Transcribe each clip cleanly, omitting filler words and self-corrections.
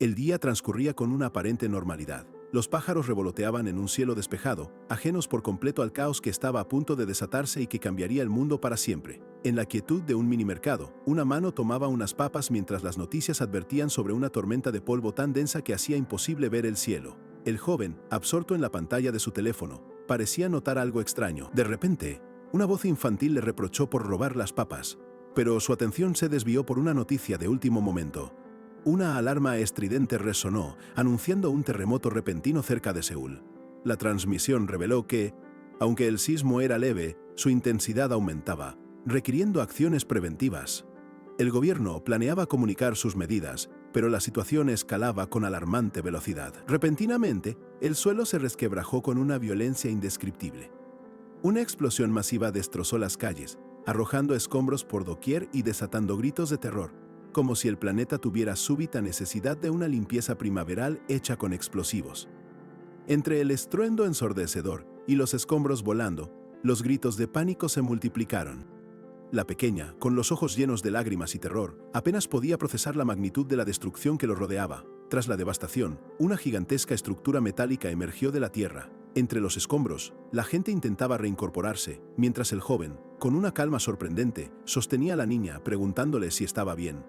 El día transcurría con una aparente normalidad. Los pájaros revoloteaban en un cielo despejado, ajenos por completo al caos que estaba a punto de desatarse y que cambiaría el mundo para siempre. En la quietud de un minimercado, una mano tomaba unas papas mientras las noticias advertían sobre una tormenta de polvo tan densa que hacía imposible ver el cielo. El joven, absorto en la pantalla de su teléfono, parecía notar algo extraño. De repente, una voz infantil le reprochó por robar las papas, pero su atención se desvió por una noticia de último momento. Una alarma estridente resonó, anunciando un terremoto repentino cerca de Seúl. La transmisión reveló que, aunque el sismo era leve, su intensidad aumentaba, requiriendo acciones preventivas. El gobierno planeaba comunicar sus medidas, pero la situación escalaba con alarmante velocidad. Repentinamente, el suelo se resquebrajó con una violencia indescriptible. Una explosión masiva destrozó las calles, arrojando escombros por doquier y desatando gritos de terror, como si el planeta tuviera súbita necesidad de una limpieza primaveral hecha con explosivos. Entre el estruendo ensordecedor y los escombros volando, los gritos de pánico se multiplicaron. La pequeña, con los ojos llenos de lágrimas y terror, apenas podía procesar la magnitud de la destrucción que lo rodeaba. Tras la devastación, una gigantesca estructura metálica emergió de la tierra. Entre los escombros, la gente intentaba reincorporarse, mientras el joven, con una calma sorprendente, sostenía a la niña preguntándole si estaba bien.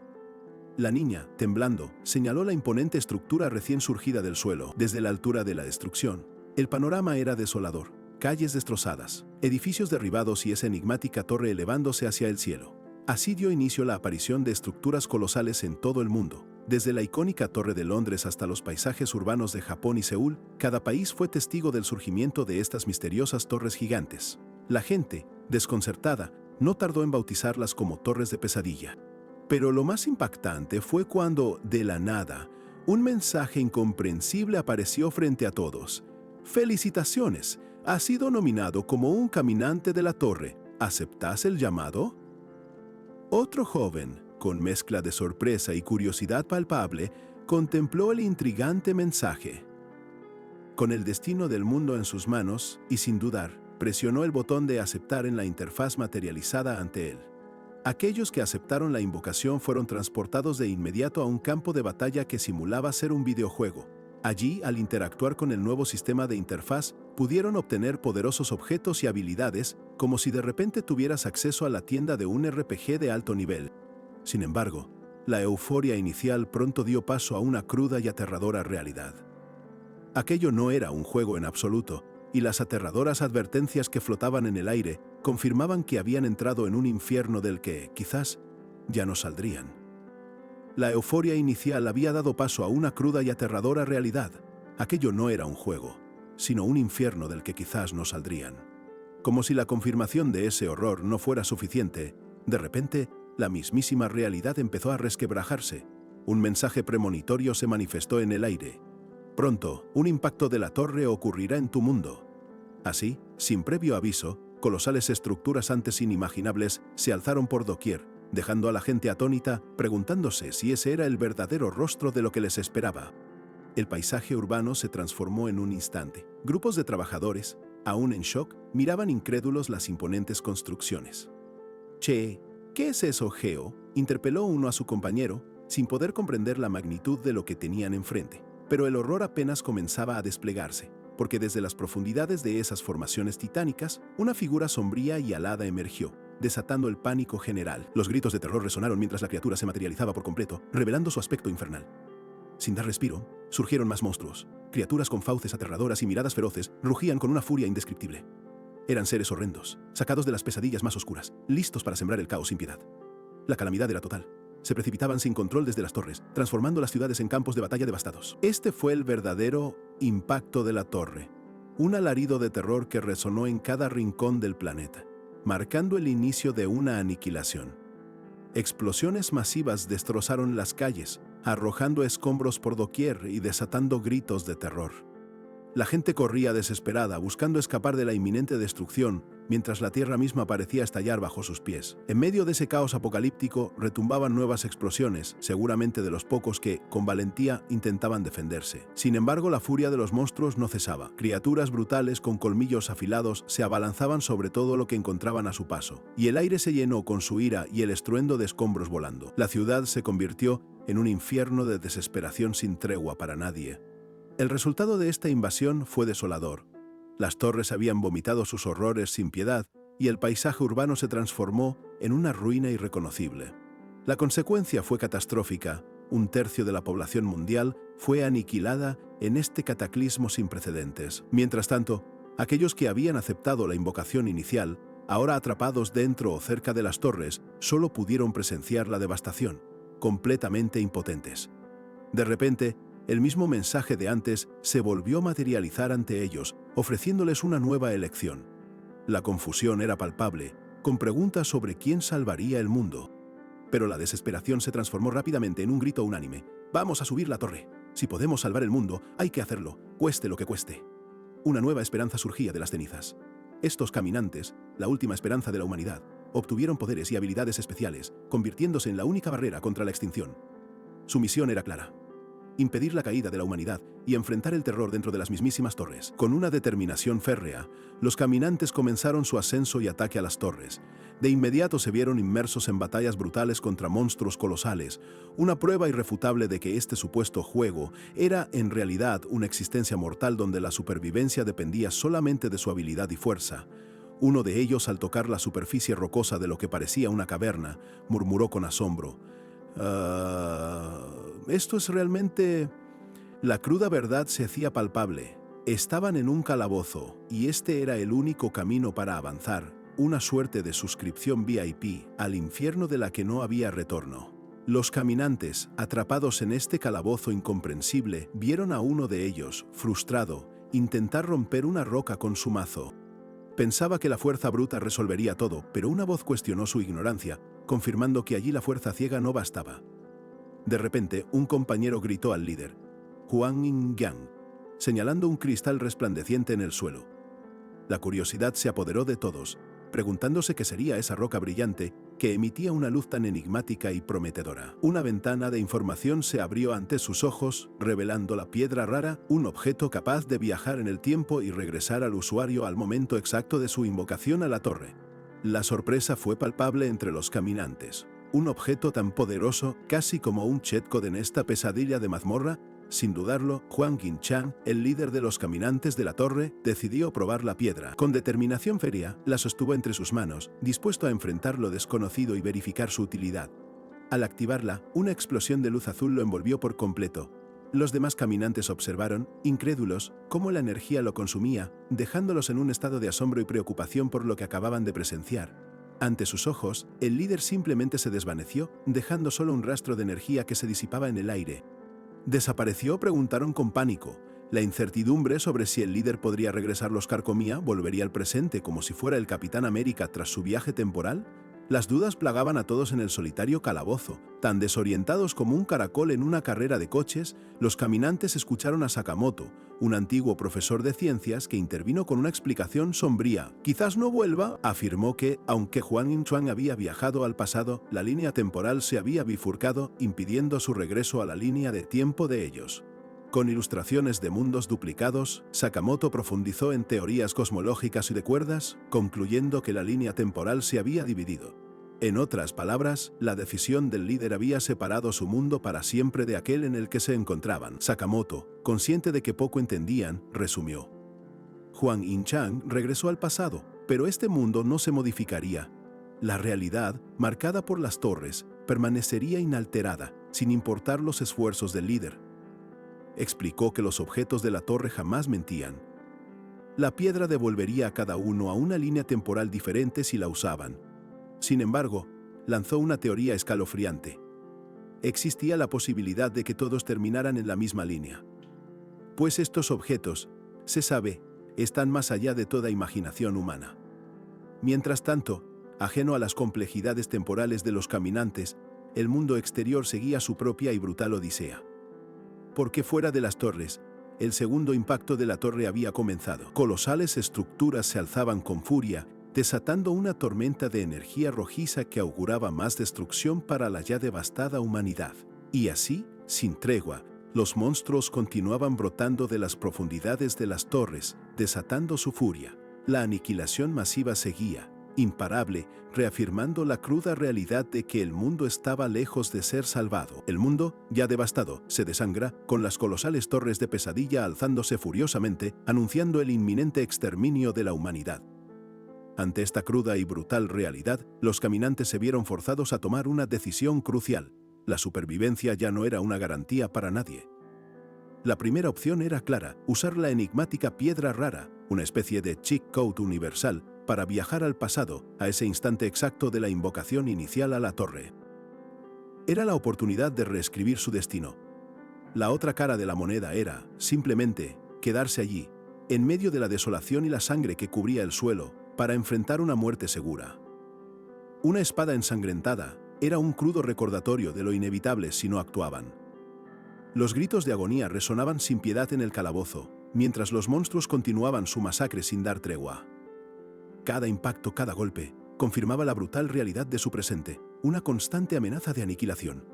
La niña, temblando, señaló la imponente estructura recién surgida del suelo. Desde la altura de la destrucción, el panorama era desolador. Calles destrozadas, edificios derribados y esa enigmática torre elevándose hacia el cielo. Así dio inicio la aparición de estructuras colosales en todo el mundo. Desde la icónica Torre de Londres hasta los paisajes urbanos de Japón y Seúl, cada país fue testigo del surgimiento de estas misteriosas torres gigantes. La gente, desconcertada, no tardó en bautizarlas como torres de pesadilla. Pero lo más impactante fue cuando, de la nada, un mensaje incomprensible apareció frente a todos. ¡Felicitaciones! Has sido nominado como un caminante de la torre. ¿Aceptas el llamado? Otro joven, con mezcla de sorpresa y curiosidad palpable, contempló el intrigante mensaje. Con el destino del mundo en sus manos, y sin dudar, presionó el botón de aceptar en la interfaz materializada ante él. Aquellos que aceptaron la invocación fueron transportados de inmediato a un campo de batalla que simulaba ser un videojuego. Allí, al interactuar con el nuevo sistema de interfaz, pudieron obtener poderosos objetos y habilidades, como si de repente tuvieras acceso a la tienda de un RPG de alto nivel. Sin embargo, la euforia inicial pronto dio paso a una cruda y aterradora realidad. Aquello no era un juego en absoluto, y las aterradoras advertencias que flotaban en el aire confirmaban que habían entrado en un infierno del que, quizás, ya no saldrían. La euforia inicial había dado paso a una cruda y aterradora realidad. Aquello no era un juego, sino un infierno del que quizás no saldrían. Como si la confirmación de ese horror no fuera suficiente, de repente, la mismísima realidad empezó a resquebrajarse. Un mensaje premonitorio se manifestó en el aire. Pronto, un impacto de la torre ocurrirá en tu mundo. Así, sin previo aviso, colosales estructuras antes inimaginables se alzaron por doquier, dejando a la gente atónita, preguntándose si ese era el verdadero rostro de lo que les esperaba. El paisaje urbano se transformó en un instante. Grupos de trabajadores, aún en shock, miraban incrédulos las imponentes construcciones. «Che, ¿qué es eso, Geo?», interpeló uno a su compañero, sin poder comprender la magnitud de lo que tenían enfrente. Pero el horror apenas comenzaba a desplegarse, porque desde las profundidades de esas formaciones titánicas, una figura sombría y alada emergió, desatando el pánico general. Los gritos de terror resonaron mientras la criatura se materializaba por completo, revelando su aspecto infernal. Sin dar respiro, surgieron más monstruos. Criaturas con fauces aterradoras y miradas feroces rugían con una furia indescriptible. Eran seres horrendos, sacados de las pesadillas más oscuras, listos para sembrar el caos sin piedad. La calamidad era total. Se precipitaban sin control desde las torres, transformando las ciudades en campos de batalla devastados. Este fue el verdadero impacto de la torre, un alarido de terror que resonó en cada rincón del planeta, marcando el inicio de una aniquilación. Explosiones masivas destrozaron las calles, arrojando escombros por doquier y desatando gritos de terror. La gente corría desesperada, buscando escapar de la inminente destrucción, mientras la tierra misma parecía estallar bajo sus pies. En medio de ese caos apocalíptico retumbaban nuevas explosiones, seguramente de los pocos que, con valentía, intentaban defenderse. Sin embargo, la furia de los monstruos no cesaba. Criaturas brutales con colmillos afilados se abalanzaban sobre todo lo que encontraban a su paso, y el aire se llenó con su ira y el estruendo de escombros volando. La ciudad se convirtió en un infierno de desesperación sin tregua para nadie. El resultado de esta invasión fue desolador. Las torres habían vomitado sus horrores sin piedad y el paisaje urbano se transformó en una ruina irreconocible. La consecuencia fue catastrófica. Un tercio de la población mundial fue aniquilada en este cataclismo sin precedentes. Mientras tanto, aquellos que habían aceptado la invocación inicial, ahora atrapados dentro o cerca de las torres, solo pudieron presenciar la devastación, completamente impotentes. De repente, el mismo mensaje de antes se volvió a materializar ante ellos, ofreciéndoles una nueva elección. La confusión era palpable, con preguntas sobre quién salvaría el mundo. Pero la desesperación se transformó rápidamente en un grito unánime. «¡Vamos a subir la torre! Si podemos salvar el mundo, hay que hacerlo, cueste lo que cueste». Una nueva esperanza surgía de las cenizas. Estos caminantes, la última esperanza de la humanidad, obtuvieron poderes y habilidades especiales, convirtiéndose en la única barrera contra la extinción. Su misión era clara: impedir la caída de la humanidad y enfrentar el terror dentro de las mismísimas torres. Con una determinación férrea, los caminantes comenzaron su ascenso y ataque a las torres. De inmediato se vieron inmersos en batallas brutales contra monstruos colosales, una prueba irrefutable de que este supuesto juego era en realidad una existencia mortal donde la supervivencia dependía solamente de su habilidad y fuerza. Uno de ellos, al tocar la superficie rocosa de lo que parecía una caverna, murmuró con asombro: «Esto es realmente...». La cruda verdad se hacía palpable. Estaban en un calabozo, y este era el único camino para avanzar, una suerte de suscripción VIP al infierno de la que no había retorno. Los caminantes, atrapados en este calabozo incomprensible, vieron a uno de ellos, frustrado, intentar romper una roca con su mazo. Pensaba que la fuerza bruta resolvería todo, pero una voz cuestionó su ignorancia, confirmando que allí la fuerza ciega no bastaba. De repente, un compañero gritó al líder: «Huang Yingyang», señalando un cristal resplandeciente en el suelo. La curiosidad se apoderó de todos, preguntándose qué sería esa roca brillante que emitía una luz tan enigmática y prometedora. Una ventana de información se abrió ante sus ojos, revelando la piedra rara, un objeto capaz de viajar en el tiempo y regresar al usuario al momento exacto de su invocación a la torre. La sorpresa fue palpable entre los caminantes. Un objeto tan poderoso, casi como un cheatcode en esta pesadilla de mazmorra. Sin dudarlo, Huang Yinchang, el líder de los caminantes de la torre, decidió probar la piedra. Con determinación férrea, la sostuvo entre sus manos, dispuesto a enfrentar lo desconocido y verificar su utilidad. Al activarla, una explosión de luz azul lo envolvió por completo. Los demás caminantes observaron, incrédulos, cómo la energía lo consumía, dejándolos en un estado de asombro y preocupación por lo que acababan de presenciar. Ante sus ojos, el líder simplemente se desvaneció, dejando solo un rastro de energía que se disipaba en el aire. ¿Desapareció?, preguntaron con pánico. La incertidumbre sobre si el líder podría regresar los carcomía, volvería al presente como si fuera el Capitán América tras su viaje temporal. Las dudas plagaban a todos en el solitario calabozo. Tan desorientados como un caracol en una carrera de coches, los caminantes escucharon a Sakamoto, un antiguo profesor de ciencias que intervino con una explicación sombría. «Quizás no vuelva», afirmó que, aunque Huang Yinchuan había viajado al pasado, la línea temporal se había bifurcado, impidiendo su regreso a la línea de tiempo de ellos. Con ilustraciones de mundos duplicados, Sakamoto profundizó en teorías cosmológicas y de cuerdas, concluyendo que la línea temporal se había dividido. En otras palabras, la decisión del líder había separado su mundo para siempre de aquel en el que se encontraban. Sakamoto, consciente de que poco entendían, resumió: «Huang Yinchang regresó al pasado, pero este mundo no se modificaría. La realidad, marcada por las torres, permanecería inalterada, sin importar los esfuerzos del líder». Explicó que los objetos de la torre jamás mentían. La piedra devolvería a cada uno a una línea temporal diferente si la usaban. Sin embargo, lanzó una teoría escalofriante. Existía la posibilidad de que todos terminaran en la misma línea. Pues estos objetos, se sabe, están más allá de toda imaginación humana. Mientras tanto, ajeno a las complejidades temporales de los caminantes, el mundo exterior seguía su propia y brutal odisea. Porque fuera de las torres, el segundo impacto de la torre había comenzado. Colosales estructuras se alzaban con furia, desatando una tormenta de energía rojiza que auguraba más destrucción para la ya devastada humanidad. Y así, sin tregua, los monstruos continuaban brotando de las profundidades de las torres, desatando su furia. La aniquilación masiva seguía, imparable, reafirmando la cruda realidad de que el mundo estaba lejos de ser salvado. El mundo, ya devastado, se desangra, con las colosales torres de Pesadilla alzándose furiosamente, anunciando el inminente exterminio de la humanidad. Ante esta cruda y brutal realidad, los caminantes se vieron forzados a tomar una decisión crucial. La supervivencia ya no era una garantía para nadie. La primera opción era clara: usar la enigmática piedra rara, una especie de cheat code universal, para viajar al pasado, a ese instante exacto de la invocación inicial a la torre. Era la oportunidad de reescribir su destino. La otra cara de la moneda era, simplemente, quedarse allí, en medio de la desolación y la sangre que cubría el suelo, para enfrentar una muerte segura. Una espada ensangrentada era un crudo recordatorio de lo inevitable si no actuaban. Los gritos de agonía resonaban sin piedad en el calabozo, mientras los monstruos continuaban su masacre sin dar tregua. Cada impacto, cada golpe, confirmaba la brutal realidad de su presente, una constante amenaza de aniquilación.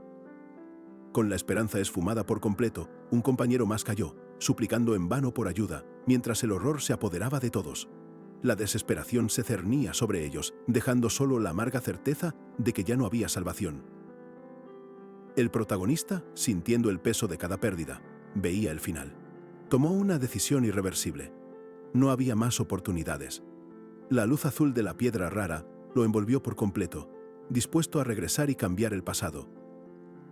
Con la esperanza esfumada por completo, un compañero más cayó, suplicando en vano por ayuda, mientras el horror se apoderaba de todos. La desesperación se cernía sobre ellos, dejando solo la amarga certeza de que ya no había salvación. El protagonista, sintiendo el peso de cada pérdida, veía el final. Tomó una decisión irreversible. No había más oportunidades. La luz azul de la piedra rara lo envolvió por completo, dispuesto a regresar y cambiar el pasado.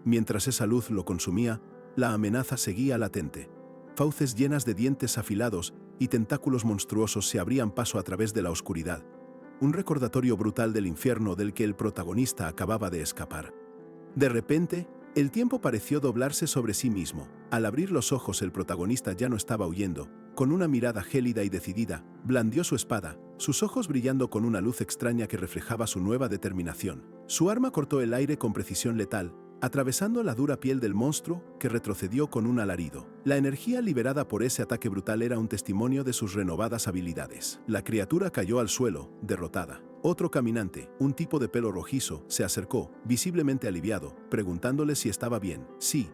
Mientras esa luz lo consumía, la amenaza seguía latente. Fauces llenas de dientes afilados y tentáculos monstruosos se abrían paso a través de la oscuridad. Un recordatorio brutal del infierno del que el protagonista acababa de escapar. De repente, el tiempo pareció doblarse sobre sí mismo. Al abrir los ojos, el protagonista ya no estaba huyendo. Con una mirada gélida y decidida, blandió su espada, sus ojos brillando con una luz extraña que reflejaba su nueva determinación. Su arma cortó el aire con precisión letal, atravesando la dura piel del monstruo, que retrocedió con un alarido. La energía liberada por ese ataque brutal era un testimonio de sus renovadas habilidades. La criatura cayó al suelo, derrotada. Otro caminante, un tipo de pelo rojizo, se acercó, visiblemente aliviado, preguntándole si estaba bien. Sí,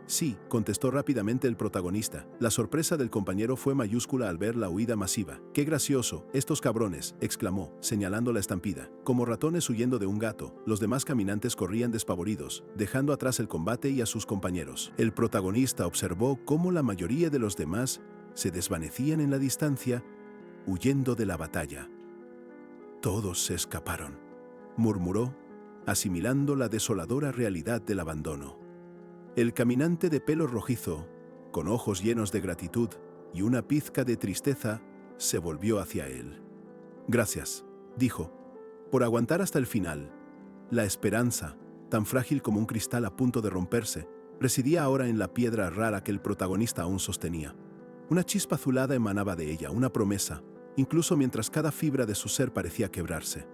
contestó rápidamente el protagonista. La sorpresa del compañero fue mayúscula al ver la huida masiva. ¡Qué gracioso! ¡Estos cabrones!, exclamó, señalando la estampida. Como ratones huyendo de un gato, los demás caminantes corrían despavoridos, dejando atrás el combate y a sus compañeros. El protagonista observó cómo la mayoría de los demás se desvanecían en la distancia, huyendo de la batalla. Todos se escaparon, murmuró, asimilando la desoladora realidad del abandono. El caminante de pelo rojizo, con ojos llenos de gratitud y una pizca de tristeza, se volvió hacia él. Gracias, dijo, por aguantar hasta el final. La esperanza, tan frágil como un cristal a punto de romperse, residía ahora en la piedra rara que el protagonista aún sostenía. Una chispa azulada emanaba de ella, una promesa, incluso mientras cada fibra de su ser parecía quebrarse.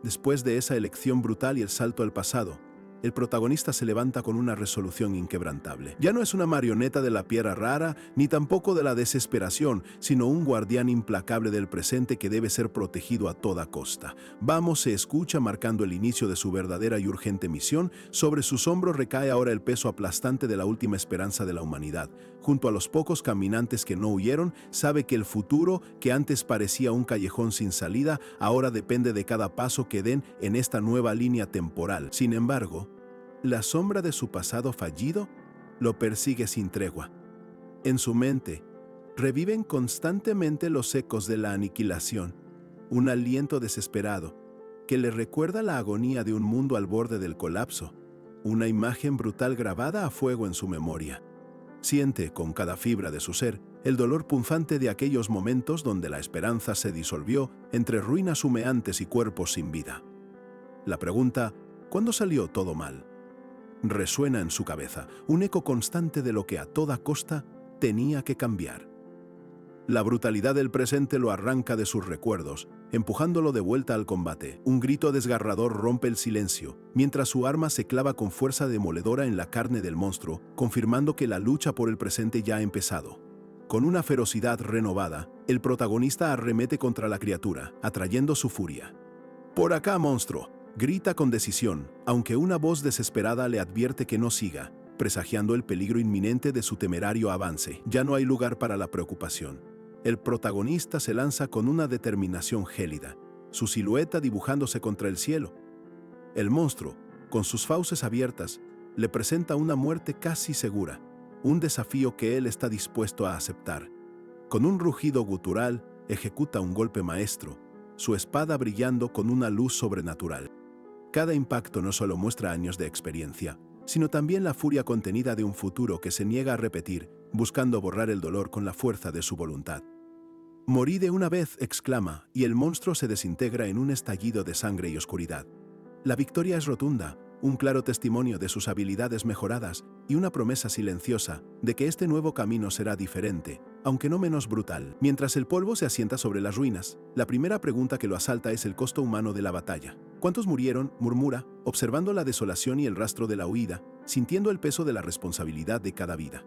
Después de esa elección brutal y el salto al pasado, el protagonista se levanta con una resolución inquebrantable. Ya no es una marioneta de la piedra rara, ni tampoco de la desesperación, sino un guardián implacable del presente que debe ser protegido a toda costa. Vamos, se escucha marcando el inicio de su verdadera y urgente misión. Sobre sus hombros recae ahora el peso aplastante de la última esperanza de la humanidad. Junto a los pocos caminantes que no huyeron, sabe que el futuro, que antes parecía un callejón sin salida, ahora depende de cada paso que den en esta nueva línea temporal. Sin embargo, la sombra de su pasado fallido lo persigue sin tregua. En su mente, reviven constantemente los ecos de la aniquilación, un aliento desesperado que le recuerda la agonía de un mundo al borde del colapso, una imagen brutal grabada a fuego en su memoria. Siente con cada fibra de su ser el dolor punzante de aquellos momentos donde la esperanza se disolvió entre ruinas humeantes y cuerpos sin vida. La pregunta, ¿cuándo salió todo mal?, resuena en su cabeza, un eco constante de lo que a toda costa tenía que cambiar. La brutalidad del presente lo arranca de sus recuerdos, empujándolo de vuelta al combate. Un grito desgarrador rompe el silencio, mientras su arma se clava con fuerza demoledora en la carne del monstruo, confirmando que la lucha por el presente ya ha empezado. Con una ferocidad renovada, el protagonista arremete contra la criatura, atrayendo su furia. «Por acá, monstruo», grita con decisión, aunque una voz desesperada le advierte que no siga, presagiando el peligro inminente de su temerario avance. Ya no hay lugar para la preocupación. El protagonista se lanza con una determinación gélida, su silueta dibujándose contra el cielo. El monstruo, con sus fauces abiertas, le presenta una muerte casi segura, un desafío que él está dispuesto a aceptar. Con un rugido gutural, ejecuta un golpe maestro, su espada brillando con una luz sobrenatural. Cada impacto no solo muestra años de experiencia, sino también la furia contenida de un futuro que se niega a repetir, buscando borrar el dolor con la fuerza de su voluntad. «Morí de una vez», exclama, y el monstruo se desintegra en un estallido de sangre y oscuridad. La victoria es rotunda, un claro testimonio de sus habilidades mejoradas y una promesa silenciosa de que este nuevo camino será diferente, aunque no menos brutal. Mientras el polvo se asienta sobre las ruinas, la primera pregunta que lo asalta es el costo humano de la batalla. ¿Cuántos murieron?, murmura, observando la desolación y el rastro de la huida, sintiendo el peso de la responsabilidad de cada vida.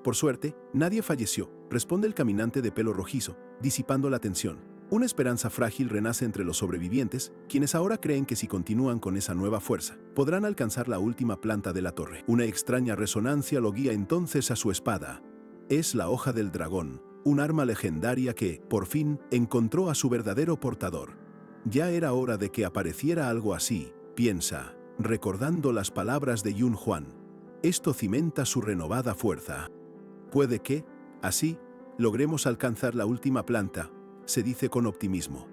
Por suerte, nadie falleció, responde el caminante de pelo rojizo, disipando la tensión. Una esperanza frágil renace entre los sobrevivientes, quienes ahora creen que si continúan con esa nueva fuerza, podrán alcanzar la última planta de la torre. Una extraña resonancia lo guía entonces a su espada. Es la hoja del dragón, un arma legendaria que, por fin, encontró a su verdadero portador. Ya era hora de que apareciera algo así, piensa, recordando las palabras de Yun Huan. Esto cimenta su renovada fuerza. Puede que, así, logremos alcanzar la última planta, se dice con optimismo.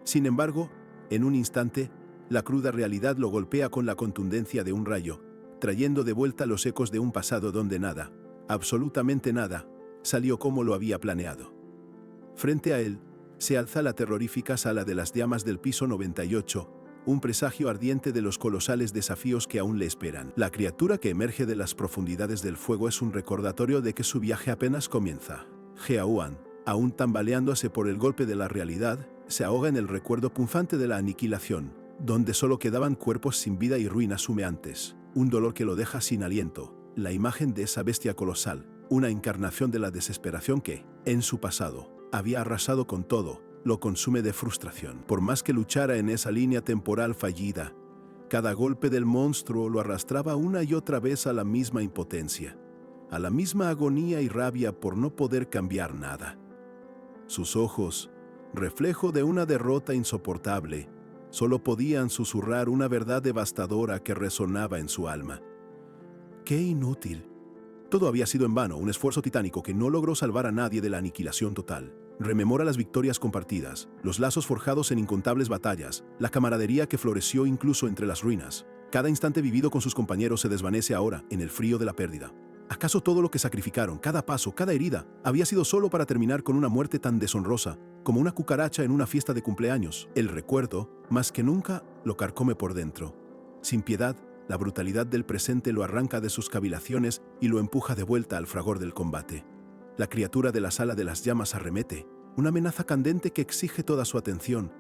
Sin embargo, en un instante, la cruda realidad lo golpea con la contundencia de un rayo, trayendo de vuelta los ecos de un pasado donde nada, absolutamente nada, salió como lo había planeado. Frente a él, se alza la terrorífica sala de las llamas del piso 98, un presagio ardiente de los colosales desafíos que aún le esperan. La criatura que emerge de las profundidades del fuego es un recordatorio de que su viaje apenas comienza. Geauan, aún tambaleándose por el golpe de la realidad, se ahoga en el recuerdo punzante de la aniquilación, donde solo quedaban cuerpos sin vida y ruinas humeantes. Un dolor que lo deja sin aliento, la imagen de esa bestia colosal, una encarnación de la desesperación que, en su pasado, había arrasado con todo, lo consume de frustración. Por más que luchara en esa línea temporal fallida, cada golpe del monstruo lo arrastraba una y otra vez a la misma impotencia, a la misma agonía y rabia por no poder cambiar nada. Sus ojos, reflejo de una derrota insoportable, solo podían susurrar una verdad devastadora que resonaba en su alma. ¡Qué inútil! Todo había sido en vano, un esfuerzo titánico que no logró salvar a nadie de la aniquilación total. Rememora las victorias compartidas, los lazos forjados en incontables batallas, la camaradería que floreció incluso entre las ruinas. Cada instante vivido con sus compañeros se desvanece ahora en el frío de la pérdida. ¿Acaso todo lo que sacrificaron, cada paso, cada herida, había sido solo para terminar con una muerte tan deshonrosa, como una cucaracha en una fiesta de cumpleaños? El recuerdo, más que nunca, lo carcome por dentro. Sin piedad, la brutalidad del presente lo arranca de sus cavilaciones y lo empuja de vuelta al fragor del combate. La criatura de la sala de las llamas arremete, una amenaza candente que exige toda su atención.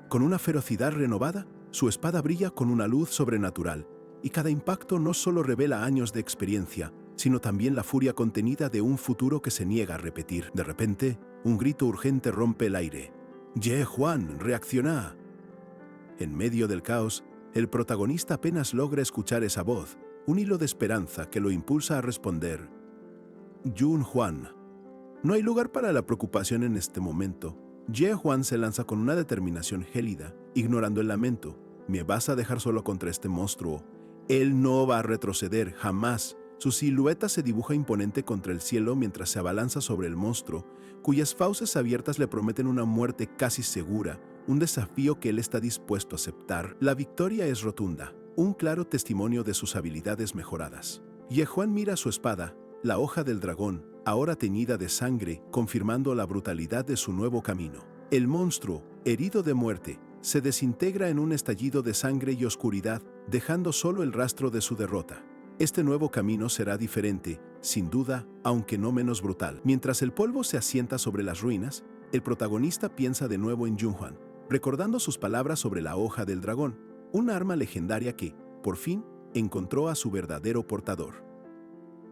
Con una ferocidad renovada, su espada brilla con una luz sobrenatural, y cada impacto no solo revela años de experiencia, sino también la furia contenida de un futuro que se niega a repetir. De repente, un grito urgente rompe el aire. «¡Ye Huan, reacciona!». En medio del caos, el protagonista apenas logra escuchar esa voz, un hilo de esperanza que lo impulsa a responder. «Yun Huan». No hay lugar para la preocupación en este momento. Ye Huan se lanza con una determinación gélida, ignorando el lamento. «¿Me vas a dejar solo contra este monstruo?». Él no va a retroceder, jamás. Su silueta se dibuja imponente contra el cielo mientras se abalanza sobre el monstruo, cuyas fauces abiertas le prometen una muerte casi segura, un desafío que él está dispuesto a aceptar. La victoria es rotunda, un claro testimonio de sus habilidades mejoradas. Ye Huan mira su espada, la hoja del dragón, ahora teñida de sangre, confirmando la brutalidad de su nuevo camino. El monstruo, herido de muerte, se desintegra en un estallido de sangre y oscuridad, dejando solo el rastro de su derrota. Este nuevo camino será diferente, sin duda, aunque no menos brutal. Mientras el polvo se asienta sobre las ruinas, el protagonista piensa de nuevo en Yun Huan, recordando sus palabras sobre la hoja del dragón, un arma legendaria que, por fin, encontró a su verdadero portador.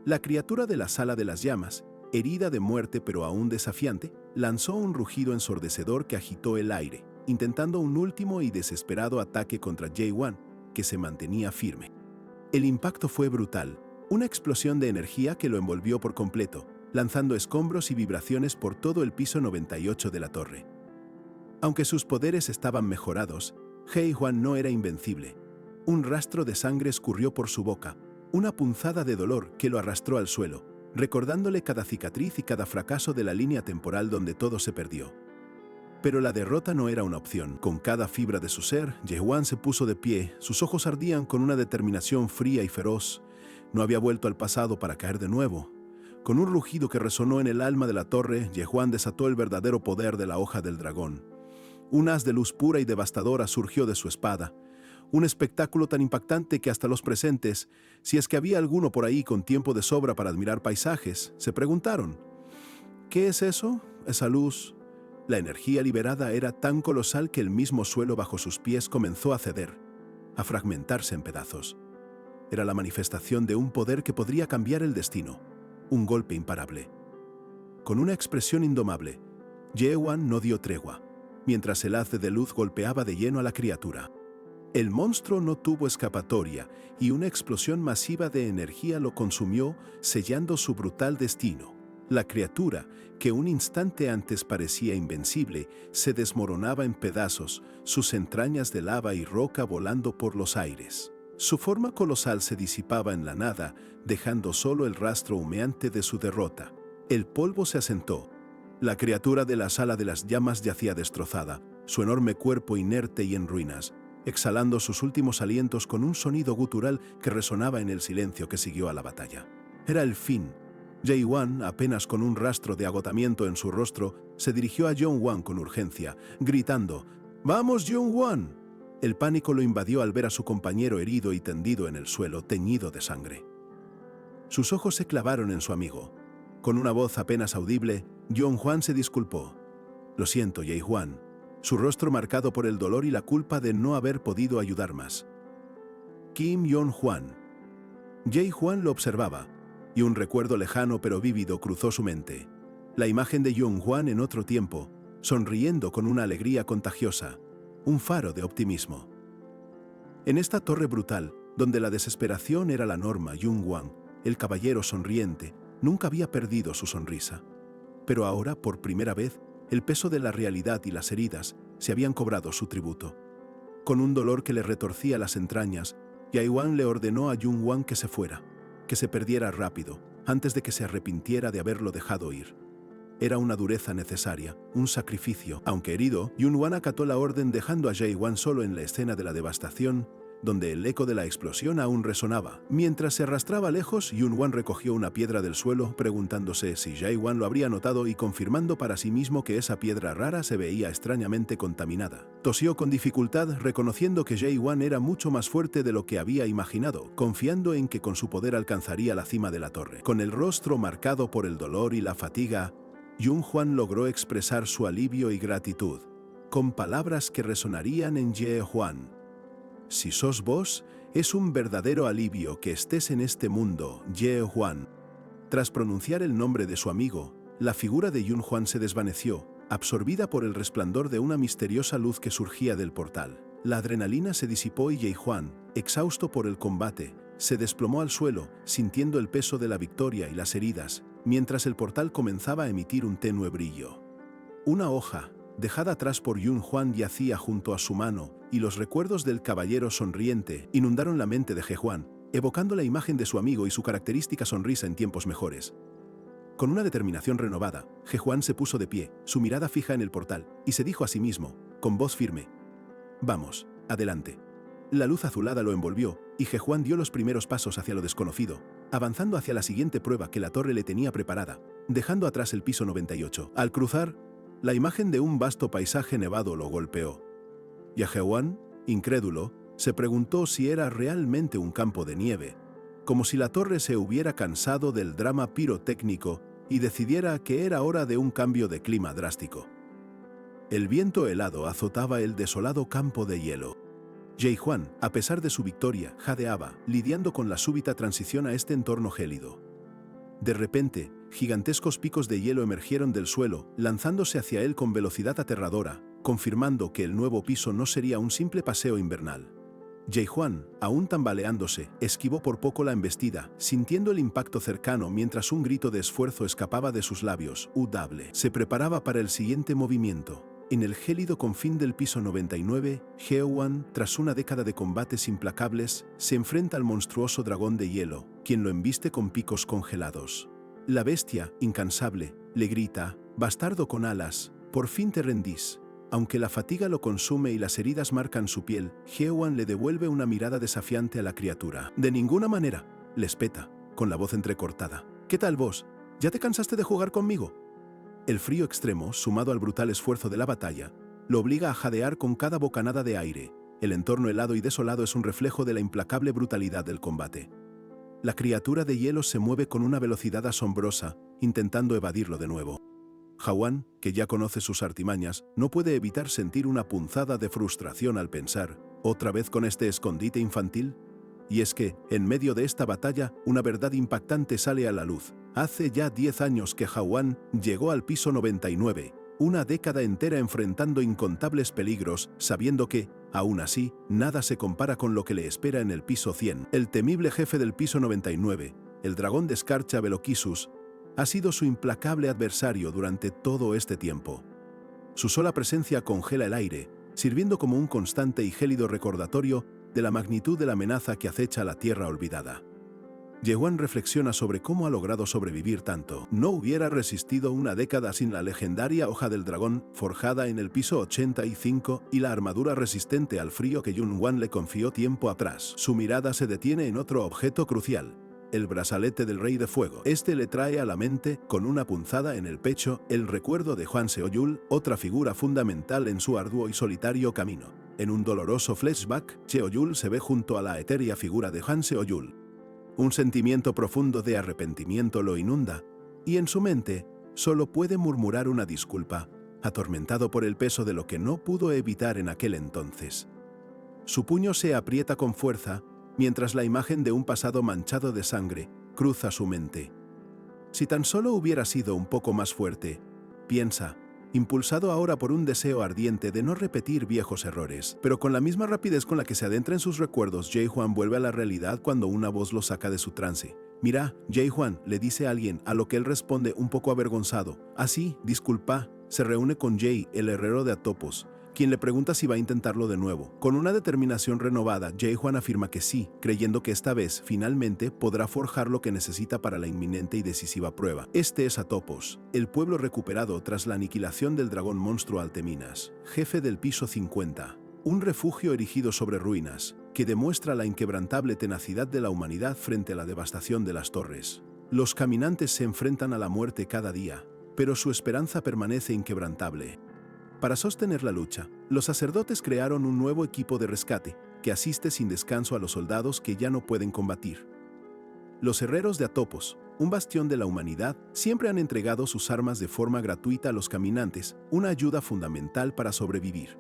La criatura de la sala de las llamas, herida de muerte pero aún desafiante, lanzó un rugido ensordecedor que agitó el aire, intentando un último y desesperado ataque contra Jae-Wan, que se mantenía firme. El impacto fue brutal, una explosión de energía que lo envolvió por completo, lanzando escombros y vibraciones por todo el piso 98 de la torre. Aunque sus poderes estaban mejorados, Jae-Wan no era invencible. Un rastro de sangre escurrió por su boca, una punzada de dolor que lo arrastró al suelo, recordándole cada cicatriz y cada fracaso de la línea temporal donde todo se perdió. Pero la derrota no era una opción. Con cada fibra de su ser, Jae-Wan se puso de pie, sus ojos ardían con una determinación fría y feroz. No había vuelto al pasado para caer de nuevo. Con un rugido que resonó en el alma de la torre, Jae-Wan desató el verdadero poder de la hoja del dragón. Un haz de luz pura y devastadora surgió de su espada. Un espectáculo tan impactante que hasta los presentes, si es que había alguno por ahí con tiempo de sobra para admirar paisajes, se preguntaron: ¿qué es eso? ¿Esa luz? La energía liberada era tan colosal que el mismo suelo bajo sus pies comenzó a ceder, a fragmentarse en pedazos. Era la manifestación de un poder que podría cambiar el destino, un golpe imparable. Con una expresión indomable, Jae-Wan no dio tregua, mientras el haz de luz golpeaba de lleno a la criatura. El monstruo no tuvo escapatoria y una explosión masiva de energía lo consumió, sellando su brutal destino. La criatura, que un instante antes parecía invencible, se desmoronaba en pedazos, sus entrañas de lava y roca volando por los aires. Su forma colosal se disipaba en la nada, dejando solo el rastro humeante de su derrota. El polvo se asentó. La criatura de la sala de las llamas yacía destrozada, su enorme cuerpo inerte y en ruinas, exhalando sus últimos alientos con un sonido gutural que resonaba en el silencio que siguió a la batalla. Era el fin. Jae-Wan, apenas con un rastro de agotamiento en su rostro, se dirigió a Yong-Wan con urgencia, gritando: ¡Vamos, Yong-Wan! El pánico lo invadió al ver a su compañero herido y tendido en el suelo, teñido de sangre. Sus ojos se clavaron en su amigo. Con una voz apenas audible, Yong-Wan se disculpó. «Lo siento, Jae-Wan», su rostro marcado por el dolor y la culpa de no haber podido ayudar más. Kim Yong-Wan. Jae-Wan lo observaba, y un recuerdo lejano pero vívido cruzó su mente. La imagen de Yong-Wan en otro tiempo, sonriendo con una alegría contagiosa, un faro de optimismo. En esta torre brutal, donde la desesperación era la norma, Yong-Wan, el caballero sonriente, nunca había perdido su sonrisa. Pero ahora, por primera vez, el peso de la realidad y las heridas se habían cobrado su tributo. Con un dolor que le retorcía las entrañas, Jae-Wan le ordenó a Yong-Wan que se fuera, que se perdiera rápido, antes de que se arrepintiera de haberlo dejado ir. Era una dureza necesaria, un sacrificio. Aunque herido, Yong-Wan acató la orden dejando a Jae-Wan solo en la escena de la devastación, donde el eco de la explosión aún resonaba. Mientras se arrastraba lejos, Yong-Wan recogió una piedra del suelo, preguntándose si Jae-Wan lo habría notado y confirmando para sí mismo que esa piedra rara se veía extrañamente contaminada. Tosió con dificultad, reconociendo que Jae-Wan era mucho más fuerte de lo que había imaginado, confiando en que con su poder alcanzaría la cima de la torre. Con el rostro marcado por el dolor y la fatiga, Yong-Wan logró expresar su alivio y gratitud, con palabras que resonarían en Jae-Wan. «Si sos vos, es un verdadero alivio que estés en este mundo, Jae-Wan». Tras pronunciar el nombre de su amigo, la figura de Yong-Wan se desvaneció, absorbida por el resplandor de una misteriosa luz que surgía del portal. La adrenalina se disipó y Jae-Wan, exhausto por el combate, se desplomó al suelo, sintiendo el peso de la victoria y las heridas, mientras el portal comenzaba a emitir un tenue brillo. Una hoja, dejada atrás por Yong-Wan, yacía junto a su mano, y los recuerdos del caballero sonriente inundaron la mente de Jae-Wan, evocando la imagen de su amigo y su característica sonrisa en tiempos mejores. Con una determinación renovada, Jae-Wan se puso de pie, su mirada fija en el portal, y se dijo a sí mismo, con voz firme: «Vamos, adelante». La luz azulada lo envolvió, y Jae-Wan dio los primeros pasos hacia lo desconocido, avanzando hacia la siguiente prueba que la torre le tenía preparada, dejando atrás el piso 98. Al cruzar, la imagen de un vasto paisaje nevado lo golpeó. Y Jae-Wan, incrédulo, se preguntó si era realmente un campo de nieve, como si la torre se hubiera cansado del drama pirotécnico y decidiera que era hora de un cambio de clima drástico. El viento helado azotaba el desolado campo de hielo. Jae-Wan, a pesar de su victoria, jadeaba, lidiando con la súbita transición a este entorno gélido. De repente, gigantescos picos de hielo emergieron del suelo, lanzándose hacia él con velocidad aterradora, confirmando que el nuevo piso no sería un simple paseo invernal. Jae-hwan, aún tambaleándose, esquivó por poco la embestida, sintiendo el impacto cercano mientras un grito de esfuerzo escapaba de sus labios. Udable. Se preparaba para el siguiente movimiento. En el gélido confín del piso 99, Jae-hwan, tras una década de combates implacables, se enfrenta al monstruoso dragón de hielo, quien lo embiste con picos congelados. La bestia, incansable, le grita: «Bastardo con alas, por fin te rendís». Aunque la fatiga lo consume y las heridas marcan su piel, Jae-hwan le devuelve una mirada desafiante a la criatura. «De ninguna manera», le espeta, con la voz entrecortada. «¿Qué tal vos? ¿Ya te cansaste de jugar conmigo?». El frío extremo, sumado al brutal esfuerzo de la batalla, lo obliga a jadear con cada bocanada de aire. El entorno helado y desolado es un reflejo de la implacable brutalidad del combate. La criatura de hielo se mueve con una velocidad asombrosa, intentando evadirlo de nuevo. Jae-hwan, que ya conoce sus artimañas, no puede evitar sentir una punzada de frustración al pensar: ¿otra vez con este escondite infantil? Y es que, en medio de esta batalla, una verdad impactante sale a la luz. Hace ya 10 años que Jae-hwan llegó al piso 99, una década entera enfrentando incontables peligros, sabiendo que, aún así, nada se compara con lo que le espera en el piso 100. El temible jefe del piso 99, el dragón de escarcha Velokisus, ha sido su implacable adversario durante todo este tiempo. Su sola presencia congela el aire, sirviendo como un constante y gélido recordatorio de la magnitud de la amenaza que acecha la tierra olvidada. Jae-hwan reflexiona sobre cómo ha logrado sobrevivir tanto. No hubiera resistido una década sin la legendaria hoja del dragón, forjada en el piso 85, y la armadura resistente al frío que Yun-hwan le confió tiempo atrás. Su mirada se detiene en otro objeto crucial: el brazalete del Rey de Fuego. Este le trae a la mente, con una punzada en el pecho, el recuerdo de Hwang Seo-yul, otra figura fundamental en su arduo y solitario camino. En un doloroso flashback, Seo-yul se ve junto a la etérea figura de Hwang Seo-yul. Un sentimiento profundo de arrepentimiento lo inunda, y en su mente solo puede murmurar una disculpa, atormentado por el peso de lo que no pudo evitar en aquel entonces. Su puño se aprieta con fuerza, mientras la imagen de un pasado manchado de sangre cruza su mente. Si tan solo hubiera sido un poco más fuerte, piensa, impulsado ahora por un deseo ardiente de no repetir viejos errores. Pero con la misma rapidez con la que se adentra en sus recuerdos, Jae-hwan vuelve a la realidad cuando una voz lo saca de su trance. «Mira, Jae-hwan», le dice a alguien, a lo que él responde un poco avergonzado. «Ah, sí, disculpa». Se reúne con Jae, el herrero de Atopos, quien le pregunta si va a intentarlo de nuevo. Con una determinación renovada, Jae-hwan afirma que sí, creyendo que esta vez, finalmente, podrá forjar lo que necesita para la inminente y decisiva prueba. Este es Atopos, el pueblo recuperado tras la aniquilación del dragón monstruo Alteminas, jefe del piso 50. Un refugio erigido sobre ruinas, que demuestra la inquebrantable tenacidad de la humanidad frente a la devastación de las torres. Los caminantes se enfrentan a la muerte cada día, pero su esperanza permanece inquebrantable. Para sostener la lucha, los sacerdotes crearon un nuevo equipo de rescate que asiste sin descanso a los soldados que ya no pueden combatir. Los herreros de Atopos, un bastión de la humanidad, siempre han entregado sus armas de forma gratuita a los caminantes, una ayuda fundamental para sobrevivir.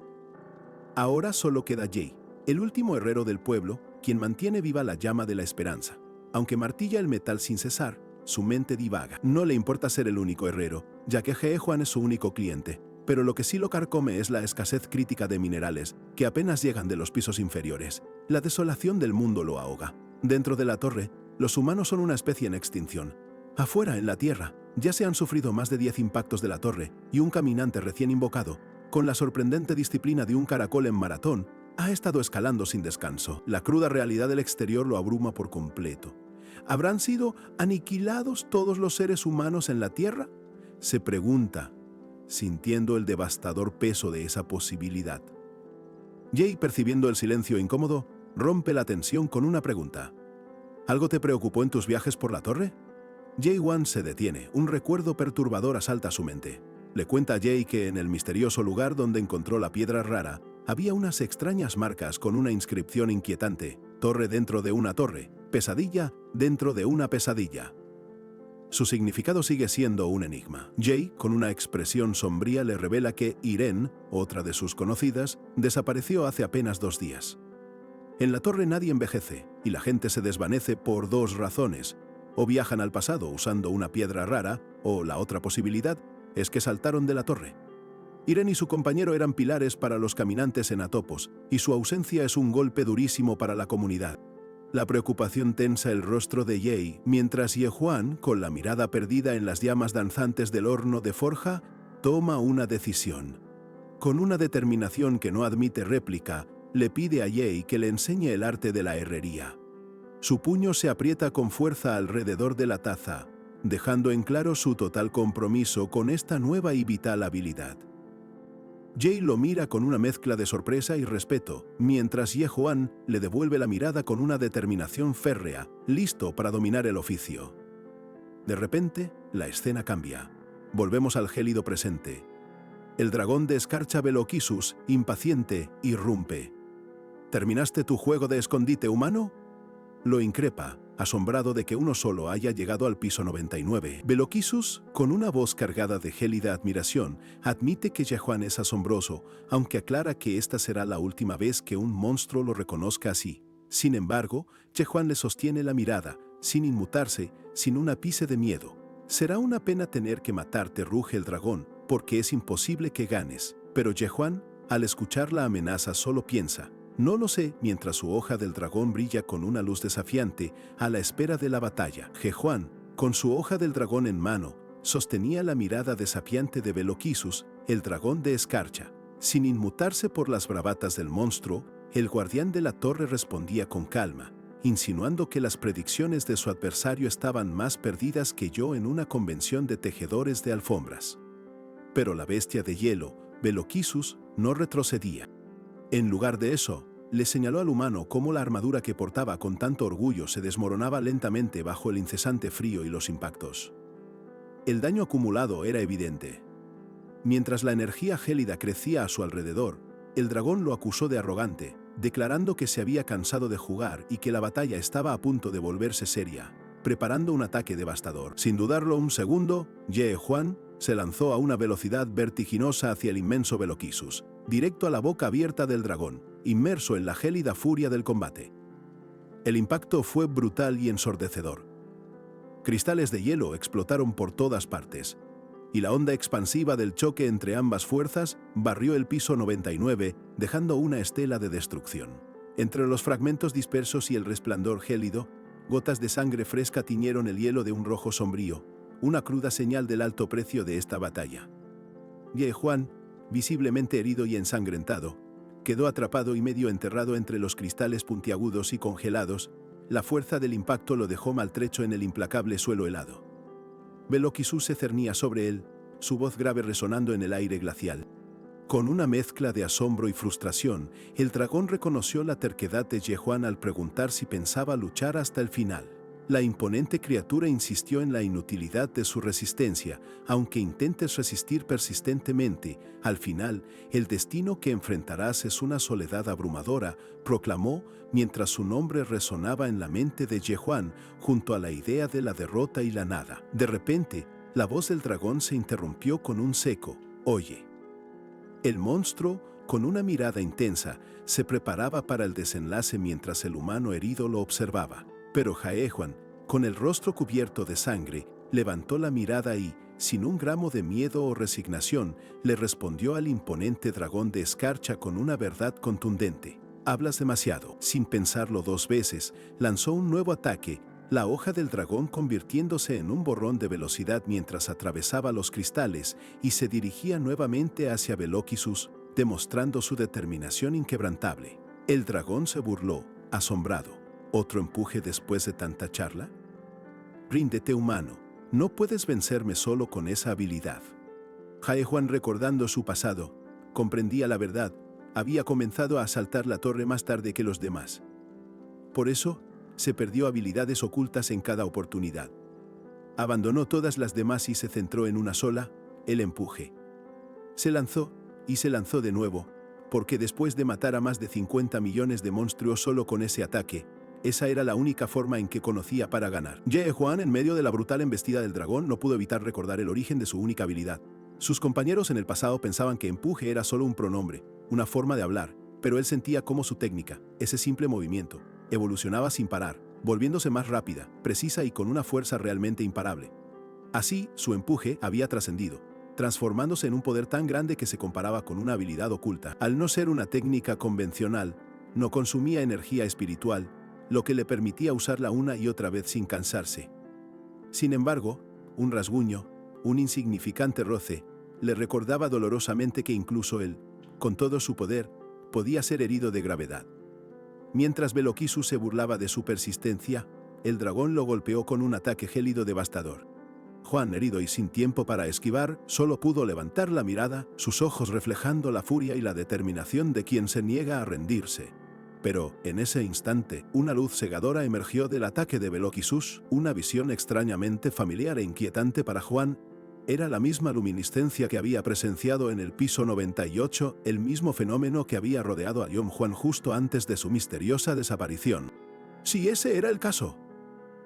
Ahora solo queda Jae, el último herrero del pueblo, quien mantiene viva la llama de la esperanza. Aunque martilla el metal sin cesar, su mente divaga. No le importa ser el único herrero, ya que Jae-hwan es su único cliente. Pero lo que sí lo carcome es la escasez crítica de minerales, que apenas llegan de los pisos inferiores. La desolación del mundo lo ahoga. Dentro de la torre, los humanos son una especie en extinción. Afuera, en la tierra, ya se han sufrido más de 10 impactos de la torre, y un caminante recién invocado, con la sorprendente disciplina de un caracol en maratón, ha estado escalando sin descanso. La cruda realidad del exterior lo abruma por completo. ¿Habrán sido aniquilados todos los seres humanos en la tierra?, se pregunta, sintiendo el devastador peso de esa posibilidad. Jae, percibiendo el silencio incómodo, rompe la tensión con una pregunta. ¿Algo te preocupó en tus viajes por la torre? Jae-hwan se detiene, un recuerdo perturbador asalta su mente. Le cuenta a Jae que en el misterioso lugar donde encontró la piedra rara, había unas extrañas marcas con una inscripción inquietante: torre dentro de una torre, pesadilla dentro de una pesadilla. Su significado sigue siendo un enigma. Jae, con una expresión sombría, le revela que Irene, otra de sus conocidas, desapareció hace apenas 2 días. En la torre nadie envejece, y la gente se desvanece por 2 razones. O viajan al pasado usando una piedra rara, o la otra posibilidad es que saltaron de la torre. Iren y su compañero eran pilares para los caminantes en Atopos, y su ausencia es un golpe durísimo para la comunidad. La preocupación tensa el rostro de Ye, mientras Yehuan, con la mirada perdida en las llamas danzantes del horno de forja, toma una decisión. Con una determinación que no admite réplica, le pide a Ye que le enseñe el arte de la herrería. Su puño se aprieta con fuerza alrededor de la taza, dejando en claro su total compromiso con esta nueva y vital habilidad. Ye lo mira con una mezcla de sorpresa y respeto, mientras Yehuan le devuelve la mirada con una determinación férrea, listo para dominar el oficio. De repente, la escena cambia. Volvemos al gélido presente. El dragón de escarcha Veloquisus, impaciente, irrumpe. ¿Terminaste tu juego de escondite humano? Lo increpa, asombrado de que uno solo haya llegado al piso 99. Veloquisus, con una voz cargada de gélida admiración, admite que Yehuan es asombroso, aunque aclara que esta será la última vez que un monstruo lo reconozca así. Sin embargo, Yehuan le sostiene la mirada, sin inmutarse, sin un ápice de miedo. Será una pena tener que matarte, ruge el dragón, porque es imposible que ganes. Pero Yehuan, al escuchar la amenaza, solo piensa: no lo sé, mientras su hoja del dragón brilla con una luz desafiante, a la espera de la batalla. Yehuan, con su hoja del dragón en mano, sostenía la mirada desafiante de Veloquisus, el dragón de escarcha. Sin inmutarse por las bravatas del monstruo, el guardián de la torre respondía con calma, insinuando que las predicciones de su adversario estaban más perdidas que yo en una convención de tejedores de alfombras. Pero la bestia de hielo, Veloquisus, no retrocedía. En lugar de eso, le señaló al humano cómo la armadura que portaba con tanto orgullo se desmoronaba lentamente bajo el incesante frío y los impactos. El daño acumulado era evidente. Mientras la energía gélida crecía a su alrededor, el dragón lo acusó de arrogante, declarando que se había cansado de jugar y que la batalla estaba a punto de volverse seria, preparando un ataque devastador. Sin dudarlo un segundo, Yehuan se lanzó a una velocidad vertiginosa hacia el inmenso Veloquisus, directo a la boca abierta del dragón, inmerso en la gélida furia del combate. El impacto fue brutal y ensordecedor. Cristales de hielo explotaron por todas partes, y la onda expansiva del choque entre ambas fuerzas barrió el piso 99, dejando una estela de destrucción. Entre los fragmentos dispersos y el resplandor gélido, gotas de sangre fresca tiñeron el hielo de un rojo sombrío, una cruda señal del alto precio de esta batalla. Yehuan, visiblemente herido y ensangrentado, quedó atrapado y medio enterrado entre los cristales puntiagudos y congelados. La fuerza del impacto lo dejó maltrecho en el implacable suelo helado. Veloquisus se cernía sobre él, su voz grave resonando en el aire glacial. Con una mezcla de asombro y frustración, el dragón reconoció la terquedad de Yehuan al preguntar si pensaba luchar hasta el final. La imponente criatura insistió en la inutilidad de su resistencia. Aunque intentes resistir persistentemente, al final, el destino que enfrentarás es una soledad abrumadora, proclamó, mientras su nombre resonaba en la mente de Yehuan junto a la idea de la derrota y la nada. De repente, la voz del dragón se interrumpió con un seco: «Oye». El monstruo, con una mirada intensa, se preparaba para el desenlace mientras el humano herido lo observaba. Pero Yehuan, con el rostro cubierto de sangre, levantó la mirada y, sin un gramo de miedo o resignación, le respondió al imponente dragón de escarcha con una verdad contundente: «Hablas demasiado». Sin pensarlo dos veces, lanzó un nuevo ataque, la hoja del dragón convirtiéndose en un borrón de velocidad mientras atravesaba los cristales y se dirigía nuevamente hacia Veloquisus, demostrando su determinación inquebrantable. El dragón se burló, asombrado. ¿Otro empuje después de tanta charla? Ríndete, humano. No puedes vencerme solo con esa habilidad. Yehuan, recordando su pasado, comprendía la verdad. Había comenzado a asaltar la torre más tarde que los demás. Por eso, se perdió habilidades ocultas en cada oportunidad. Abandonó todas las demás y se centró en una sola: el empuje. Se lanzó, y se lanzó de nuevo, porque después de matar a más de 50 millones de monstruos solo con ese ataque, esa era la única forma en que conocía para ganar. Yehuan, en medio de la brutal embestida del dragón, no pudo evitar recordar el origen de su única habilidad. Sus compañeros en el pasado pensaban que empuje era solo un pronombre, una forma de hablar, pero él sentía cómo su técnica, ese simple movimiento, evolucionaba sin parar, volviéndose más rápida, precisa y con una fuerza realmente imparable. Así, su empuje había trascendido transformándose en un poder tan grande que se comparaba con una habilidad oculta. Al no ser una técnica convencional, no consumía energía espiritual, lo que le permitía usarla una y otra vez sin cansarse. Sin embargo, un rasguño, un insignificante roce, le recordaba dolorosamente que incluso él, con todo su poder, podía ser herido de gravedad. Mientras Beloquisus se burlaba de su persistencia, el dragón lo golpeó con un ataque gélido devastador. Juan, herido y sin tiempo para esquivar, solo pudo levantar la mirada, sus ojos reflejando la furia y la determinación de quien se niega a rendirse. Pero, en ese instante, una luz cegadora emergió del ataque de Beloquisus, una visión extrañamente familiar e inquietante para Juan. Era la misma luminiscencia que había presenciado en el piso 98, el mismo fenómeno que había rodeado a John Juan justo antes de su misteriosa desaparición. Si ese era el caso.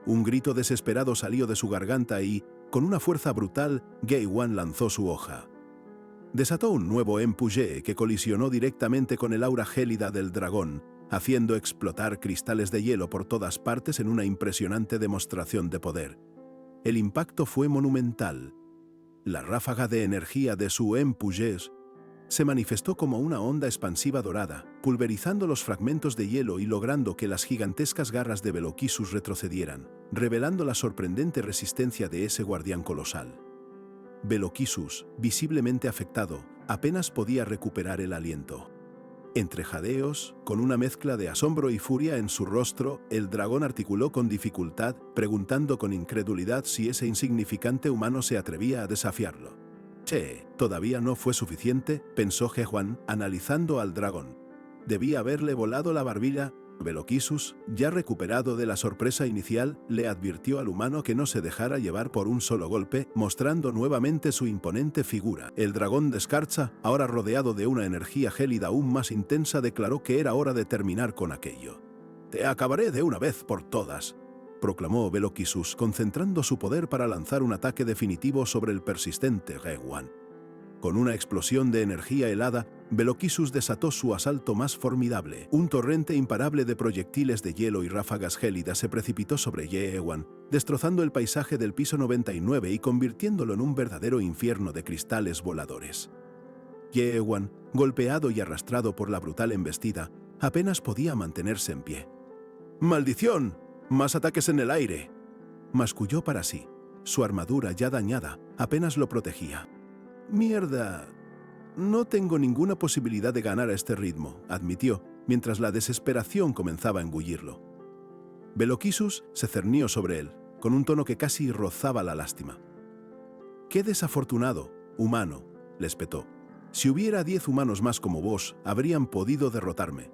Un grito desesperado salió de su garganta y, con una fuerza brutal, Gei Wan lanzó su hoja. Desató un nuevo empuje que colisionó directamente con el aura gélida del dragón, haciendo explotar cristales de hielo por todas partes en una impresionante demostración de poder. El impacto fue monumental. La ráfaga de energía de su empuje se manifestó como una onda expansiva dorada, pulverizando los fragmentos de hielo y logrando que las gigantescas garras de Beloquisus retrocedieran, revelando la sorprendente resistencia de ese guardián colosal. Beloquisus, visiblemente afectado, apenas podía recuperar el aliento. Entre jadeos, con una mezcla de asombro y furia en su rostro, el dragón articuló con dificultad, preguntando con incredulidad si ese insignificante humano se atrevía a desafiarlo. Che, todavía no fue suficiente, pensó Ge Juan, analizando al dragón. Debía haberle volado la barbilla. Beloquisus, ya recuperado de la sorpresa inicial, le advirtió al humano que no se dejara llevar por un solo golpe, mostrando nuevamente su imponente figura. El dragón de escarcha, ahora rodeado de una energía gélida aún más intensa, declaró que era hora de terminar con aquello. «Te acabaré de una vez por todas», proclamó Beloquisus, concentrando su poder para lanzar un ataque definitivo sobre el persistente Ge Wan. Con una explosión de energía helada, Beloquisus desató su asalto más formidable. Un torrente imparable de proyectiles de hielo y ráfagas gélidas se precipitó sobre Ge Wan, destrozando el paisaje del piso 99 y convirtiéndolo en un verdadero infierno de cristales voladores. Ge Wan, golpeado y arrastrado por la brutal embestida, apenas podía mantenerse en pie. «¡Maldición! ¡Más ataques en el aire!», masculló para sí. Su armadura, ya dañada, apenas lo protegía. «Mierda. No tengo ninguna posibilidad de ganar a este ritmo», admitió, mientras la desesperación comenzaba a engullirlo. Beloquisus se cernió sobre él, con un tono que casi rozaba la lástima. «Qué desafortunado, humano», le espetó. «Si hubiera 10 humanos más como vos, habrían podido derrotarme».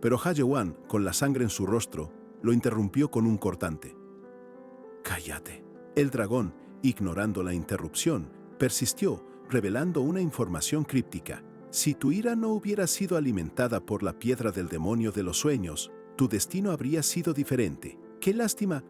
Pero Ge Wan, con la sangre en su rostro, lo interrumpió con un cortante. «Cállate». El dragón, ignorando la interrupción, persistió, revelando una información críptica. «Si tu ira no hubiera sido alimentada por la piedra del demonio de los sueños, tu destino habría sido diferente. ¡Qué lástima!».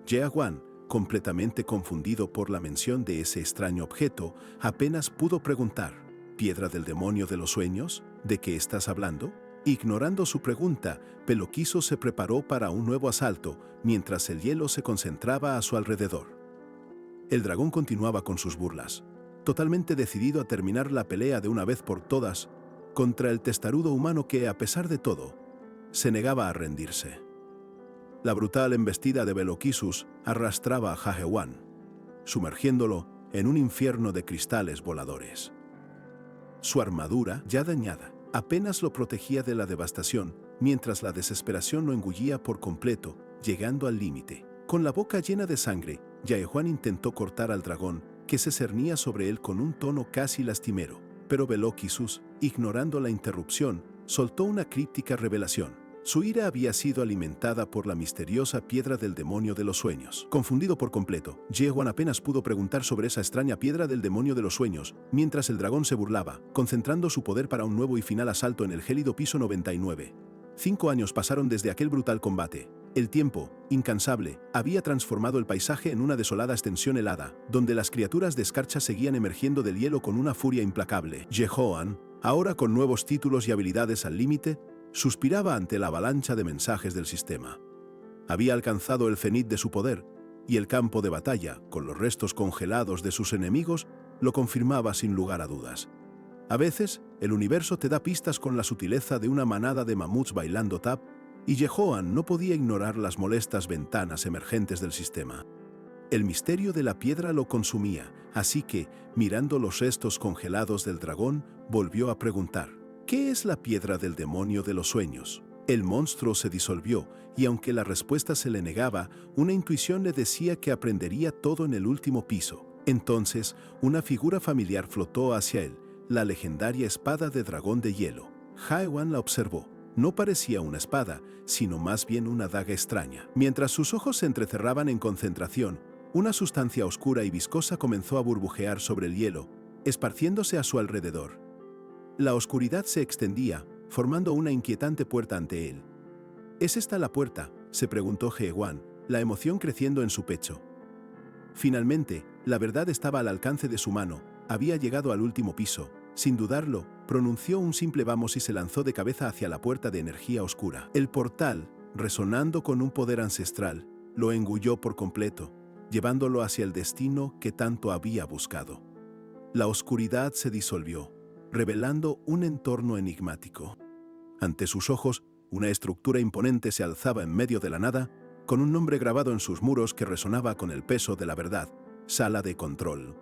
Ge Wan, completamente confundido por la mención de ese extraño objeto, apenas pudo preguntar: «¿Piedra del demonio de los sueños? ¿De qué estás hablando?». Ignorando su pregunta, Beloquisus se preparó para un nuevo asalto, mientras el hielo se concentraba a su alrededor. El dragón continuaba con sus burlas, totalmente decidido a terminar la pelea de una vez por todas contra el testarudo humano que, a pesar de todo, se negaba a rendirse. La brutal embestida de Beloquisus arrastraba a Ge Wan, sumergiéndolo en un infierno de cristales voladores. Su armadura, ya dañada, apenas lo protegía de la devastación, mientras la desesperación lo engullía por completo, llegando al límite. Con la boca llena de sangre, Ge Wan intentó cortar al dragón, que se cernía sobre él con un tono casi lastimero, pero Beloquisus, ignorando la interrupción, soltó una críptica revelación. Su ira había sido alimentada por la misteriosa piedra del demonio de los sueños. Confundido por completo, Ge Wan apenas pudo preguntar sobre esa extraña piedra del demonio de los sueños, mientras el dragón se burlaba, concentrando su poder para un nuevo y final asalto en el gélido piso 99. 5 años pasaron desde aquel brutal combate. El tiempo, incansable, había transformado el paisaje en una desolada extensión helada, donde las criaturas de escarcha seguían emergiendo del hielo con una furia implacable. Ge Wan, ahora con nuevos títulos y habilidades al límite, suspiraba ante la avalancha de mensajes del sistema. Había alcanzado el cenit de su poder, y el campo de batalla, con los restos congelados de sus enemigos, lo confirmaba sin lugar a dudas. A veces, el universo te da pistas con la sutileza de una manada de mamuts bailando tap, y Jehoan no podía ignorar las molestas ventanas emergentes del sistema. El misterio de la piedra lo consumía, así que, mirando los restos congelados del dragón, volvió a preguntar: ¿qué es la piedra del demonio de los sueños? El monstruo se disolvió, y aunque la respuesta se le negaba, una intuición le decía que aprendería todo en el último piso. Entonces, una figura familiar flotó hacia él, la legendaria espada de dragón de hielo. Jaewan la observó. No parecía una espada, sino más bien una daga extraña. Mientras sus ojos se entrecerraban en concentración, una sustancia oscura y viscosa comenzó a burbujear sobre el hielo, esparciéndose a su alrededor. La oscuridad se extendía, formando una inquietante puerta ante él. ¿Es esta la puerta?, se preguntó Jaewan, la emoción creciendo en su pecho. Finalmente, la verdad estaba al alcance de su mano. Había llegado al último piso. Sin dudarlo, pronunció un simple vamos y se lanzó de cabeza hacia la puerta de energía oscura. El portal, resonando con un poder ancestral, lo engulló por completo, llevándolo hacia el destino que tanto había buscado. La oscuridad se disolvió, revelando un entorno enigmático. Ante sus ojos, una estructura imponente se alzaba en medio de la nada, con un nombre grabado en sus muros que resonaba con el peso de la verdad: Sala de Control.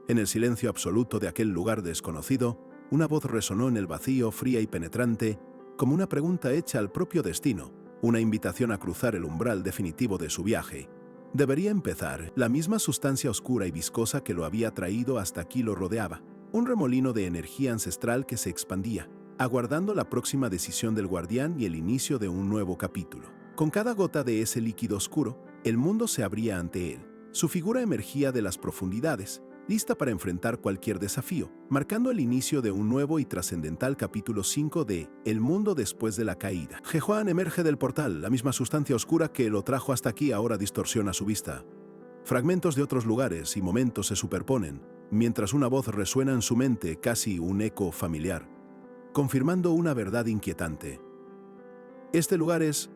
En el silencio absoluto de aquel lugar desconocido, una voz resonó en el vacío, fría y penetrante, como una pregunta hecha al propio destino, una invitación a cruzar el umbral definitivo de su viaje. Debería empezar. La misma sustancia oscura y viscosa que lo había traído hasta aquí lo rodeaba, un remolino de energía ancestral que se expandía, aguardando la próxima decisión del guardián y el inicio de un nuevo capítulo. Con cada gota de ese líquido oscuro, el mundo se abría ante él. Su figura emergía de las profundidades, lista para enfrentar cualquier desafío, marcando el inicio de un nuevo y trascendental capítulo 5 de El mundo después de la caída. Jehoan emerge del portal, la misma sustancia oscura que lo trajo hasta aquí ahora distorsiona su vista. Fragmentos de otros lugares y momentos se superponen, mientras una voz resuena en su mente, casi un eco familiar, confirmando una verdad inquietante. Este lugar es...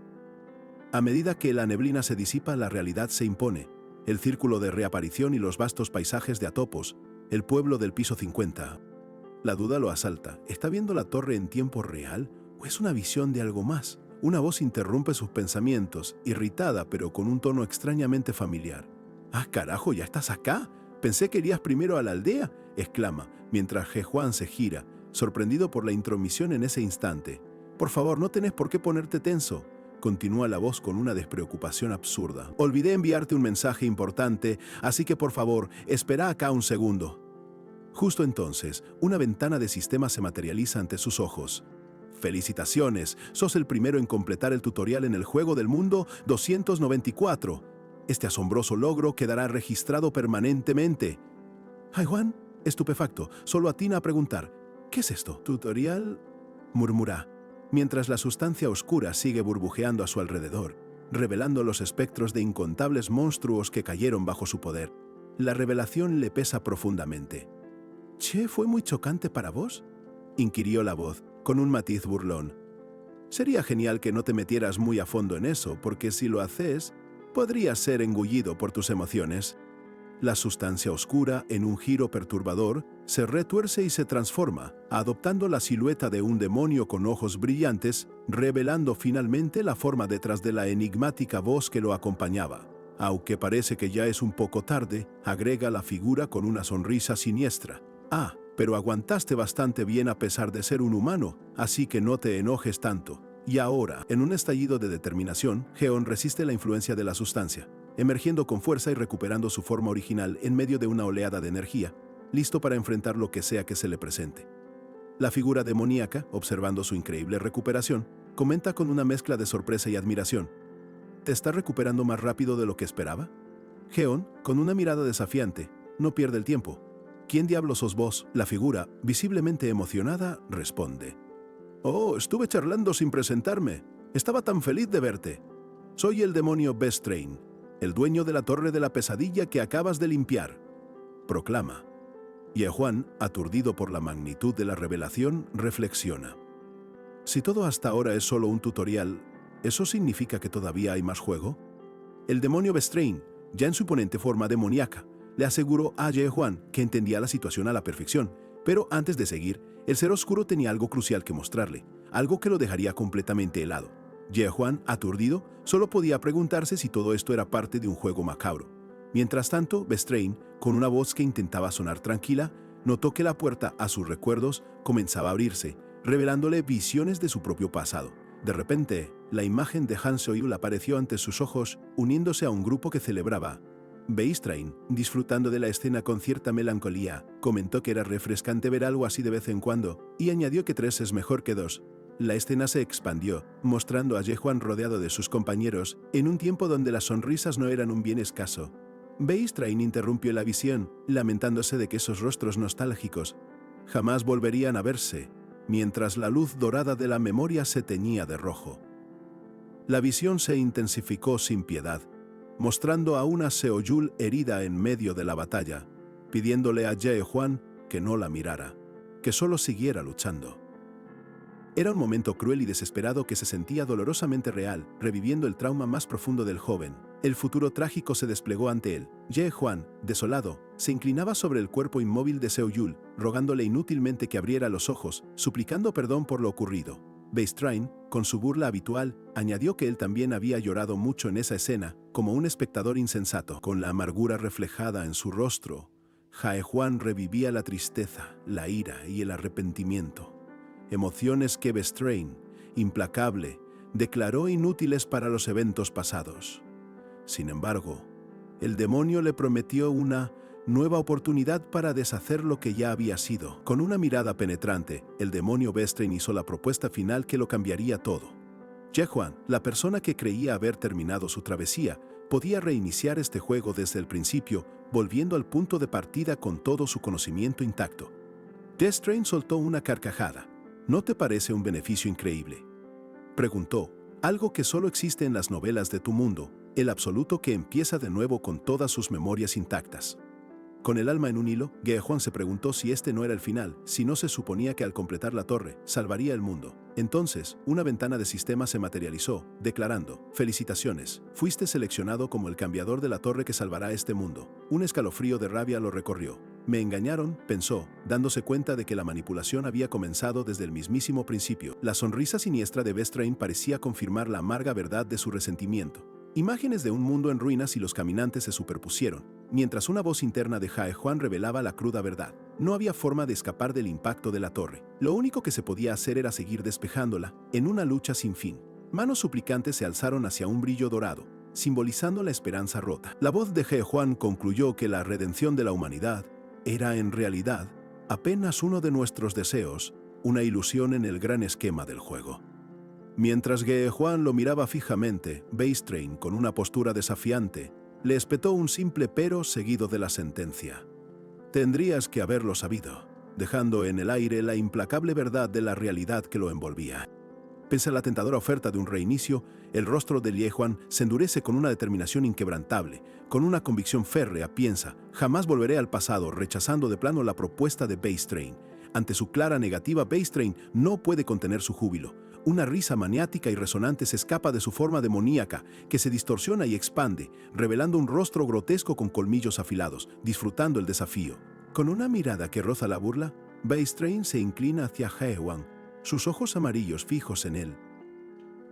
A medida que la neblina se disipa, la realidad se impone. El círculo de reaparición y los vastos paisajes de Atopos, el pueblo del piso 50. La duda lo asalta. ¿Está viendo la torre en tiempo real o es una visión de algo más? Una voz interrumpe sus pensamientos, irritada pero con un tono extrañamente familiar. ¡Ah, carajo, ya estás acá! Pensé que irías primero a la aldea, exclama, mientras Jehoan se gira, sorprendido por la intromisión en ese instante. Por favor, no tenés por qué ponerte tenso, continúa la voz con una despreocupación absurda. Olvidé enviarte un mensaje importante, así que por favor, espera acá un segundo. Justo entonces, una ventana de sistema se materializa ante sus ojos. ¡Felicitaciones! Sos el primero en completar el tutorial en el juego del mundo 294. Este asombroso logro quedará registrado permanentemente. Jaewan, estupefacto, solo atina a preguntar: ¿qué es esto? ¿Tutorial? Murmura, mientras la sustancia oscura sigue burbujeando a su alrededor, revelando los espectros de incontables monstruos que cayeron bajo su poder. La revelación le pesa profundamente. «¿Che, fue muy chocante para vos?», inquirió la voz, con un matiz burlón. «Sería genial que no te metieras muy a fondo en eso, porque si lo haces, podrías ser engullido por tus emociones». La sustancia oscura, en un giro perturbador, se retuerce y se transforma, adoptando la silueta de un demonio con ojos brillantes, revelando finalmente la forma detrás de la enigmática voz que lo acompañaba. Aunque parece que ya es un poco tarde, agrega la figura con una sonrisa siniestra. «Ah, pero aguantaste bastante bien a pesar de ser un humano, así que no te enojes tanto». Y ahora, en un estallido de determinación, Jehoan resiste la influencia de la sustancia, emergiendo con fuerza y recuperando su forma original en medio de una oleada de energía, listo para enfrentar lo que sea que se le presente. La figura demoníaca, observando su increíble recuperación, comenta con una mezcla de sorpresa y admiración: ¿te estás recuperando más rápido de lo que esperaba? Jehoan, con una mirada desafiante, no pierde el tiempo. ¿Quién diablos sos vos? La figura, visiblemente emocionada, responde: «Oh, estuve charlando sin presentarme. Estaba tan feliz de verte. Soy el demonio Vestrain, el dueño de la torre de la pesadilla que acabas de limpiar», proclama. Jehoan, aturdido por la magnitud de la revelación, reflexiona. Si todo hasta ahora es solo un tutorial, ¿eso significa que todavía hay más juego? El demonio Vestrain, ya en su imponente forma demoníaca, le aseguró a Ye Huan que entendía la situación a la perfección, pero antes de seguir, el ser oscuro tenía algo crucial que mostrarle, algo que lo dejaría completamente helado. Ye Huan, aturdido, solo podía preguntarse si todo esto era parte de un juego macabro. Mientras tanto, Vestrain, con una voz que intentaba sonar tranquila, notó que la puerta a sus recuerdos comenzaba a abrirse, revelándole visiones de su propio pasado. De repente, la imagen de Han Seoyul apareció ante sus ojos, uniéndose a un grupo que celebraba. Vestrain, disfrutando de la escena con cierta melancolía, comentó que era refrescante ver algo así de vez en cuando, y añadió que 3 es mejor que 2. La escena se expandió, mostrando a Ye Huan rodeado de sus compañeros, en un tiempo donde las sonrisas no eran un bien escaso. Vestrain interrumpió la visión, lamentándose de que esos rostros nostálgicos jamás volverían a verse, mientras la luz dorada de la memoria se teñía de rojo. La visión se intensificó sin piedad, mostrando a una Seoyul herida en medio de la batalla, pidiéndole a Ye Huan que no la mirara, que solo siguiera luchando. Era un momento cruel y desesperado que se sentía dolorosamente real, reviviendo el trauma más profundo del joven. El futuro trágico se desplegó ante él. Ye Huan, desolado, se inclinaba sobre el cuerpo inmóvil de Seoyul, rogándole inútilmente que abriera los ojos, suplicando perdón por lo ocurrido. Vestrain, con su burla habitual, añadió que él también había llorado mucho en esa escena, como un espectador insensato. Con la amargura reflejada en su rostro, Jae Huan revivía la tristeza, la ira y el arrepentimiento. Emociones que Vestrain, implacable, declaró inútiles para los eventos pasados. Sin embargo, el demonio le prometió una nueva oportunidad para deshacer lo que ya había sido. Con una mirada penetrante, el demonio Vestrain hizo la propuesta final que lo cambiaría todo. Ye Huan, la persona que creía haber terminado su travesía, podía reiniciar este juego desde el principio, volviendo al punto de partida con todo su conocimiento intacto. Vestrain soltó una carcajada. ¿No te parece un beneficio increíble?, preguntó, algo que solo existe en las novelas de tu mundo, el absoluto que empieza de nuevo con todas sus memorias intactas. Con el alma en un hilo, Ye Huan se preguntó si este no era el final, si no se suponía que al completar la torre, salvaría el mundo. Entonces, una ventana de sistema se materializó, declarando, «Felicitaciones, fuiste seleccionado como el cambiador de la torre que salvará este mundo». Un escalofrío de rabia lo recorrió. «Me engañaron», pensó, dándose cuenta de que la manipulación había comenzado desde el mismísimo principio. La sonrisa siniestra de Vestrain parecía confirmar la amarga verdad de su resentimiento. Imágenes de un mundo en ruinas y los caminantes se superpusieron, mientras una voz interna de Jae Huan revelaba la cruda verdad. No había forma de escapar del impacto de la torre. Lo único que se podía hacer era seguir despejándola, en una lucha sin fin. Manos suplicantes se alzaron hacia un brillo dorado, simbolizando la esperanza rota. La voz de Jae Huan concluyó que la redención de la humanidad era en realidad apenas uno de nuestros deseos, una ilusión en el gran esquema del juego. Mientras Ye Huan lo miraba fijamente, Vestrain, con una postura desafiante, le espetó un simple pero seguido de la sentencia. Tendrías que haberlo sabido, dejando en el aire la implacable verdad de la realidad que lo envolvía. Pese a la tentadora oferta de un reinicio, el rostro de Ye Huan se endurece con una determinación inquebrantable, con una convicción férrea. Piensa, jamás volveré al pasado, rechazando de plano la propuesta de Vestrain. Ante su clara negativa, Vestrain no puede contener su júbilo. Una risa maniática y resonante se escapa de su forma demoníaca, que se distorsiona y expande, revelando un rostro grotesco con colmillos afilados, disfrutando el desafío. Con una mirada que roza la burla, Vestrain se inclina hacia Jae Huan, sus ojos amarillos fijos en él.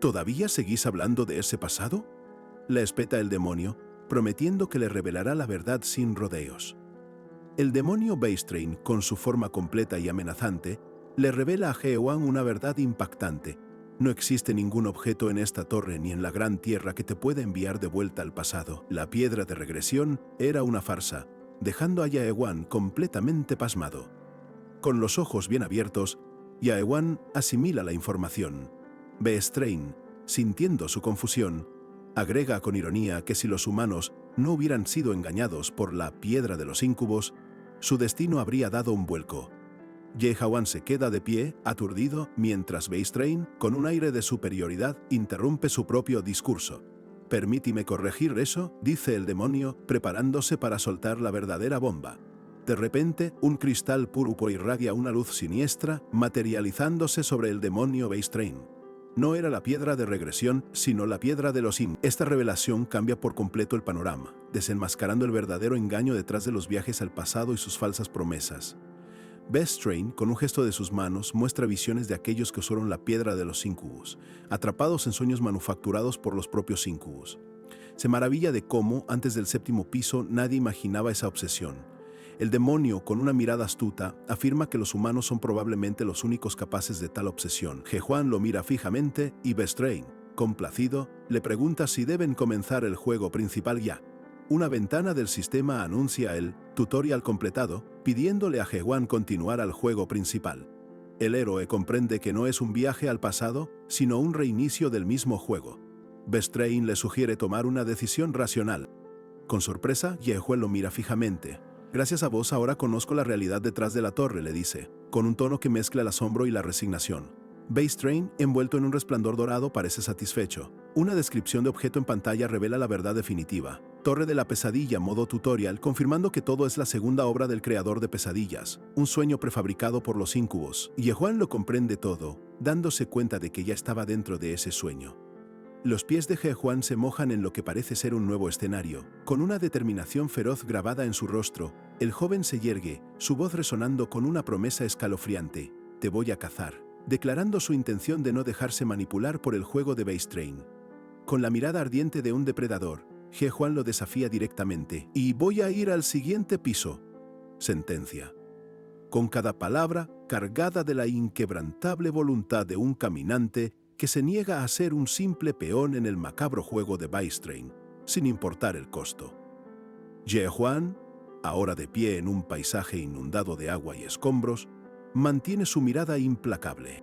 ¿Todavía seguís hablando de ese pasado?, le espeta el demonio, prometiendo que le revelará la verdad sin rodeos. El demonio Vestrain, con su forma completa y amenazante, le revela a Jae Huan una verdad impactante. No existe ningún objeto en esta torre ni en la gran tierra que te pueda enviar de vuelta al pasado. La piedra de regresión era una farsa, dejando a Jae Huan completamente pasmado. Con los ojos bien abiertos, Jae Huan asimila la información. Vestrain, sintiendo su confusión, agrega con ironía que si los humanos no hubieran sido engañados por la piedra de los íncubos, su destino habría dado un vuelco. Ye Huan se queda de pie, aturdido, mientras Vestrain, con un aire de superioridad, interrumpe su propio discurso. «Permíteme corregir eso», dice el demonio, preparándose para soltar la verdadera bomba. De repente, un cristal púrpura irradia una luz siniestra, materializándose sobre el demonio Vestrain. No era la piedra de regresión, sino la piedra de los Yin. Esta revelación cambia por completo el panorama, desenmascarando el verdadero engaño detrás de los viajes al pasado y sus falsas promesas. Bestrain, con un gesto de sus manos, muestra visiones de aquellos que usaron la piedra de los íncubos, atrapados en sueños manufacturados por los propios íncubos. Se maravilla de cómo, antes del séptimo piso, nadie imaginaba esa obsesión. El demonio, con una mirada astuta, afirma que los humanos son probablemente los únicos capaces de tal obsesión. Jehuan lo mira fijamente y Bestrain, complacido, le pregunta si deben comenzar el juego principal ya. Una ventana del sistema anuncia el tutorial completado, pidiéndole a Jehuan continuar al juego principal. El héroe comprende que no es un viaje al pasado, sino un reinicio del mismo juego. Bestrain le sugiere tomar una decisión racional. Con sorpresa, Jehuan lo mira fijamente. Gracias a vos ahora conozco la realidad detrás de la torre, le dice, con un tono que mezcla el asombro y la resignación. Bestrain, envuelto en un resplandor dorado, parece satisfecho. Una descripción de objeto en pantalla revela la verdad definitiva. Torre de la Pesadilla, modo tutorial, confirmando que todo es la segunda obra del creador de pesadillas, un sueño prefabricado por los íncubos. Jehuan lo comprende todo, dándose cuenta de que ya estaba dentro de ese sueño. Los pies de Jehuan se mojan en lo que parece ser un nuevo escenario. Con una determinación feroz grabada en su rostro, el joven se yergue, su voz resonando con una promesa escalofriante: «Te voy a cazar», declarando su intención de no dejarse manipular por el juego de Bestrain. Con la mirada ardiente de un depredador, Jehuan lo desafía directamente. «Y voy a ir al siguiente piso», sentencia. Con cada palabra cargada de la inquebrantable voluntad de un caminante que se niega a ser un simple peón en el macabro juego de Bestrain, sin importar el costo. Jehuan, ahora de pie en un paisaje inundado de agua y escombros, mantiene su mirada implacable.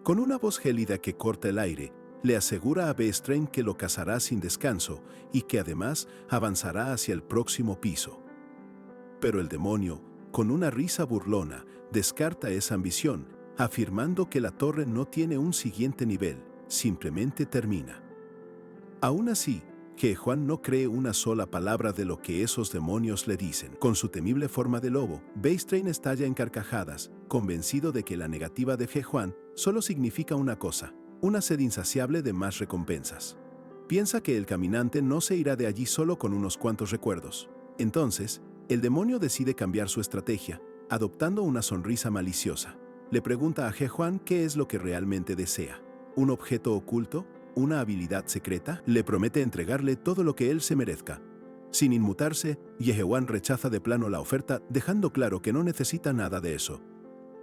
Con una voz gélida que corta el aire, le asegura a Bestrain que lo cazará sin descanso y que además avanzará hacia el próximo piso. Pero el demonio, con una risa burlona, descarta esa ambición, afirmando que la torre no tiene un siguiente nivel, simplemente termina. Aún así, Jehuan no cree una sola palabra de lo que esos demonios le dicen. Con su temible forma de lobo, Bestrain estalla en carcajadas, convencido de que la negativa de Jehuan solo significa una cosa: una sed insaciable de más recompensas. Piensa que el caminante no se irá de allí solo con unos cuantos recuerdos. Entonces, el demonio decide cambiar su estrategia, adoptando una sonrisa maliciosa. Le pregunta a Jehuan qué es lo que realmente desea. ¿Un objeto oculto? ¿Una habilidad secreta? Le promete entregarle todo lo que él se merezca. Sin inmutarse, Jehuan rechaza de plano la oferta, dejando claro que no necesita nada de eso.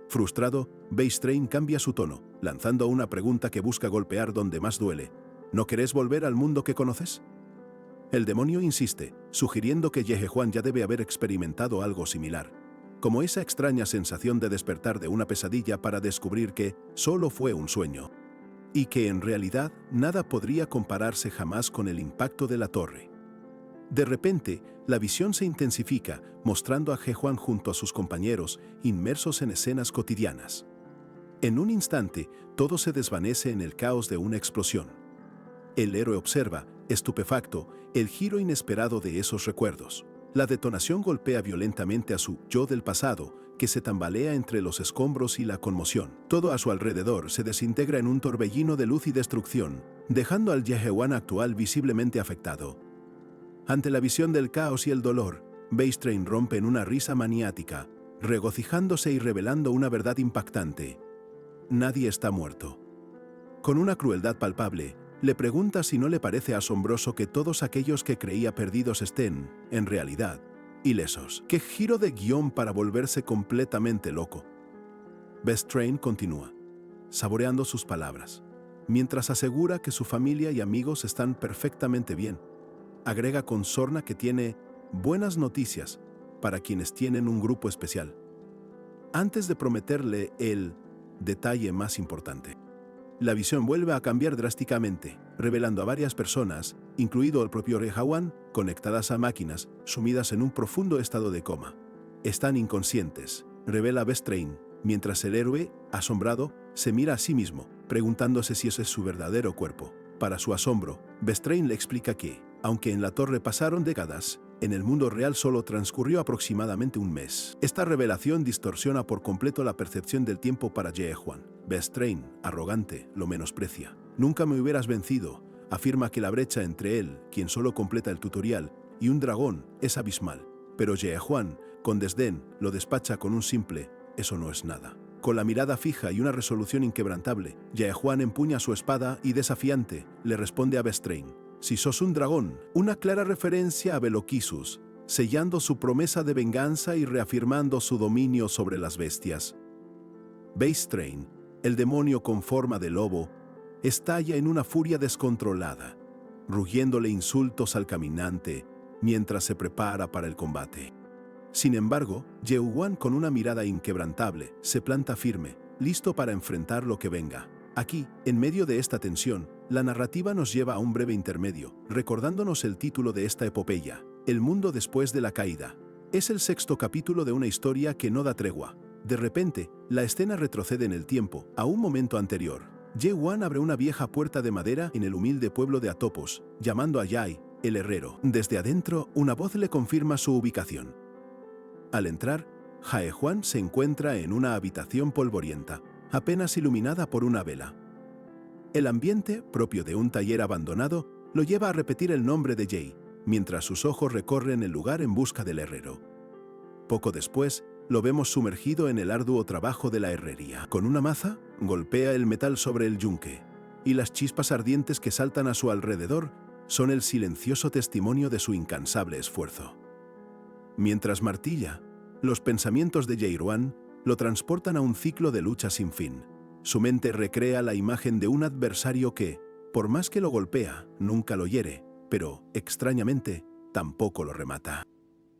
Frustrado, Bestrain cambia su tono, lanzando una pregunta que busca golpear donde más duele. ¿No querés volver al mundo que conoces? El demonio insiste, sugiriendo que Jehuan ya debe haber experimentado algo similar, como esa extraña sensación de despertar de una pesadilla para descubrir que solo fue un sueño, y que en realidad nada podría compararse jamás con el impacto de la torre. De repente, la visión se intensifica, mostrando a Jehuan junto a sus compañeros, inmersos en escenas cotidianas. En un instante, todo se desvanece en el caos de una explosión. El héroe observa, estupefacto, el giro inesperado de esos recuerdos. La detonación golpea violentamente a su yo del pasado, que se tambalea entre los escombros y la conmoción. Todo a su alrededor se desintegra en un torbellino de luz y destrucción, dejando al Jehuan actual visiblemente afectado. Ante la visión del caos y el dolor, Bestrain rompe en una risa maniática, regocijándose y revelando una verdad impactante: nadie está muerto. Con una crueldad palpable, le pregunta si no le parece asombroso que todos aquellos que creía perdidos estén, en realidad, ilesos. ¡Qué giro de guión para volverse completamente loco! Bestrain continúa, saboreando sus palabras, mientras asegura que su familia y amigos están perfectamente bien. Agrega con sorna que tiene buenas noticias para quienes tienen un grupo especial, antes de prometerle el detalle más importante. La visión vuelve a cambiar drásticamente, revelando a varias personas, incluido el propio Jehuan, conectadas a máquinas, sumidas en un profundo estado de coma. Están inconscientes, revela Bestrain, mientras el héroe, asombrado, se mira a sí mismo, preguntándose si ese es su verdadero cuerpo. Para su asombro, Bestrain le explica que, aunque en la torre pasaron décadas, en el mundo real solo transcurrió aproximadamente un mes. Esta revelación distorsiona por completo la percepción del tiempo para Jehuan. Bestrain, arrogante, lo menosprecia. Nunca me hubieras vencido. Afirma que la brecha entre él, quien solo completa el tutorial, y un dragón es abismal. Pero Yehuan, con desdén, lo despacha con un simple «eso no es nada». Con la mirada fija y una resolución inquebrantable, Yehuan empuña su espada y desafiante le responde a Bestrain: «Si sos un dragón», una clara referencia a Beloquisus, sellando su promesa de venganza y reafirmando su dominio sobre las bestias. Bestrain, el demonio con forma de lobo, estalla en una furia descontrolada, rugiéndole insultos al caminante mientras se prepara para el combate. Sin embargo, Yehuan, con una mirada inquebrantable, se planta firme, listo para enfrentar lo que venga. Aquí, en medio de esta tensión, la narrativa nos lleva a un breve intermedio, recordándonos el título de esta epopeya, El mundo después de la caída. Es el 6º capítulo de una historia que no da tregua. De repente, la escena retrocede en el tiempo, a un momento anterior. Yehuan abre una vieja puerta de madera en el humilde pueblo de Atopos, llamando a Yai, el herrero. Desde adentro, una voz le confirma su ubicación. Al entrar, Yehuan se encuentra en una habitación polvorienta, apenas iluminada por una vela. El ambiente, propio de un taller abandonado, lo lleva a repetir el nombre de Yai, mientras sus ojos recorren el lugar en busca del herrero. Poco después, lo vemos sumergido en el arduo trabajo de la herrería. Con una maza, golpea el metal sobre el yunque, y las chispas ardientes que saltan a su alrededor son el silencioso testimonio de su incansable esfuerzo. Mientras martilla, los pensamientos de Yehuan lo transportan a un ciclo de lucha sin fin. Su mente recrea la imagen de un adversario que, por más que lo golpea, nunca lo hiere, pero, extrañamente, tampoco lo remata.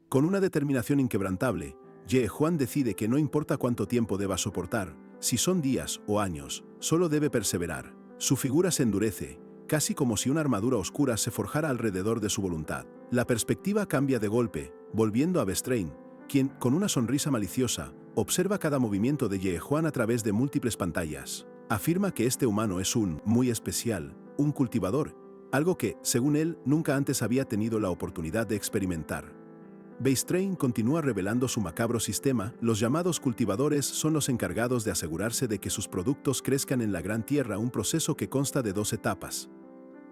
Con una determinación inquebrantable, Yehuan decide que no importa cuánto tiempo deba soportar, si son días o años, solo debe perseverar. Su figura se endurece, casi como si una armadura oscura se forjara alrededor de su voluntad. La perspectiva cambia de golpe, volviendo a Bestrain, quien, con una sonrisa maliciosa, observa cada movimiento de Yehuan a través de múltiples pantallas. Afirma que este humano es muy especial, un cultivador, algo que, según él, nunca antes había tenido la oportunidad de experimentar. Bestrain continúa revelando su macabro sistema. Los llamados cultivadores son los encargados de asegurarse de que sus productos crezcan en la Gran Tierra, un proceso que consta de 2 etapas.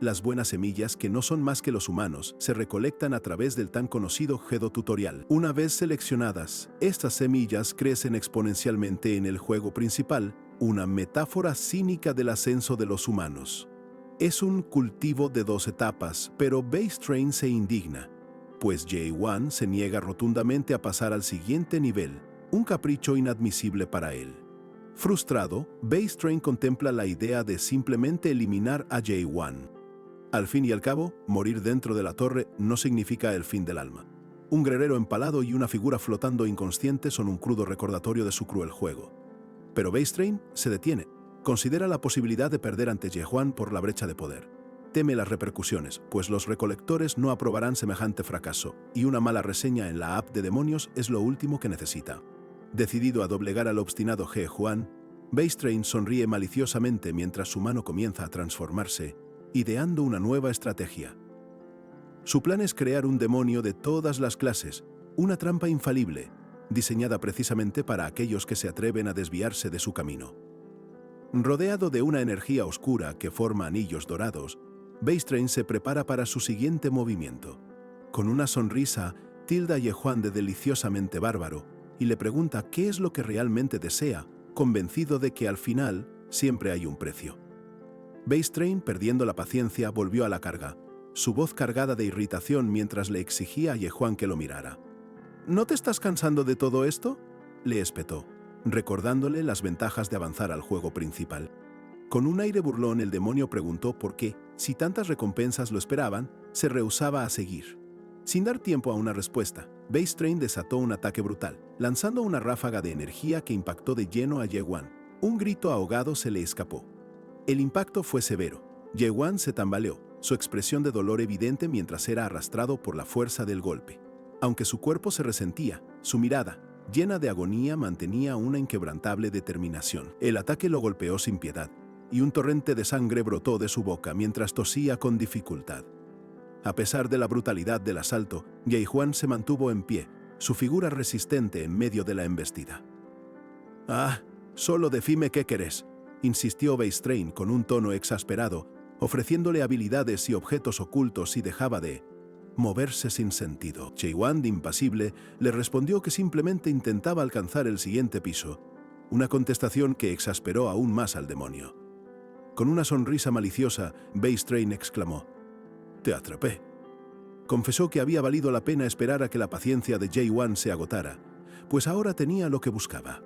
Las buenas semillas, que no son más que los humanos, se recolectan a través del tan conocido Gedo tutorial. Una vez seleccionadas, estas semillas crecen exponencialmente en el juego principal, una metáfora cínica del ascenso de los humanos. Es un cultivo de 2 etapas, pero Bestrain se indigna, pues Yehuan se niega rotundamente a pasar al siguiente nivel, un capricho inadmisible para él. Frustrado, Bestrain contempla la idea de simplemente eliminar a Yehuan. Al fin y al cabo, morir dentro de la torre no significa el fin del alma. Un guerrero empalado y una figura flotando inconsciente son un crudo recordatorio de su cruel juego. Pero Bestrain se detiene, considera la posibilidad de perder ante Yehuan por la brecha de poder. Teme las repercusiones, pues los recolectores no aprobarán semejante fracaso, y una mala reseña en la app de demonios es lo último que necesita. Decidido a doblegar al obstinado Yehuan, Bestrain sonríe maliciosamente mientras su mano comienza a transformarse, ideando una nueva estrategia. Su plan es crear un demonio de todas las clases, una trampa infalible, diseñada precisamente para aquellos que se atreven a desviarse de su camino. Rodeado de una energía oscura que forma anillos dorados, Bestrain se prepara para su siguiente movimiento. Con una sonrisa, tilda a Yehuan de deliciosamente bárbaro y le pregunta qué es lo que realmente desea, convencido de que al final siempre hay un precio. Bestrain, perdiendo la paciencia, volvió a la carga, su voz cargada de irritación mientras le exigía a Yehuan que lo mirara. ¿No te estás cansando de todo esto?, le espetó, recordándole las ventajas de avanzar al juego principal. Con un aire burlón, el demonio preguntó por qué, si tantas recompensas lo esperaban, se rehusaba a seguir. Sin dar tiempo a una respuesta, Bestrain desató un ataque brutal, lanzando una ráfaga de energía que impactó de lleno a Yehuan. Un grito ahogado se le escapó. El impacto fue severo. Yehuan se tambaleó, su expresión de dolor evidente mientras era arrastrado por la fuerza del golpe. Aunque su cuerpo se resentía, su mirada, llena de agonía, mantenía una inquebrantable determinación. El ataque lo golpeó sin piedad, y un torrente de sangre brotó de su boca mientras tosía con dificultad. A pesar de la brutalidad del asalto, Yehuan se mantuvo en pie, su figura resistente en medio de la embestida. «Ah, solo decime qué querés, insistió Beistrain con un tono exasperado, ofreciéndole habilidades y objetos ocultos y dejaba de moverse sin sentido. Cheiwan, impasible, le respondió que simplemente intentaba alcanzar el siguiente piso, una contestación que exasperó aún más al demonio. Con una sonrisa maliciosa, Beistrain exclamó: «Te atrapé». Confesó que había valido la pena esperar a que la paciencia de Cheiwan se agotara, pues ahora tenía lo que buscaba.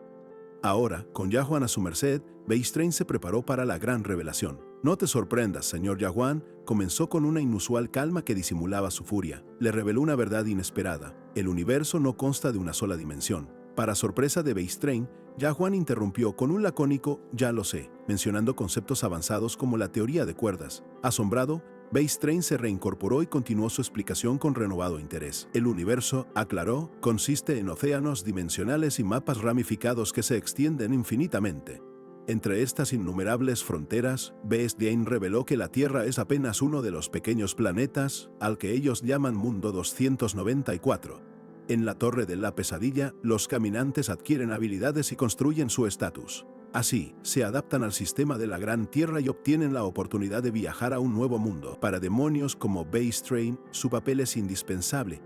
Ahora, con Yahuan a su merced, Beistrain se preparó para la gran revelación. «No te sorprendas, señor Yahuan», comenzó con una inusual calma que disimulaba su furia. Le reveló una verdad inesperada: el universo no consta de una sola dimensión. Para sorpresa de Beistrain, Yahuan interrumpió con un lacónico «ya lo sé», mencionando conceptos avanzados como la teoría de cuerdas. Asombrado, Beistrain se reincorporó y continuó su explicación con renovado interés. El universo, aclaró, consiste en océanos dimensionales y mapas ramificados que se extienden infinitamente. Entre estas innumerables fronteras, Beistrain reveló que la Tierra es apenas uno de los pequeños planetas, al que ellos llaman Mundo 294. En la Torre de la Pesadilla, los caminantes adquieren habilidades y construyen su estatus. Así, se adaptan al sistema de la Gran Tierra y obtienen la oportunidad de viajar a un nuevo mundo. Para demonios como Beistrain, su papel es indispensable,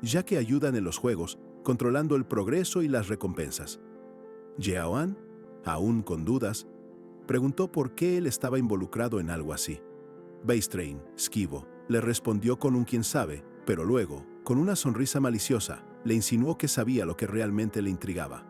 ya que ayudan en los juegos, controlando el progreso y las recompensas. Yahuan, aún con dudas, preguntó por qué él estaba involucrado en algo así. Beistrain, esquivo, le respondió con un quién sabe, pero luego, con una sonrisa maliciosa, le insinuó que sabía lo que realmente le intrigaba.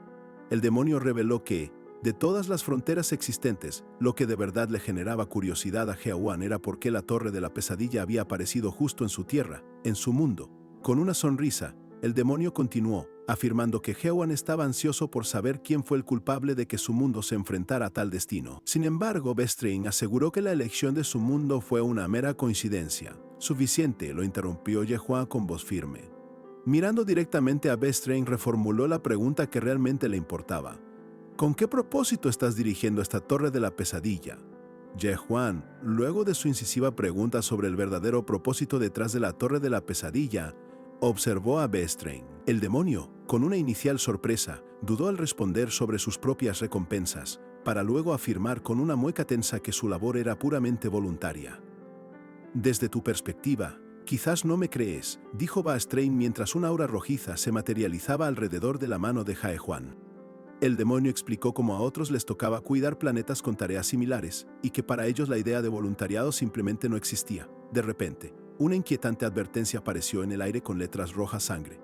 El demonio reveló que, de todas las fronteras existentes, lo que de verdad le generaba curiosidad a Yahuan era por qué la Torre de la Pesadilla había aparecido justo en su tierra, en su mundo. Con una sonrisa, el demonio continuó, afirmando que Yahuan estaba ansioso por saber quién fue el culpable de que su mundo se enfrentara a tal destino. Sin embargo, Beistrain aseguró que la elección de su mundo fue una mera coincidencia. «Suficiente», lo interrumpió Yahuan con voz firme. Mirando directamente a Beistrain, reformuló la pregunta que realmente le importaba. «¿Con qué propósito estás dirigiendo esta Torre de la Pesadilla?» Yahuan, luego de su incisiva pregunta sobre el verdadero propósito detrás de la Torre de la Pesadilla, observó a Beistrain. El demonio, con una inicial sorpresa, dudó al responder sobre sus propias recompensas, para luego afirmar con una mueca tensa que su labor era puramente voluntaria. «Desde tu perspectiva, quizás no me crees», dijo Beistrain mientras una aura rojiza se materializaba alrededor de la mano de Yahuan. El demonio explicó cómo a otros les tocaba cuidar planetas con tareas similares, y que para ellos la idea de voluntariado simplemente no existía. De repente, una inquietante advertencia apareció en el aire con letras rojas sangre.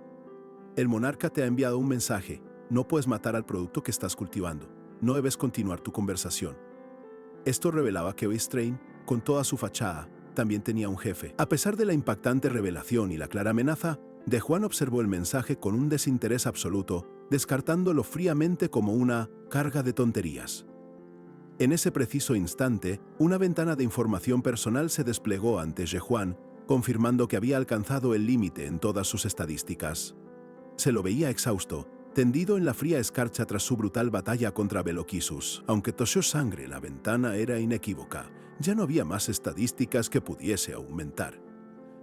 «El monarca te ha enviado un mensaje. No puedes matar al producto que estás cultivando. No debes continuar tu conversación». Esto revelaba que Beistrain, con toda su fachada, también tenía un jefe. A pesar de la impactante revelación y la clara amenaza, Yahuan observó el mensaje con un desinterés absoluto, descartándolo fríamente como una carga de tonterías. En ese preciso instante, una ventana de información personal se desplegó ante Yahuan, confirmando que había alcanzado el límite en todas sus estadísticas. Se lo veía exhausto, tendido en la fría escarcha tras su brutal batalla contra Beloquisus. Aunque tosió sangre, la ventana era inequívoca. Ya no había más estadísticas que pudiese aumentar.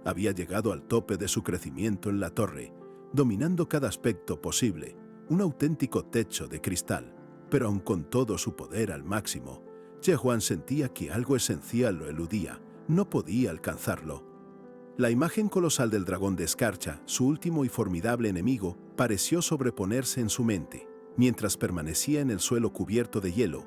Había llegado al tope de su crecimiento en la torre, dominando cada aspecto posible, un auténtico techo de cristal. Pero aun con todo su poder al máximo, Yahuan sentía que algo esencial lo eludía, no podía alcanzarlo. La imagen colosal del dragón de escarcha, su último y formidable enemigo, pareció sobreponerse en su mente. Mientras permanecía en el suelo cubierto de hielo,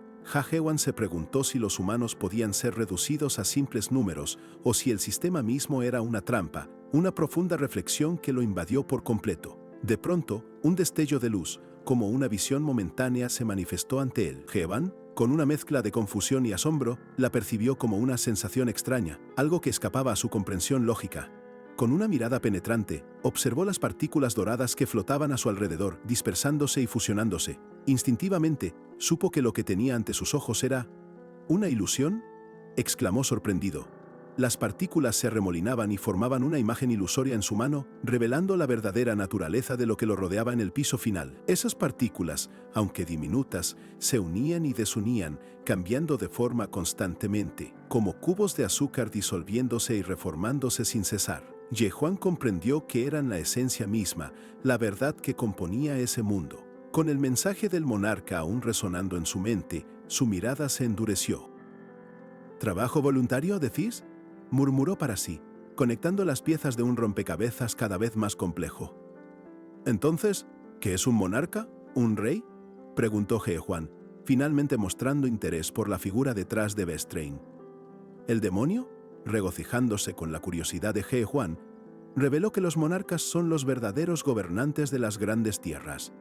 Yahuan se preguntó si los humanos podían ser reducidos a simples números o si el sistema mismo era una trampa, una profunda reflexión que lo invadió por completo. De pronto, un destello de luz, como una visión momentánea, se manifestó ante él. Yahuan, con una mezcla de confusión y asombro, la percibió como una sensación extraña, algo que escapaba a su comprensión lógica. Con una mirada penetrante, observó las partículas doradas que flotaban a su alrededor, dispersándose y fusionándose. Instintivamente, supo que lo que tenía ante sus ojos era ¿una ilusión?, exclamó sorprendido. Las partículas se arremolinaban y formaban una imagen ilusoria en su mano, revelando la verdadera naturaleza de lo que lo rodeaba en el piso final. Esas partículas, aunque diminutas, se unían y desunían, cambiando de forma constantemente, como cubos de azúcar disolviéndose y reformándose sin cesar. Yahuan comprendió que eran la esencia misma, la verdad que componía ese mundo. Con el mensaje del monarca aún resonando en su mente, Su mirada se endureció. ¿Trabajo voluntario, decís?, murmuró para sí, conectando las piezas de un rompecabezas cada vez más complejo. Entonces, ¿qué es un monarca? ¿Un rey?, preguntó Ge Huan, finalmente mostrando interés por la figura detrás de Vestrain. ¿El demonio?, regocijándose con la curiosidad de Ge Huan, reveló que los monarcas son los verdaderos gobernantes de las grandes tierras.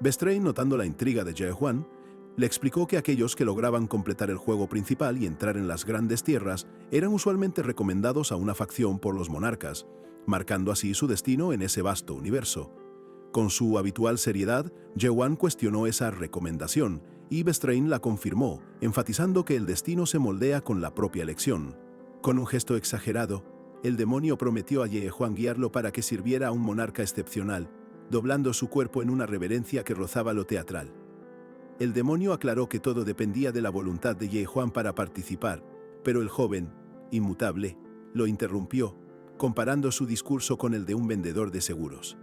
Vestrain, notando la intriga de Ge Huan, le explicó que aquellos que lograban completar el juego principal y entrar en las grandes tierras eran usualmente recomendados a una facción por los monarcas, marcando así su destino en ese vasto universo. Con su habitual seriedad, Ge Huan cuestionó esa recomendación y Vestrain la confirmó, enfatizando que el destino se moldea con la propia elección. Con un gesto exagerado, el demonio prometió a Ge Huan guiarlo para que sirviera a un monarca excepcional, doblando su cuerpo en una reverencia que rozaba lo teatral. El demonio aclaró que todo dependía de la voluntad de Ge Huan para participar, pero el joven, inmutable, lo interrumpió, comparando su discurso con el de un vendedor de seguros.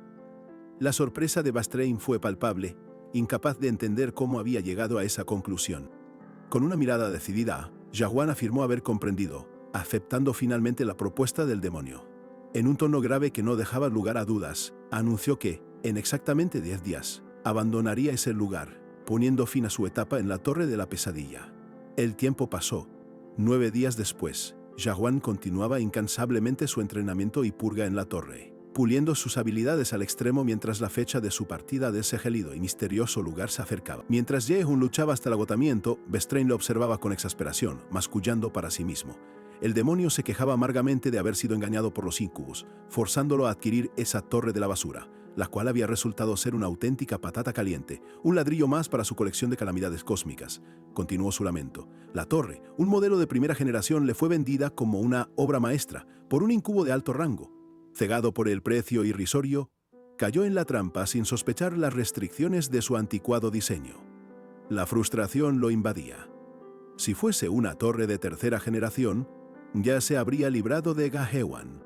La sorpresa de Vestrain fue palpable, incapaz de entender cómo había llegado a esa conclusión. Con una mirada decidida, Ge Huan afirmó haber comprendido, aceptando finalmente la propuesta del demonio. En un tono grave que no dejaba lugar a dudas, anunció que, en exactamente 10 días, abandonaría ese lugar, poniendo fin a su etapa en la Torre de la Pesadilla. El tiempo pasó. 9 días después, Ge Huan continuaba incansablemente su entrenamiento y purga en la torre, puliendo sus habilidades al extremo mientras la fecha de su partida de ese gélido y misterioso lugar se acercaba. Mientras Ge Huan luchaba hasta el agotamiento, Vestrain lo observaba con exasperación, mascullando para sí mismo. El demonio se quejaba amargamente de haber sido engañado por los incubus, forzándolo a adquirir esa torre de la basura, la cual había resultado ser una auténtica patata caliente, un ladrillo más para su colección de calamidades cósmicas. Continuó su lamento. La torre, un modelo de primera generación, le fue vendida como una obra maestra por un incubo de alto rango. Cegado por el precio irrisorio, cayó en la trampa sin sospechar las restricciones de su anticuado diseño. La frustración lo invadía. Si fuese una torre de tercera generación, ya se habría librado de Ge Huan.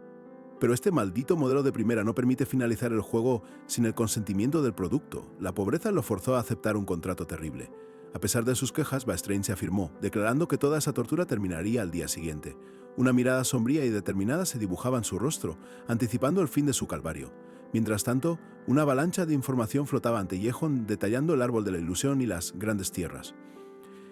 Pero este maldito modelo de primera no permite finalizar el juego sin el consentimiento del producto. La pobreza lo forzó a aceptar un contrato terrible. A pesar de sus quejas, Vestrain se afirmó, declarando que toda esa tortura terminaría al día siguiente. Una mirada sombría y determinada se dibujaba en su rostro, anticipando el fin de su calvario. Mientras tanto, una avalancha de información flotaba ante Ge Huan, detallando el árbol de la ilusión y las grandes tierras.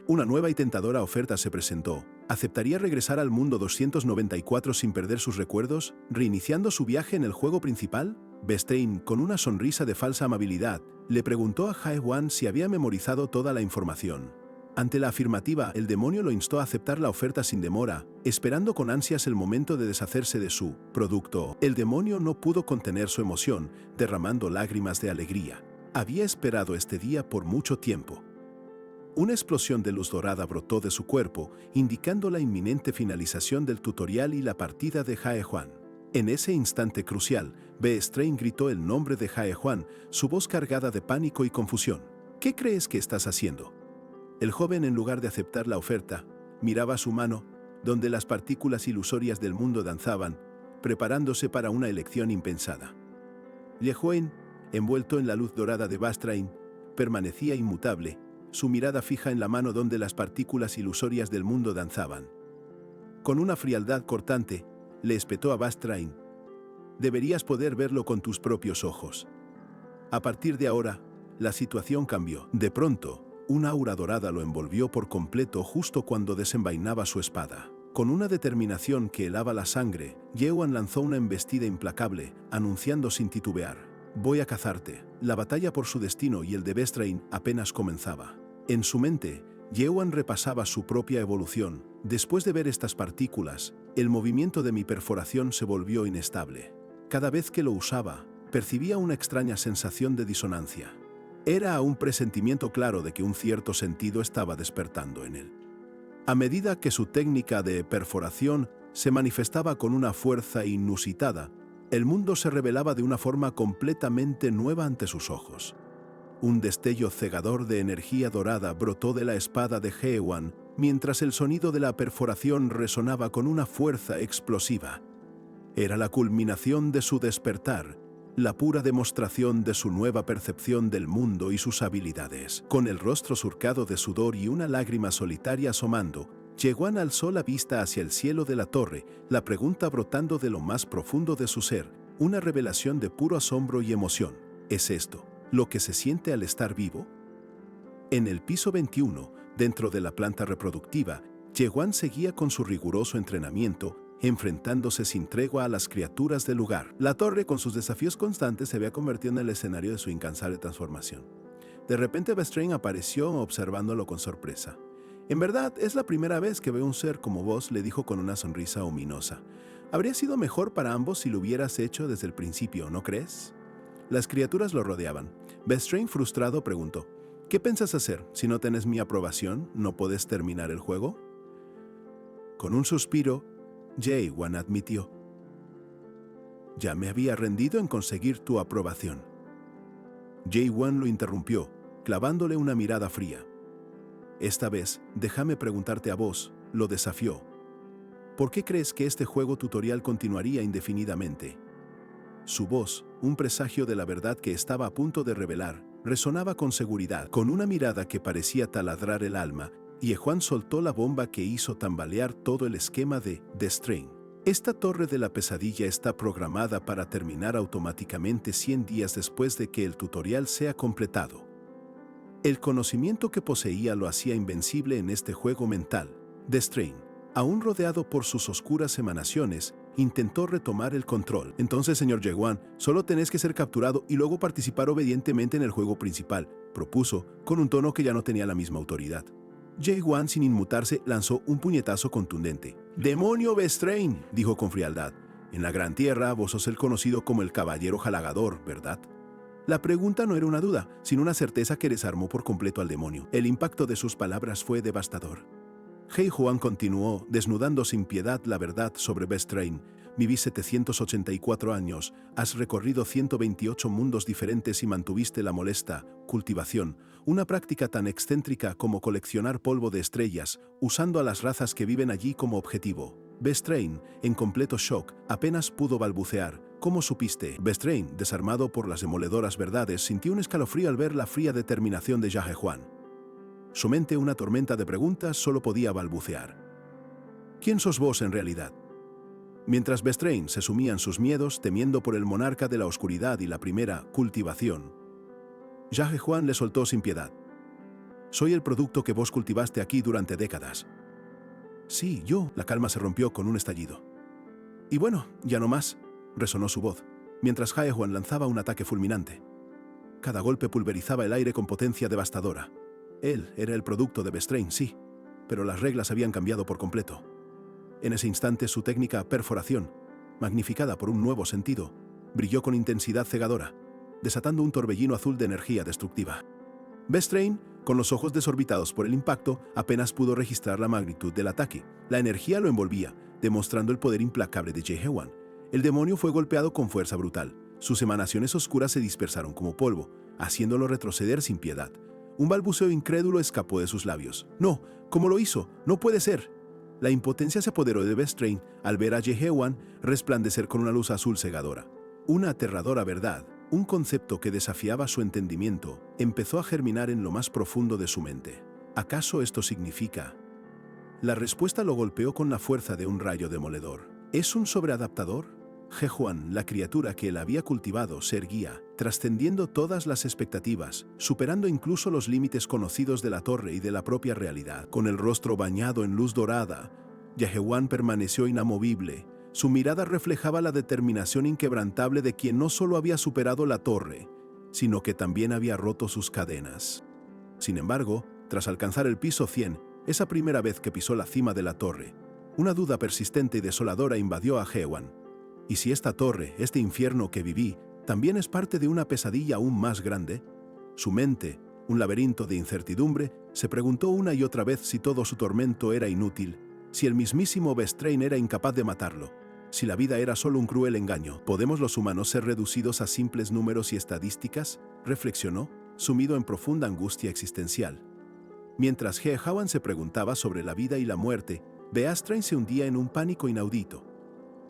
Una nueva y tentadora oferta se presentó. ¿Aceptaría regresar al mundo 294 sin perder sus recuerdos, reiniciando su viaje en el juego principal? Vestrain, con una sonrisa de falsa amabilidad, le preguntó a Ge Huan si había memorizado toda la información. Ante la afirmativa, el demonio lo instó a aceptar la oferta sin demora, esperando con ansias el momento de deshacerse de su producto. El demonio no pudo contener su emoción, derramando lágrimas de alegría. Había esperado este día por mucho tiempo. Una explosión de luz dorada brotó de su cuerpo, indicando la inminente finalización del tutorial y la partida de Ge Huan. En ese instante crucial, Vestrain gritó el nombre de Ge Huan, su voz cargada de pánico y confusión. ¿Qué crees que estás haciendo? El joven, en lugar de aceptar la oferta, miraba su mano, donde las partículas ilusorias del mundo danzaban, preparándose para una elección impensada. Ge Huan, envuelto en la luz dorada de Vestrain, permanecía inmutable, su mirada fija en la mano donde las partículas ilusorias del mundo danzaban. Con una frialdad cortante, le espetó a Vestrain: deberías poder verlo con tus propios ojos. A partir de ahora, la situación cambió. De pronto, una aura dorada lo envolvió por completo justo cuando desenvainaba su espada. Con una determinación que helaba la sangre, Ge Huan lanzó una embestida implacable, anunciando sin titubear: voy a cazarte. La batalla por su destino y el de Vestrain apenas comenzaba. En su mente, Ge Huan repasaba su propia evolución. Después de ver estas partículas, el movimiento de mi perforación se volvió inestable. Cada vez que lo usaba, percibía una extraña sensación de disonancia. Era un presentimiento claro de que un cierto sentido estaba despertando en él. A medida que su técnica de perforación se manifestaba con una fuerza inusitada, el mundo se revelaba de una forma completamente nueva ante sus ojos. Un destello cegador de energía dorada brotó de la espada de Ge Huan, mientras el sonido de la perforación resonaba con una fuerza explosiva. Era la culminación de su despertar, la pura demostración de su nueva percepción del mundo y sus habilidades. Con el rostro surcado de sudor y una lágrima solitaria asomando, Jae-Hwan alzó la vista hacia el cielo de la torre, la pregunta brotando de lo más profundo de su ser, una revelación de puro asombro y emoción. ¿Es esto lo que se siente al estar vivo? En el piso 21, dentro de la planta reproductiva, Jae-Hwan seguía con su riguroso entrenamiento, enfrentándose sin tregua a las criaturas del lugar. La torre, con sus desafíos constantes, se había convertido en el escenario de su incansable transformación. De repente, Vestrain apareció observándolo con sorpresa. «En verdad, es la primera vez que veo un ser como vos», le dijo con una sonrisa ominosa. «Habría sido mejor para ambos si lo hubieras hecho desde el principio, ¿no crees?». Las criaturas lo rodeaban. Vestrain, frustrado, preguntó: «¿Qué piensas hacer? Si no tenés mi aprobación, ¿no podés terminar el juego?». Con un suspiro, Jae-Hwan admitió: «Ya me había rendido en conseguir tu aprobación». Jae-Hwan lo interrumpió, clavándole una mirada fría. «Esta vez, déjame preguntarte a vos», lo desafió. «¿Por qué crees que este juego tutorial continuaría indefinidamente?». Su voz, un presagio de la verdad que estaba a punto de revelar, resonaba con seguridad. Con una mirada que parecía taladrar el alma, Jae-Hwan soltó la bomba que hizo tambalear todo el esquema de The Strain. Esta torre de la pesadilla está programada para terminar automáticamente 100 días después de que el tutorial sea completado. El conocimiento que poseía lo hacía invencible en este juego mental. The Strain, aún rodeado por sus oscuras emanaciones, intentó retomar el control. «Entonces, señor Jae-Hwan, solo tenés que ser capturado y luego participar obedientemente en el juego principal», propuso, con un tono que ya no tenía la misma autoridad. Jae-Hwan, sin inmutarse, lanzó un puñetazo contundente. «¡Demonio Vestrain!», dijo con frialdad. «En la Gran Tierra, vos sos el conocido como el Caballero Halagador, ¿verdad?». La pregunta no era una duda, sino una certeza que desarmó por completo al demonio. El impacto de sus palabras fue devastador. Jae-Hwan continuó, desnudando sin piedad la verdad sobre Vestrain. «Vivís 784 años, has recorrido 128 mundos diferentes y mantuviste la molesta cultivación, una práctica tan excéntrica como coleccionar polvo de estrellas, usando a las razas que viven allí como objetivo». Vestrain, en completo shock, apenas pudo balbucear. «¿Cómo supiste?». Vestrain, desarmado por las demoledoras verdades, sintió un escalofrío al ver la fría determinación de Jae-Hwan. Su mente, una tormenta de preguntas, solo podía balbucear. «¿Quién sos vos en realidad?». Mientras Vestrain se sumía en sus miedos, temiendo por el monarca de la oscuridad y la primera cultivación, Jae-Hwan le soltó sin piedad: «Soy el producto que vos cultivaste aquí durante décadas». «Sí, yo». La calma se rompió con un estallido. «Y bueno, ya no más», resonó su voz, mientras Jae-Hwan lanzaba un ataque fulminante. Cada golpe pulverizaba el aire con potencia devastadora. Él era el producto de Vestrain, sí, pero las reglas habían cambiado por completo. En ese instante, su técnica perforación, magnificada por un nuevo sentido, brilló con intensidad cegadora, desatando un torbellino azul de energía destructiva. Vestrain, con los ojos desorbitados por el impacto, apenas pudo registrar la magnitud del ataque. La energía lo envolvía, demostrando el poder implacable de Jae-Hwan. El demonio fue golpeado con fuerza brutal. Sus emanaciones oscuras se dispersaron como polvo, haciéndolo retroceder sin piedad. Un balbuceo incrédulo escapó de sus labios. «No, ¿cómo lo hizo? No puede ser». La impotencia se apoderó de Vestrain al ver a Jae-Hwan resplandecer con una luz azul cegadora. Una aterradora verdad, un concepto que desafiaba su entendimiento, empezó a germinar en lo más profundo de su mente. ¿Acaso esto significa? La respuesta lo golpeó con la fuerza de un rayo demoledor. ¿Es un sobreadaptador? Jae-Hwan, la criatura que él había cultivado, se erguía, trascendiendo todas las expectativas, superando incluso los límites conocidos de la torre y de la propia realidad. Con el rostro bañado en luz dorada, Jae-Hwan permaneció inamovible. Su mirada reflejaba la determinación inquebrantable de quien no solo había superado la torre, sino que también había roto sus cadenas. Sin embargo, tras alcanzar el piso 100, esa primera vez que pisó la cima de la torre, una duda persistente y desoladora invadió a Jae-Hwan. ¿Y si esta torre, este infierno que viví, también es parte de una pesadilla aún más grande? Su mente, un laberinto de incertidumbre, se preguntó una y otra vez si todo su tormento era inútil, si el mismísimo Vestrain era incapaz de matarlo, si la vida era solo un cruel engaño. ¿Podemos los humanos ser reducidos a simples números y estadísticas?, reflexionó, sumido en profunda angustia existencial. Mientras Jae-Hwan se preguntaba sobre la vida y la muerte, Vestrain se hundía en un pánico inaudito.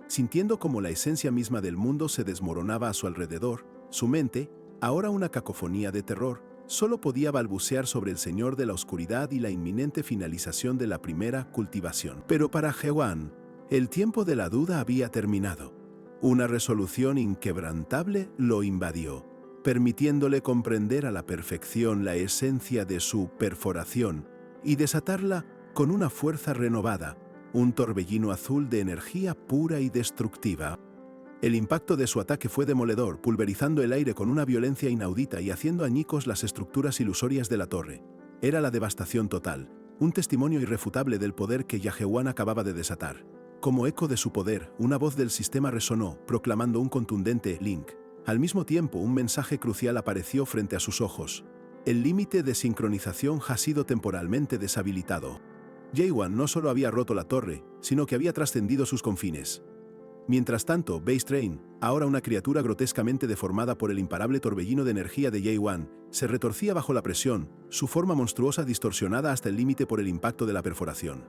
sintiendo como la esencia misma del mundo se desmoronaba a su alrededor. Su mente, ahora una cacofonía de terror, solo podía balbucear sobre el Señor de la Oscuridad y la inminente finalización de la primera cultivación. Pero para Hewan, el tiempo de la duda había terminado. Una resolución inquebrantable lo invadió, permitiéndole comprender a la perfección la esencia de su perforación y desatarla con una fuerza renovada, un torbellino azul de energía pura y destructiva. El impacto de su ataque fue demoledor, pulverizando el aire con una violencia inaudita y haciendo añicos las estructuras ilusorias de la torre. Era la devastación total, un testimonio irrefutable del poder que Yajewan acababa de desatar. Como eco de su poder, una voz del sistema resonó, proclamando un contundente «Link». Al mismo tiempo, un mensaje crucial apareció frente a sus ojos. El límite de sincronización ha sido temporalmente deshabilitado. Yaewan no solo había roto la torre, sino que había trascendido sus confines. Mientras tanto, Base Train, ahora una criatura grotescamente deformada por el imparable torbellino de energía de Yaewan, se retorcía bajo la presión, su forma monstruosa distorsionada hasta el límite por el impacto de la perforación.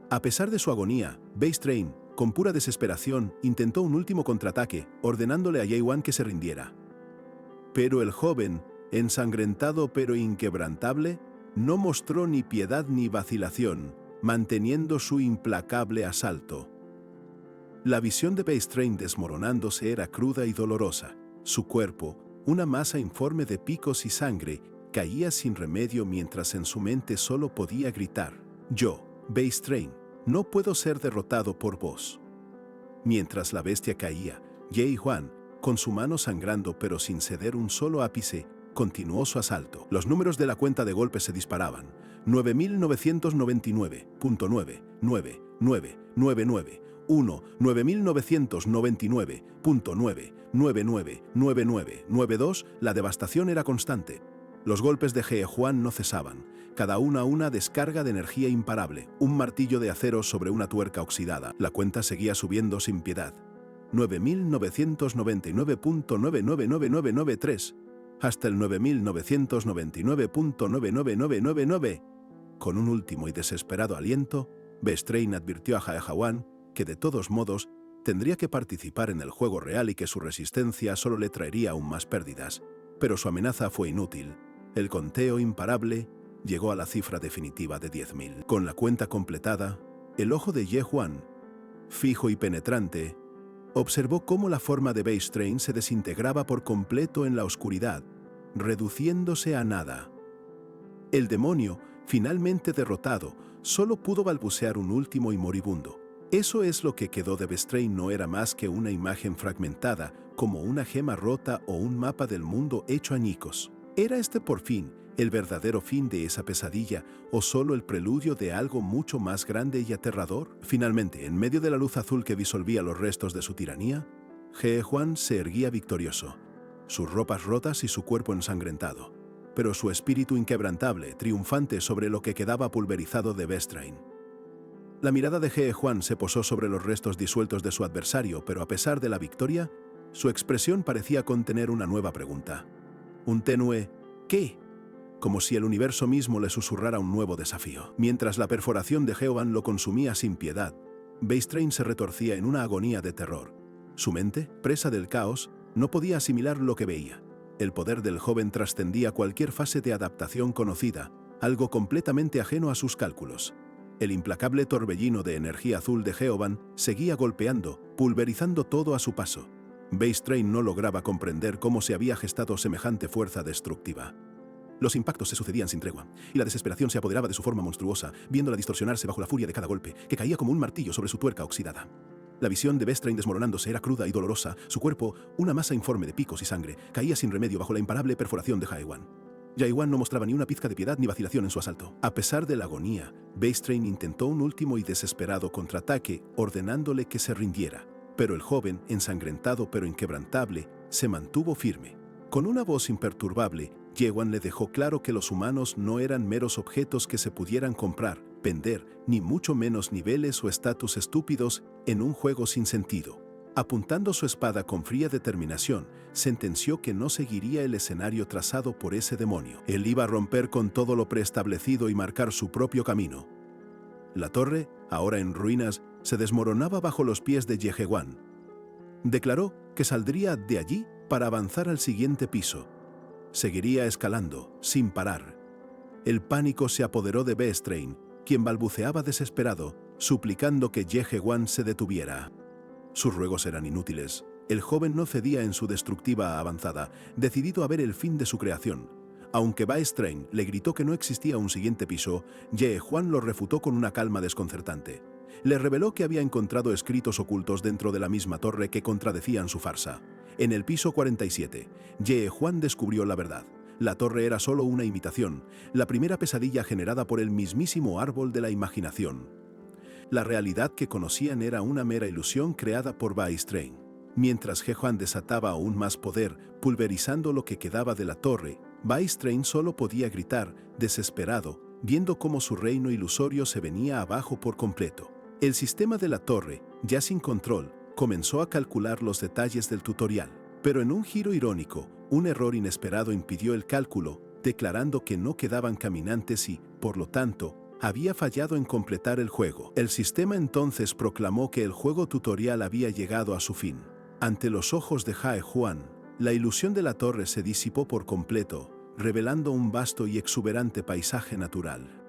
A pesar de su agonía, Base Train, con pura desesperación, intentó un último contraataque, ordenándole a Yaewan que se rindiera. Pero el joven, ensangrentado pero inquebrantable, no mostró ni piedad ni vacilación, manteniendo su implacable asalto. La visión de Base Train desmoronándose era cruda y dolorosa. Su cuerpo, una masa informe de picos y sangre, caía sin remedio mientras en su mente solo podía gritar: «Yo, Base Train, no puedo ser derrotado por vos». Mientras la bestia caía, Yaewan, con su mano sangrando pero sin ceder un solo ápice, continuó su asalto. Los números de la cuenta de golpes se disparaban. 9.999.99999. 1, 9.999.9999992. La devastación era constante. Los golpes de Yaewan no cesaban, cada una descarga de energía imparable, un martillo de acero sobre una tuerca oxidada. La cuenta seguía subiendo sin piedad. 9.999.999993, hasta el 9.999.99999. Con un último y desesperado aliento, Base Train advirtió a Yaewan que de todos modos tendría que participar en el juego real y que su resistencia solo le traería aún más pérdidas. Pero su amenaza fue inútil. El conteo imparable llegó a la cifra definitiva de 10.000. Con la cuenta completada, el ojo de Yaewan, fijo y penetrante, observó cómo la forma de Base Train se desintegraba por completo en la oscuridad, reduciéndose a nada. El demonio, finalmente derrotado, solo pudo balbucear un último y moribundo: «Eso es lo que quedó de Base Train». No era más que una imagen fragmentada, como una gema rota o un mapa del mundo hecho añicos. ¿Era este por fin el verdadero fin de esa pesadilla o solo el preludio de algo mucho más grande y aterrador? Finalmente, en medio de la luz azul que disolvía los restos de su tiranía, Yaewan se erguía victorioso, sus ropas rotas y su cuerpo ensangrentado, pero su espíritu inquebrantable, triunfante sobre lo que quedaba pulverizado de Base Train. La mirada de Yaewan se posó sobre los restos disueltos de su adversario, pero a pesar de la victoria, su expresión parecía contener una nueva pregunta. Un tenue «¿qué?», como si el universo mismo le susurrara un nuevo desafío. Mientras la perforación de Yaewan lo consumía sin piedad, Base Train se retorcía en una agonía de terror. Su mente, presa del caos, no podía asimilar lo que veía. El poder del joven trascendía cualquier fase de adaptación conocida, algo completamente ajeno a sus cálculos. El implacable torbellino de energía azul de Yaewan seguía golpeando, pulverizando todo a su paso. Base Train no lograba comprender cómo se había gestado semejante fuerza destructiva. Los impactos se sucedían sin tregua, y la desesperación se apoderaba de su forma monstruosa, viéndola distorsionarse bajo la furia de cada golpe, que caía como un martillo sobre su tuerca oxidada. La visión de Base Train desmoronándose era cruda y dolorosa. Su cuerpo, una masa informe de picos y sangre, caía sin remedio bajo la imparable perforación de Yaewan. Yaewan no mostraba ni una pizca de piedad ni vacilación en su asalto. A pesar de la agonía, Base Train intentó un último y desesperado contraataque, ordenándole que se rindiera. Pero el joven, ensangrentado pero inquebrantable, se mantuvo firme. Con una voz imperturbable, Yaewan le dejó claro que los humanos no eran meros objetos que se pudieran comprar, vender, ni mucho menos niveles o estatus estúpidos en un juego sin sentido. Apuntando su espada con fría determinación, sentenció que no seguiría el escenario trazado por ese demonio. Él iba a romper con todo lo preestablecido y marcar su propio camino. La torre, ahora en ruinas, se desmoronaba bajo los pies de Yehewan. Declaró que saldría de allí para avanzar al siguiente piso. Seguiría escalando, sin parar. El pánico se apoderó de Bestrain, quien balbuceaba desesperado, suplicando que Yehewan se detuviera. Sus ruegos eran inútiles. El joven no cedía en su destructiva avanzada, decidido a ver el fin de su creación. Aunque Bestrain le gritó que no existía un siguiente piso, Yehewan lo refutó con una calma desconcertante. Le reveló que había encontrado escritos ocultos dentro de la misma torre que contradecían su farsa. En el piso 47, Yehewan descubrió la verdad. La torre era solo una imitación, la primera pesadilla generada por el mismísimo árbol de la imaginación. La realidad que conocían era una mera ilusión creada por Bestrain. Mientras Yehewan desataba aún más poder, pulverizando lo que quedaba de la torre, Bestrain solo podía gritar, desesperado, viendo cómo su reino ilusorio se venía abajo por completo. El sistema de la torre, ya sin control, comenzó a calcular los detalles del tutorial. Pero en un giro irónico, un error inesperado impidió el cálculo, declarando que no quedaban caminantes y, por lo tanto, había fallado en completar el juego. El sistema entonces proclamó que el juego tutorial había llegado a su fin. Ante los ojos de Yehewan, la ilusión de la torre se disipó por completo, revelando un vasto y exuberante paisaje natural.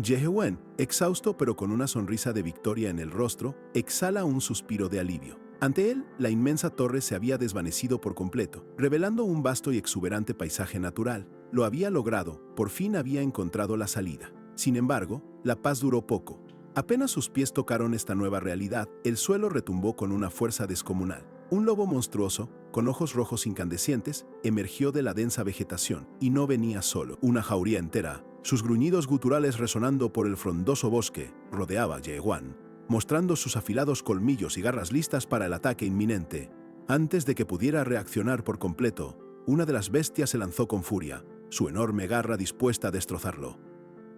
Yehewan, exhausto pero con una sonrisa de victoria en el rostro, exhala un suspiro de alivio. Ante él, la inmensa torre se había desvanecido por completo, revelando un vasto y exuberante paisaje natural. Lo había logrado, por fin había encontrado la salida. Sin embargo, la paz duró poco. Apenas sus pies tocaron esta nueva realidad, el suelo retumbó con una fuerza descomunal. Un lobo monstruoso, con ojos rojos incandescentes, emergió de la densa vegetación, y no venía solo. Una jauría entera, sus gruñidos guturales resonando por el frondoso bosque, rodeaba a Yehewan, mostrando sus afilados colmillos y garras listas para el ataque inminente. Antes de que pudiera reaccionar por completo, una de las bestias se lanzó con furia, su enorme garra dispuesta a destrozarlo.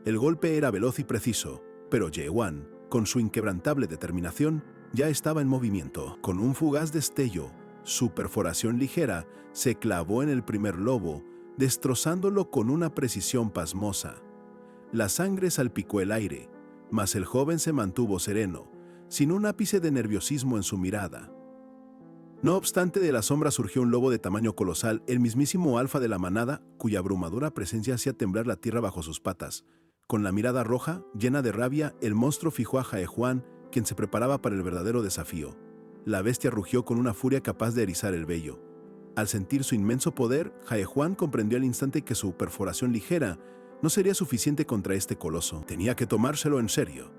El golpe era veloz y preciso, pero Yehewan, con su inquebrantable determinación, ya estaba en movimiento. Con un fugaz destello, su perforación ligera se clavó en el primer lobo, destrozándolo con una precisión pasmosa. La sangre salpicó el aire, mas el joven se mantuvo sereno, sin un ápice de nerviosismo en su mirada. No obstante, de la sombra surgió un lobo de tamaño colosal, el mismísimo alfa de la manada, cuya abrumadora presencia hacía temblar la tierra bajo sus patas. Con la mirada roja, llena de rabia, el monstruo fijó a Yehewan, quien se preparaba para el verdadero desafío. La bestia rugió con una furia capaz de erizar el vello. Al sentir su inmenso poder, Yehewan comprendió al instante que su perforación ligera no sería suficiente contra este coloso. Tenía que tomárselo en serio.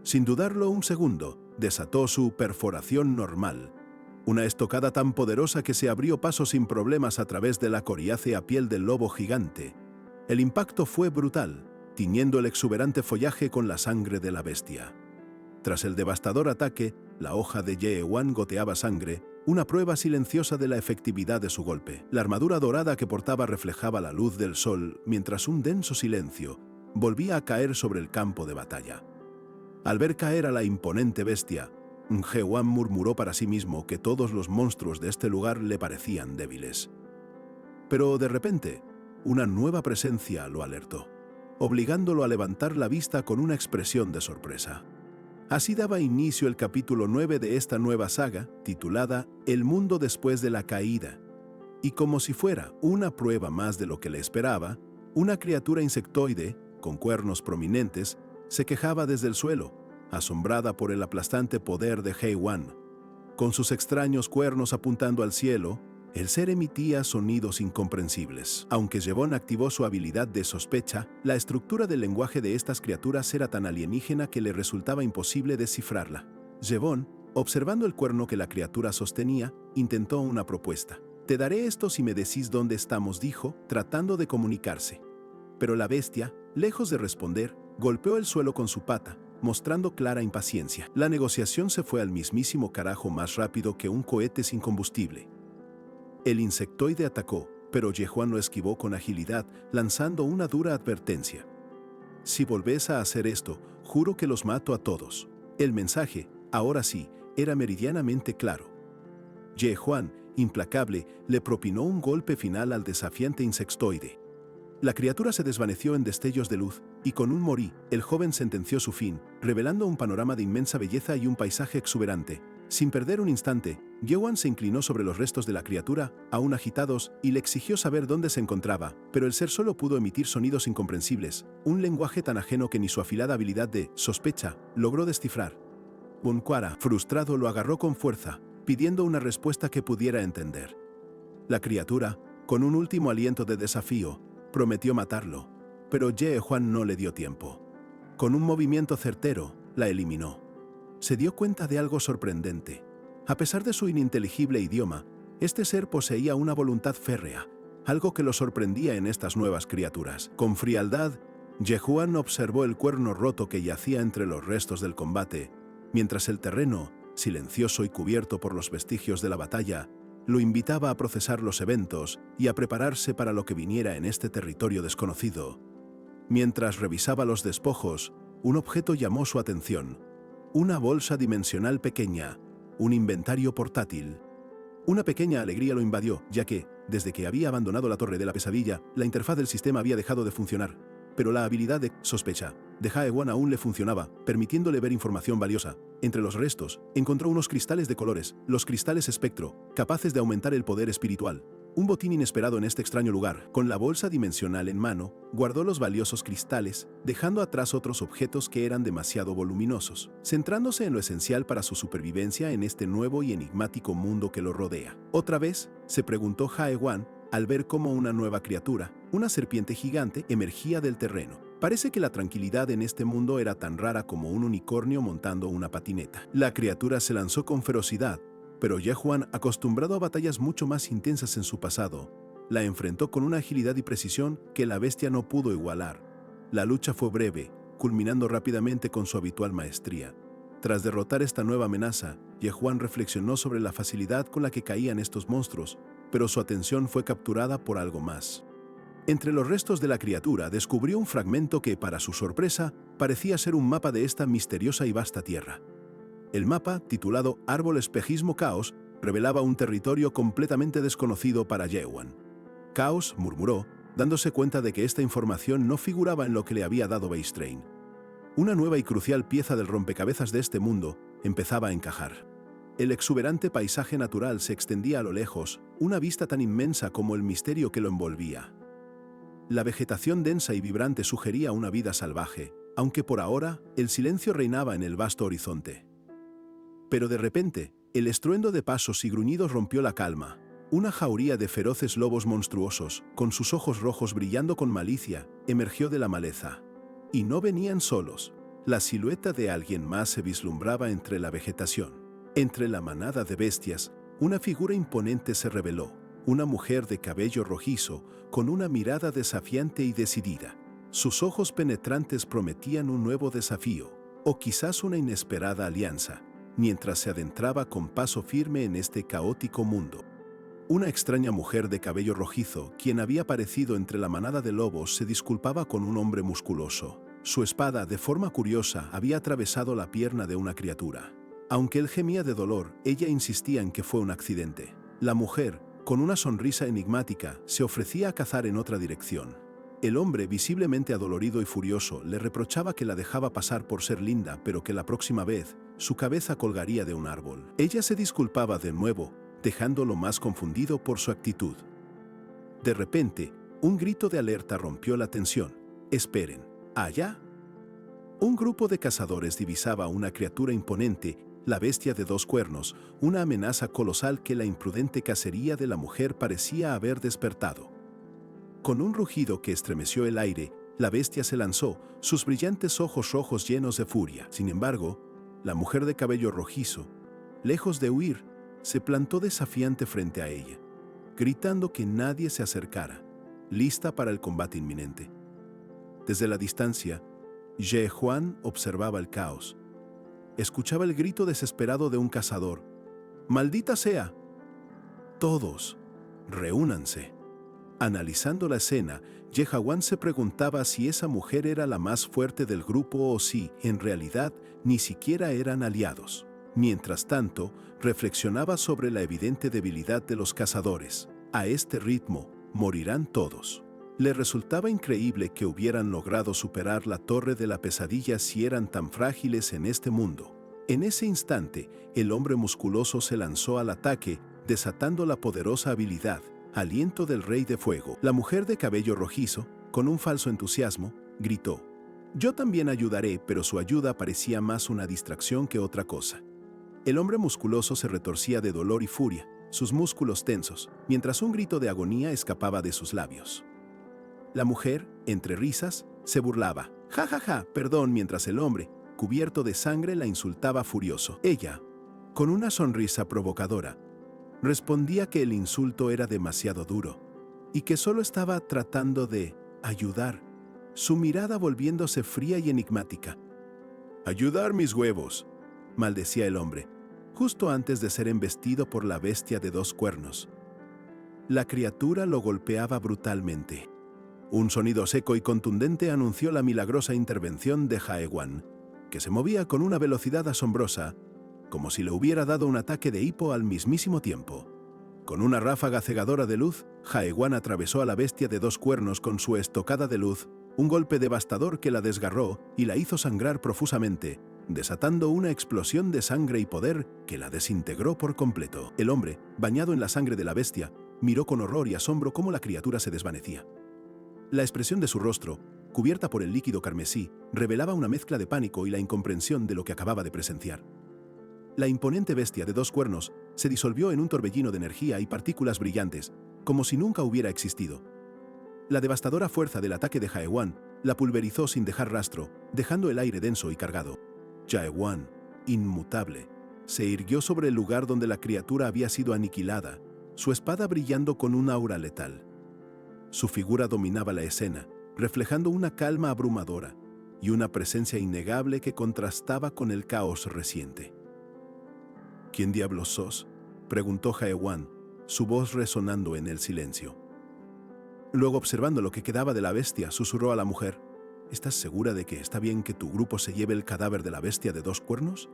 Sin dudarlo un segundo, desató su perforación normal. Una estocada tan poderosa que se abrió paso sin problemas a través de la coriácea piel del lobo gigante. El impacto fue brutal, tiñendo el exuberante follaje con la sangre de la bestia. Tras el devastador ataque, la hoja de Yehewan goteaba sangre, una prueba silenciosa de la efectividad de su golpe. La armadura dorada que portaba reflejaba la luz del sol, mientras un denso silencio volvía a caer sobre el campo de batalla. Al ver caer a la imponente bestia, Yehewan murmuró para sí mismo que todos los monstruos de este lugar le parecían débiles. Pero de repente, una nueva presencia lo alertó, obligándolo a levantar la vista con una expresión de sorpresa. Así daba inicio el capítulo 9 de esta nueva saga, titulada El mundo después de la caída. Y como si fuera una prueba más de lo que le esperaba, una criatura insectoide, con cuernos prominentes, se quejaba desde el suelo, asombrada por el aplastante poder de Yehewan. Con sus extraños cuernos apuntando al cielo, el ser emitía sonidos incomprensibles. Aunque Yehewan activó su habilidad de sospecha, la estructura del lenguaje de estas criaturas era tan alienígena que le resultaba imposible descifrarla. Yehewan, observando el cuerno que la criatura sostenía, intentó una propuesta. «Te daré esto si me decís dónde estamos», dijo, tratando de comunicarse. Pero la bestia, lejos de responder, golpeó el suelo con su pata, mostrando clara impaciencia. La negociación se fue al mismísimo carajo más rápido que un cohete sin combustible. El insectoide atacó, pero Yehewan lo esquivó con agilidad, lanzando una dura advertencia. «Si volvés a hacer esto, juro que los mato a todos». El mensaje, ahora sí, era meridianamente claro. Yehewan, implacable, le propinó un golpe final al desafiante insectoide. La criatura se desvaneció en destellos de luz, y con un morí, el joven sentenció su fin, revelando un panorama de inmensa belleza y un paisaje exuberante. Sin perder un instante, Yehuan se inclinó sobre los restos de la criatura, aún agitados, y le exigió saber dónde se encontraba, pero el ser solo pudo emitir sonidos incomprensibles, un lenguaje tan ajeno que ni su afilada habilidad de sospecha logró descifrar. Bunquara, frustrado, lo agarró con fuerza, pidiendo una respuesta que pudiera entender. La criatura, con un último aliento de desafío, prometió matarlo, pero Yehuan no le dio tiempo. Con un movimiento certero, la eliminó. Se dio cuenta de algo sorprendente. A pesar de su ininteligible idioma, este ser poseía una voluntad férrea, algo que lo sorprendía en estas nuevas criaturas. Con frialdad, Yehuan observó el cuerno roto que yacía entre los restos del combate, mientras el terreno, silencioso y cubierto por los vestigios de la batalla, lo invitaba a procesar los eventos y a prepararse para lo que viniera en este territorio desconocido. Mientras revisaba los despojos, un objeto llamó su atención. Una bolsa dimensional pequeña, un inventario portátil. Una pequeña alegría lo invadió, ya que, desde que había abandonado la Torre de la Pesadilla, la interfaz del sistema había dejado de funcionar. Pero la habilidad de sospecha de Jaewan aún le funcionaba, permitiéndole ver información valiosa. Entre los restos, encontró unos cristales de colores, los cristales espectro, capaces de aumentar el poder espiritual. Un botín inesperado en este extraño lugar. Con la bolsa dimensional en mano, guardó los valiosos cristales, dejando atrás otros objetos que eran demasiado voluminosos, centrándose en lo esencial para su supervivencia en este nuevo y enigmático mundo que lo rodea. Otra vez, se preguntó Jaewan, al ver cómo una nueva criatura, una serpiente gigante, emergía del terreno. Parece que la tranquilidad en este mundo era tan rara como un unicornio montando una patineta. La criatura se lanzó con ferocidad, pero Yehuan, acostumbrado a batallas mucho más intensas en su pasado, la enfrentó con una agilidad y precisión que la bestia no pudo igualar. La lucha fue breve, culminando rápidamente con su habitual maestría. Tras derrotar esta nueva amenaza, Yehuan reflexionó sobre la facilidad con la que caían estos monstruos, pero su atención fue capturada por algo más. Entre los restos de la criatura descubrió un fragmento que, para su sorpresa, parecía ser un mapa de esta misteriosa y vasta tierra. El mapa, titulado Árbol Espejismo Caos, revelaba un territorio completamente desconocido para Yehuan. Caos, murmuró, dándose cuenta de que esta información no figuraba en lo que le había dado Beistrain. Una nueva y crucial pieza del rompecabezas de este mundo empezaba a encajar. El exuberante paisaje natural se extendía a lo lejos, una vista tan inmensa como el misterio que lo envolvía. La vegetación densa y vibrante sugería una vida salvaje, aunque por ahora el silencio reinaba en el vasto horizonte. Pero de repente, el estruendo de pasos y gruñidos rompió la calma. Una jauría de feroces lobos monstruosos, con sus ojos rojos brillando con malicia, emergió de la maleza. Y no venían solos. La silueta de alguien más se vislumbraba entre la vegetación. Entre la manada de bestias, una figura imponente se reveló. Una mujer de cabello rojizo, con una mirada desafiante y decidida. Sus ojos penetrantes prometían un nuevo desafío, o quizás una inesperada alianza, mientras se adentraba con paso firme en este caótico mundo. Una extraña mujer de cabello rojizo, quien había aparecido entre la manada de lobos, se disculpaba con un hombre musculoso. Su espada, de forma curiosa, había atravesado la pierna de una criatura. Aunque él gemía de dolor, ella insistía en que fue un accidente. La mujer, con una sonrisa enigmática, se ofrecía a cazar en otra dirección. El hombre, visiblemente adolorido y furioso, le reprochaba que la dejaba pasar por ser linda, pero que la próxima vez, su cabeza colgaría de un árbol. Ella se disculpaba de nuevo, dejándolo más confundido por su actitud. De repente, un grito de alerta rompió la tensión. «¡Esperen! ¿Allá?». Un grupo de cazadores divisaba una criatura imponente, la bestia de dos cuernos, una amenaza colosal que la imprudente cacería de la mujer parecía haber despertado. Con un rugido que estremeció el aire, la bestia se lanzó, sus brillantes ojos rojos llenos de furia. Sin embargo, la mujer de cabello rojizo, lejos de huir, se plantó desafiante frente a ella, gritando que nadie se acercara, lista para el combate inminente. Desde la distancia, Yehuan observaba el caos. Escuchaba el grito desesperado de un cazador. «¡Maldita sea! Todos, reúnanse». Analizando la escena, Yehuan se preguntaba si esa mujer era la más fuerte del grupo o si, en realidad, ni siquiera eran aliados. Mientras tanto, reflexionaba sobre la evidente debilidad de los cazadores. A este ritmo, morirán todos. Le resultaba increíble que hubieran logrado superar la torre de la pesadilla si eran tan frágiles en este mundo. En ese instante, el hombre musculoso se lanzó al ataque, desatando la poderosa habilidad, Aliento del Rey de Fuego. La mujer de cabello rojizo, con un falso entusiasmo, gritó: «Yo también ayudaré», pero su ayuda parecía más una distracción que otra cosa. El hombre musculoso se retorcía de dolor y furia, sus músculos tensos, mientras un grito de agonía escapaba de sus labios. La mujer, entre risas, se burlaba. «Ja, ja, ja, perdón», mientras el hombre, cubierto de sangre, la insultaba furioso. Ella, con una sonrisa provocadora, respondía que el insulto era demasiado duro y que solo estaba tratando de ayudar, su mirada volviéndose fría y enigmática. «Ayudar mis huevos», maldecía el hombre, justo antes de ser embestido por la bestia de 2 cuernos. La criatura lo golpeaba brutalmente. Un sonido seco y contundente anunció la milagrosa intervención de Jaewan, que se movía con una velocidad asombrosa, como si le hubiera dado un ataque de hipo al mismísimo tiempo. Con una ráfaga cegadora de luz, Jaewan atravesó a la bestia de 2 cuernos con su estocada de luz, un golpe devastador que la desgarró y la hizo sangrar profusamente, desatando una explosión de sangre y poder que la desintegró por completo. El hombre, bañado en la sangre de la bestia, miró con horror y asombro cómo la criatura se desvanecía. La expresión de su rostro, cubierta por el líquido carmesí, revelaba una mezcla de pánico y la incomprensión de lo que acababa de presenciar. La imponente bestia de 2 cuernos se disolvió en un torbellino de energía y partículas brillantes, como si nunca hubiera existido. La devastadora fuerza del ataque de Jaewan la pulverizó sin dejar rastro, dejando el aire denso y cargado. Jaewan, inmutable, se irguió sobre el lugar donde la criatura había sido aniquilada, su espada brillando con un aura letal. Su figura dominaba la escena, reflejando una calma abrumadora y una presencia innegable que contrastaba con el caos reciente. «¿Quién diablos sos?», preguntó Jaewan, su voz resonando en el silencio. Luego, observando lo que quedaba de la bestia, susurró a la mujer: «¿Estás segura de que está bien que tu grupo se lleve el cadáver de la bestia de 2 cuernos?»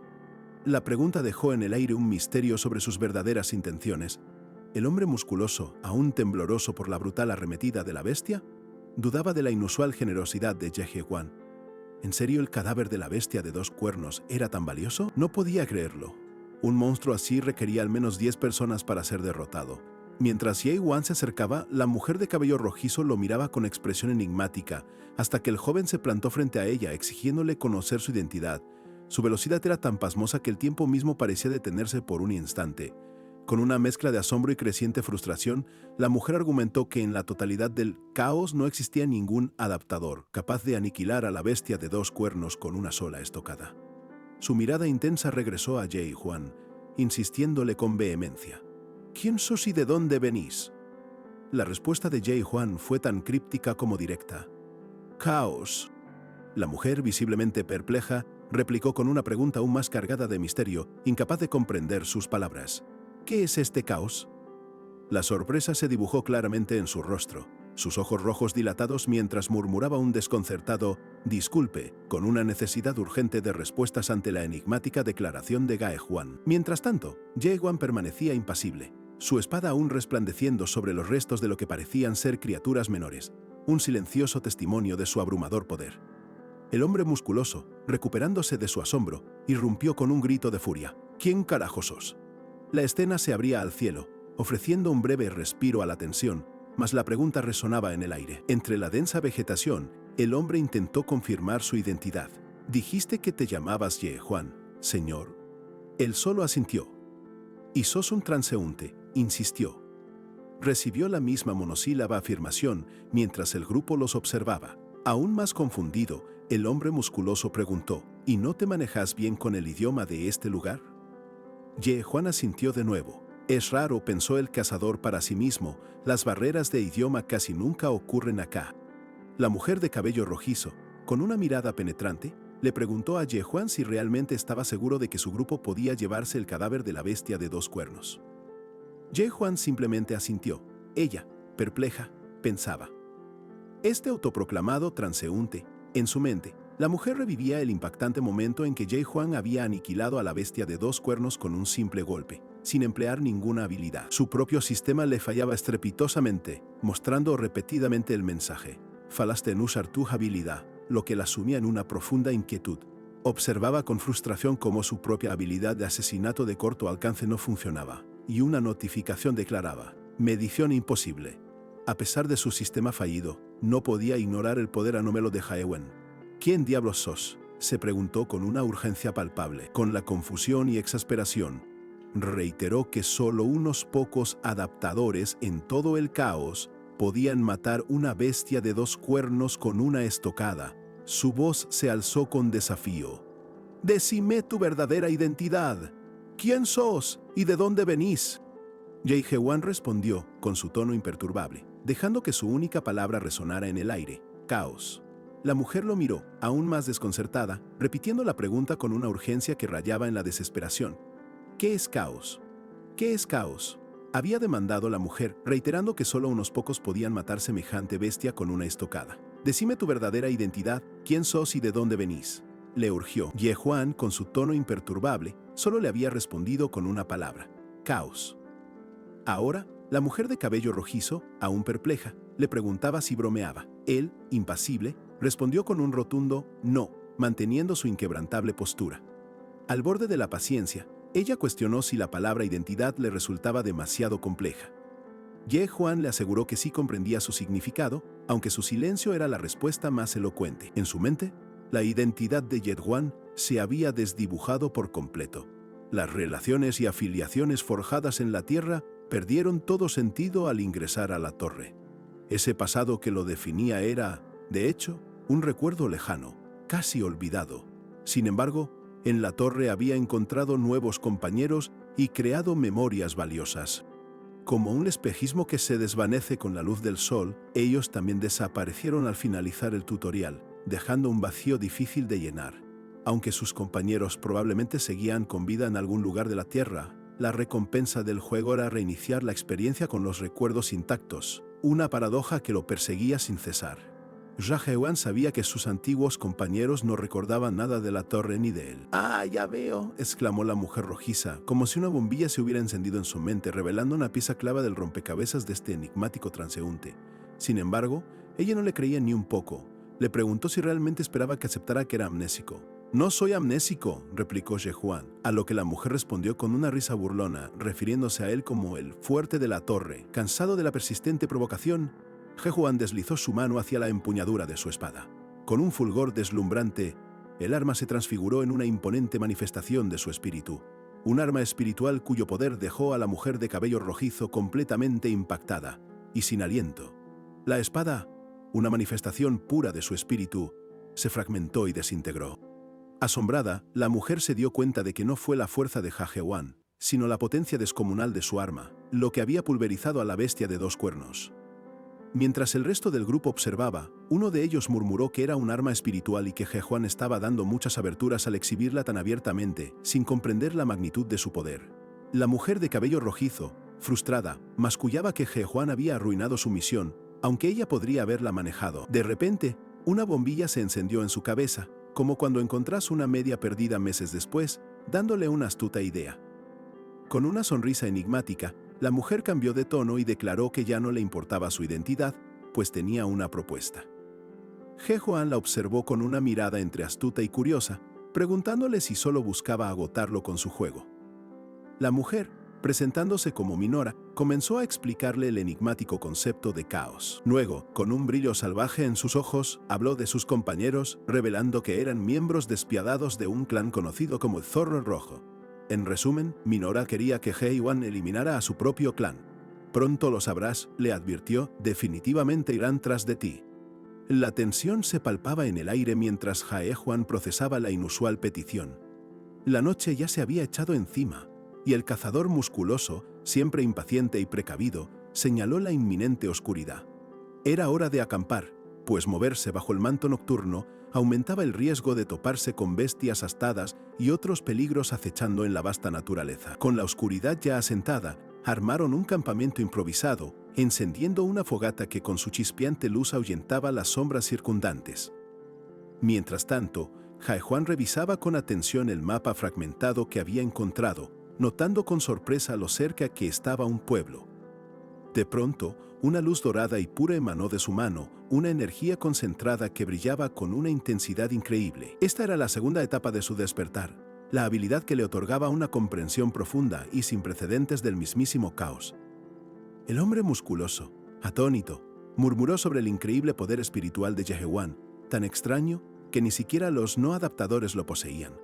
La pregunta dejó en el aire un misterio sobre sus verdaderas intenciones. El hombre musculoso, aún tembloroso por la brutal arremetida de la bestia, dudaba de la inusual generosidad de Jaewan. ¿En serio el cadáver de la bestia de 2 cuernos era tan valioso? No podía creerlo. Un monstruo así requería al menos 10 personas para ser derrotado. Mientras Jaewan se acercaba, la mujer de cabello rojizo lo miraba con expresión enigmática, hasta que el joven se plantó frente a ella, exigiéndole conocer su identidad. Su velocidad era tan pasmosa que el tiempo mismo parecía detenerse por un instante. Con una mezcla de asombro y creciente frustración, la mujer argumentó que en la totalidad del caos no existía ningún adaptador capaz de aniquilar a la bestia de 2 cuernos con una sola estocada. Su mirada intensa regresó a Jaewan, insistiéndole con vehemencia: «¿Quién sos y de dónde venís?». La respuesta de Jaewan fue tan críptica como directa: «Caos». La mujer, visiblemente perpleja, replicó con una pregunta aún más cargada de misterio, incapaz de comprender sus palabras: «¿Qué es este caos?». La sorpresa se dibujó claramente en su rostro, sus ojos rojos dilatados mientras murmuraba un desconcertado «disculpe», con una necesidad urgente de respuestas ante la enigmática declaración de Jaewan. Mientras tanto, Jaewan permanecía impasible, su espada aún resplandeciendo sobre los restos de lo que parecían ser criaturas menores, un silencioso testimonio de su abrumador poder. El hombre musculoso, recuperándose de su asombro, irrumpió con un grito de furia: «¿Quién carajo sos?». La escena se abría al cielo, ofreciendo un breve respiro a la tensión, mas la pregunta resonaba en el aire. Entre la densa vegetación, el hombre intentó confirmar su identidad. «Dijiste que te llamabas Jaewan, señor». Él solo asintió. «¿Y sos un transeúnte?», insistió. Recibió la misma monosílaba afirmación mientras el grupo los observaba. Aún más confundido, el hombre musculoso preguntó: «¿Y no te manejas bien con el idioma de este lugar?». Jaewan asintió de nuevo. «Es raro», pensó el cazador para sí mismo, «las barreras de idioma casi nunca ocurren acá». La mujer de cabello rojizo, con una mirada penetrante, le preguntó a Jaewan si realmente estaba seguro de que su grupo podía llevarse el cadáver de la bestia de 2 cuernos. Jaewan simplemente asintió. Ella, perpleja, pensaba: «Este autoproclamado transeúnte». En su mente, la mujer revivía el impactante momento en que Jaewan había aniquilado a la bestia de 2 cuernos con un simple golpe. sin emplear ninguna habilidad. Su propio sistema le fallaba estrepitosamente, mostrando repetidamente el mensaje: fallaste en usar tu habilidad, lo que la sumía en una profunda inquietud. Observaba con frustración cómo su propia habilidad de asesinato de corto alcance no funcionaba, y una notificación declaraba: medición imposible. A pesar de su sistema fallido, no podía ignorar el poder anómalo de Haewen. ¿Quién diablos sos?, se preguntó con una urgencia palpable. Con la confusión y exasperación, reiteró que solo unos pocos adaptadores en todo el caos podían matar una bestia de 2 cuernos con una estocada. Su voz se alzó con desafío. «Decime tu verdadera identidad. ¿Quién sos y de dónde venís?» Jae-Hewan respondió con su tono imperturbable, dejando que su única palabra resonara en el aire: caos. La mujer lo miró, aún más desconcertada, repitiendo la pregunta con una urgencia que rayaba en la desesperación. «¿Qué es caos? ¿Qué es caos?», había demandado la mujer, reiterando que solo unos pocos podían matar semejante bestia con una estocada. «Decime tu verdadera identidad, quién sos y de dónde venís», le urgió. Jae-Hewan, con su tono imperturbable, solo le había respondido con una palabra: caos. Ahora, la mujer de cabello rojizo, aún perpleja, le preguntaba si bromeaba. Él, impasible, respondió con un rotundo no, manteniendo su inquebrantable postura. Al borde de la paciencia, ella cuestionó si la palabra identidad le resultaba demasiado compleja. Jae-Hewan le aseguró que sí comprendía su significado, aunque su silencio era la respuesta más elocuente. En su mente, la identidad de Jae-Hewan se había desdibujado por completo. Las relaciones y afiliaciones forjadas en la tierra perdieron todo sentido al ingresar a la torre. Ese pasado que lo definía era, de hecho, un recuerdo lejano, casi olvidado. Sin embargo, en la torre había encontrado nuevos compañeros y creado memorias valiosas. Como un espejismo que se desvanece con la luz del sol, ellos también desaparecieron al finalizar el tutorial, dejando un vacío difícil de llenar. Aunque sus compañeros probablemente seguían con vida en algún lugar de la Tierra, la recompensa del juego era reiniciar la experiencia con los recuerdos intactos, una paradoja que lo perseguía sin cesar. Jae-Hewan sabía que sus antiguos compañeros no recordaban nada de la torre ni de él. «Ah, ya veo», exclamó la mujer rojiza, como si una bombilla se hubiera encendido en su mente, revelando una pieza clave del rompecabezas de este enigmático transeúnte. Sin embargo, ella no le creía ni un poco. Le preguntó si realmente esperaba que aceptara que era amnésico. «No soy amnésico», replicó Jae-Hewan, a lo que la mujer respondió con una risa burlona, refiriéndose a él como el fuerte de la torre. Cansado de la persistente provocación, Jae-Hewan deslizó su mano hacia la empuñadura de su espada. Con un fulgor deslumbrante, el arma se transfiguró en una imponente manifestación de su espíritu. Un arma espiritual cuyo poder dejó a la mujer de cabello rojizo completamente impactada y sin aliento. La espada, una manifestación pura de su espíritu, se fragmentó y desintegró. Asombrada, la mujer se dio cuenta de que no fue la fuerza de Jae-Hewan, sino la potencia descomunal de su arma, lo que había pulverizado a la bestia de 2 cuernos. Mientras el resto del grupo observaba, uno de ellos murmuró que era un arma espiritual y que Jae-Hewan estaba dando muchas aberturas al exhibirla tan abiertamente, sin comprender la magnitud de su poder. La mujer de cabello rojizo, frustrada, mascullaba que Jae-Hewan había arruinado su misión, aunque ella podría haberla manejado. De repente, una bombilla se encendió en su cabeza, como cuando encontrás una media perdida meses después, dándole una astuta idea. Con una sonrisa enigmática, la mujer cambió de tono y declaró que ya no le importaba su identidad, pues tenía una propuesta. Jae-Hewan la observó con una mirada entre astuta y curiosa, preguntándole si solo buscaba agotarlo con su juego. La mujer, presentándose como Minora, comenzó a explicarle el enigmático concepto de caos. Luego, con un brillo salvaje en sus ojos, habló de sus compañeros, revelando que eran miembros despiadados de un clan conocido como el Zorro Rojo. En resumen, Minora quería que Jae-Hewan eliminara a su propio clan. «Pronto lo sabrás», le advirtió, «definitivamente irán tras de ti». La tensión se palpaba en el aire mientras Jae-Hewan procesaba la inusual petición. La noche ya se había echado encima, y el cazador musculoso, siempre impaciente y precavido, señaló la inminente oscuridad. Era hora de acampar, pues moverse bajo el manto nocturno aumentaba el riesgo de toparse con bestias astadas y otros peligros acechando en la vasta naturaleza. Con la oscuridad ya asentada, armaron un campamento improvisado, encendiendo una fogata que con su chispeante luz ahuyentaba las sombras circundantes. Mientras tanto, Jae-Hewan revisaba con atención el mapa fragmentado que había encontrado, notando con sorpresa lo cerca que estaba un pueblo. De pronto, una luz dorada y pura emanó de su mano, una energía concentrada que brillaba con una intensidad increíble. Esta era la segunda etapa de su despertar, la habilidad que le otorgaba una comprensión profunda y sin precedentes del mismísimo caos. El hombre musculoso, atónito, murmuró sobre el increíble poder espiritual de Yehewan, tan extraño que ni siquiera los no adaptadores lo poseían.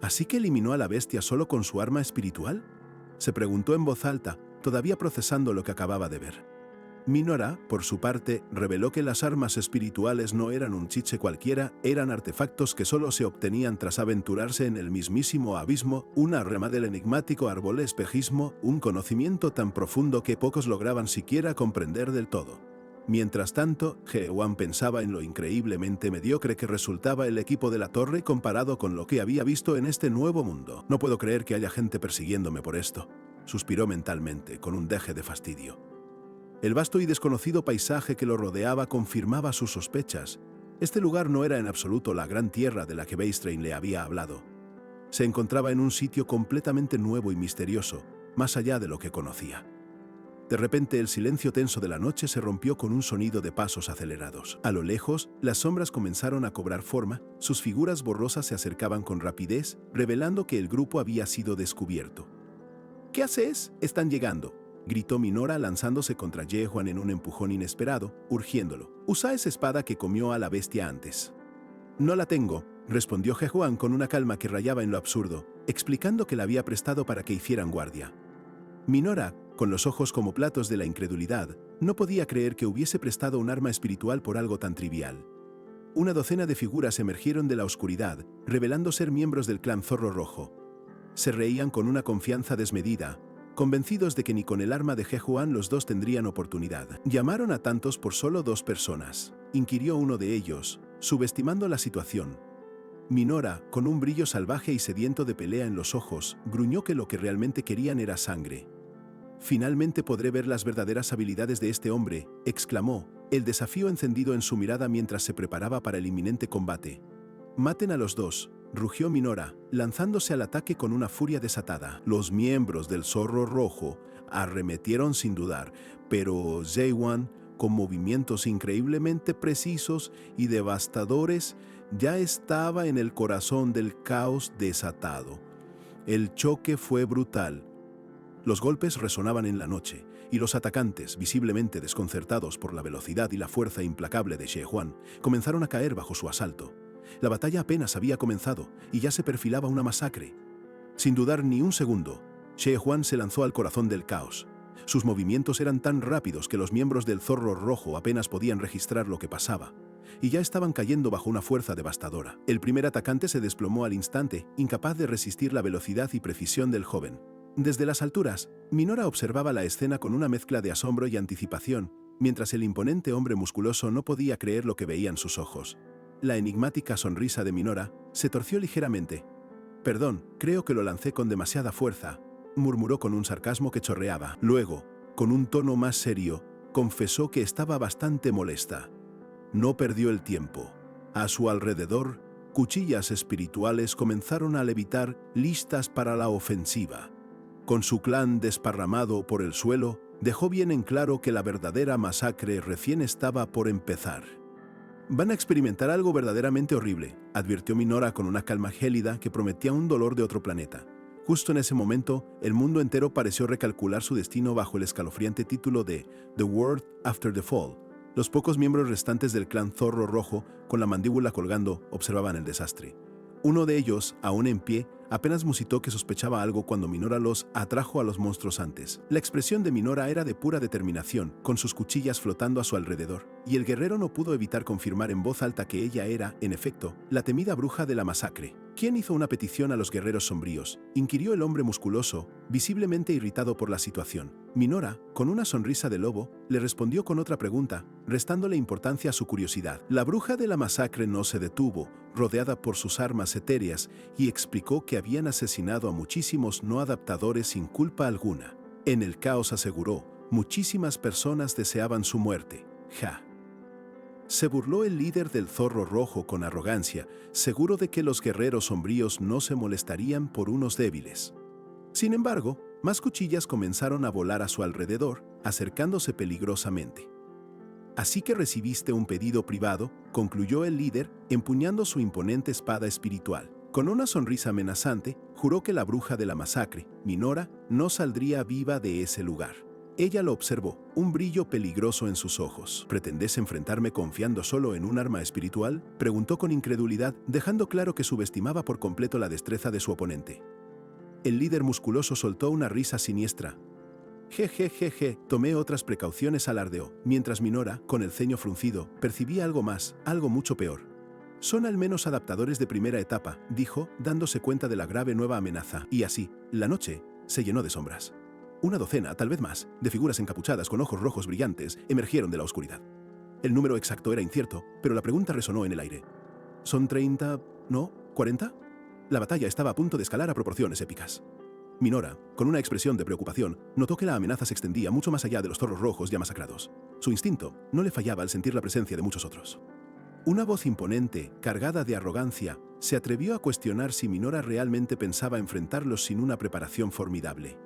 ¿Así que eliminó a la bestia solo con su arma espiritual?, se preguntó en voz alta, todavía procesando lo que acababa de ver. Minora, por su parte, reveló que las armas espirituales no eran un chiche cualquiera, eran artefactos que solo se obtenían tras aventurarse en el mismísimo abismo, una rama del enigmático árbol espejismo, un conocimiento tan profundo que pocos lograban siquiera comprender del todo. Mientras tanto, Yehewan pensaba en lo increíblemente mediocre que resultaba el equipo de la torre comparado con lo que había visto en este nuevo mundo. No puedo creer que haya gente persiguiéndome por esto, suspiró mentalmente, con un deje de fastidio. El vasto y desconocido paisaje que lo rodeaba confirmaba sus sospechas. Este lugar no era en absoluto la gran tierra de la que Beistrain le había hablado. Se encontraba en un sitio completamente nuevo y misterioso, más allá de lo que conocía. De repente, el silencio tenso de la noche se rompió con un sonido de pasos acelerados. A lo lejos, las sombras comenzaron a cobrar forma, sus figuras borrosas se acercaban con rapidez, revelando que el grupo había sido descubierto. ¿Qué haces? Están llegando, gritó Minora lanzándose contra Yehewan en un empujón inesperado, urgiéndolo. Usa esa espada que comió a la bestia antes. No la tengo, respondió Yehewan con una calma que rayaba en lo absurdo, explicando que la había prestado para que hicieran guardia. Minora, con los ojos como platos de la incredulidad, no podía creer que hubiese prestado un arma espiritual por algo tan trivial. Una docena de figuras emergieron de la oscuridad, revelando ser miembros del clan Zorro Rojo. Se reían con una confianza desmedida, convencidos de que ni con el arma de Yehewan los dos tendrían oportunidad. ¿Llamaron a tantos por solo 2 personas?, inquirió uno de ellos, subestimando la situación. Minora, con un brillo salvaje y sediento de pelea en los ojos, gruñó que lo que realmente querían era sangre. Finalmente podré ver las verdaderas habilidades de este hombre, exclamó, el desafío encendido en su mirada mientras se preparaba para el inminente combate. Maten a los 2, rugió Minora, lanzándose al ataque con una furia desatada. Los miembros del Zorro Rojo arremetieron sin dudar, pero Yehewan, con movimientos increíblemente precisos y devastadores, ya estaba en el corazón del caos desatado. El choque fue brutal. Los golpes resonaban en la noche, y los atacantes, visiblemente desconcertados por la velocidad y la fuerza implacable de Yehewan, comenzaron a caer bajo su asalto. La batalla apenas había comenzado, y ya se perfilaba una masacre. Sin dudar ni un segundo, Yehewan se lanzó al corazón del caos. Sus movimientos eran tan rápidos que los miembros del Zorro Rojo apenas podían registrar lo que pasaba, y ya estaban cayendo bajo una fuerza devastadora. El primer atacante se desplomó al instante, incapaz de resistir la velocidad y precisión del joven. Desde las alturas, Minora observaba la escena con una mezcla de asombro y anticipación, mientras el imponente hombre musculoso no podía creer lo que veían sus ojos. La enigmática sonrisa de Minora se torció ligeramente. «Perdón, creo que lo lancé con demasiada fuerza», murmuró con un sarcasmo que chorreaba. Luego, con un tono más serio, confesó que estaba bastante molesta. No perdió el tiempo. A su alrededor, cuchillas espirituales comenzaron a levitar, listas para la ofensiva. Con su clan desparramado por el suelo, dejó bien en claro que la verdadera masacre recién estaba por empezar. «Van a experimentar algo verdaderamente horrible», advirtió Minora con una calma gélida que prometía un dolor de otro planeta. Justo en ese momento, el mundo entero pareció recalcular su destino bajo el escalofriante título de The World After the Fall. Los pocos miembros restantes del clan Zorro Rojo, con la mandíbula colgando, observaban el desastre. Uno de ellos, aún en pie, apenas musitó que sospechaba algo cuando Minora los atrajo a los monstruos antes. La expresión de Minora era de pura determinación, con sus cuchillas flotando a su alrededor, y el guerrero no pudo evitar confirmar en voz alta que ella era, en efecto, la temida bruja de la masacre. ¿Quién hizo una petición a los guerreros sombríos?, inquirió el hombre musculoso, visiblemente irritado por la situación. Minora, con una sonrisa de lobo, le respondió con otra pregunta, restándole importancia a su curiosidad. La bruja de la masacre no se detuvo, rodeada por sus armas etéreas, y explicó que habían asesinado a muchísimos no adaptadores sin culpa alguna. En el caos, aseguró, muchísimas personas deseaban su muerte. Ja. Se burló el líder del Zorro Rojo con arrogancia, seguro de que los guerreros sombríos no se molestarían por unos débiles. Sin embargo, más cuchillas comenzaron a volar a su alrededor, acercándose peligrosamente. Así que recibiste un pedido privado, concluyó el líder, empuñando su imponente espada espiritual. Con una sonrisa amenazante, juró que la bruja de la masacre, Minora, no saldría viva de ese lugar. Ella lo observó, un brillo peligroso en sus ojos. ¿Pretendes enfrentarme confiando solo en un arma espiritual?, preguntó con incredulidad, dejando claro que subestimaba por completo la destreza de su oponente. El líder musculoso soltó una risa siniestra. Jejejeje, tomé otras precauciones, alardeó, mientras Minora, con el ceño fruncido, percibía algo más, algo mucho peor. Son al menos adaptadores de primera etapa, dijo, dándose cuenta de la grave nueva amenaza, y así, la noche se llenó de sombras. Una docena, tal vez más, de figuras encapuchadas con ojos rojos brillantes emergieron de la oscuridad. El número exacto era incierto, pero la pregunta resonó en el aire. ¿Son 30, no, 40? La batalla estaba a punto de escalar a proporciones épicas. Minora, con una expresión de preocupación, notó que la amenaza se extendía mucho más allá de los zorros rojos ya masacrados. Su instinto no le fallaba al sentir la presencia de muchos otros. Una voz imponente, cargada de arrogancia, se atrevió a cuestionar si Minora realmente pensaba enfrentarlos sin una preparación formidable.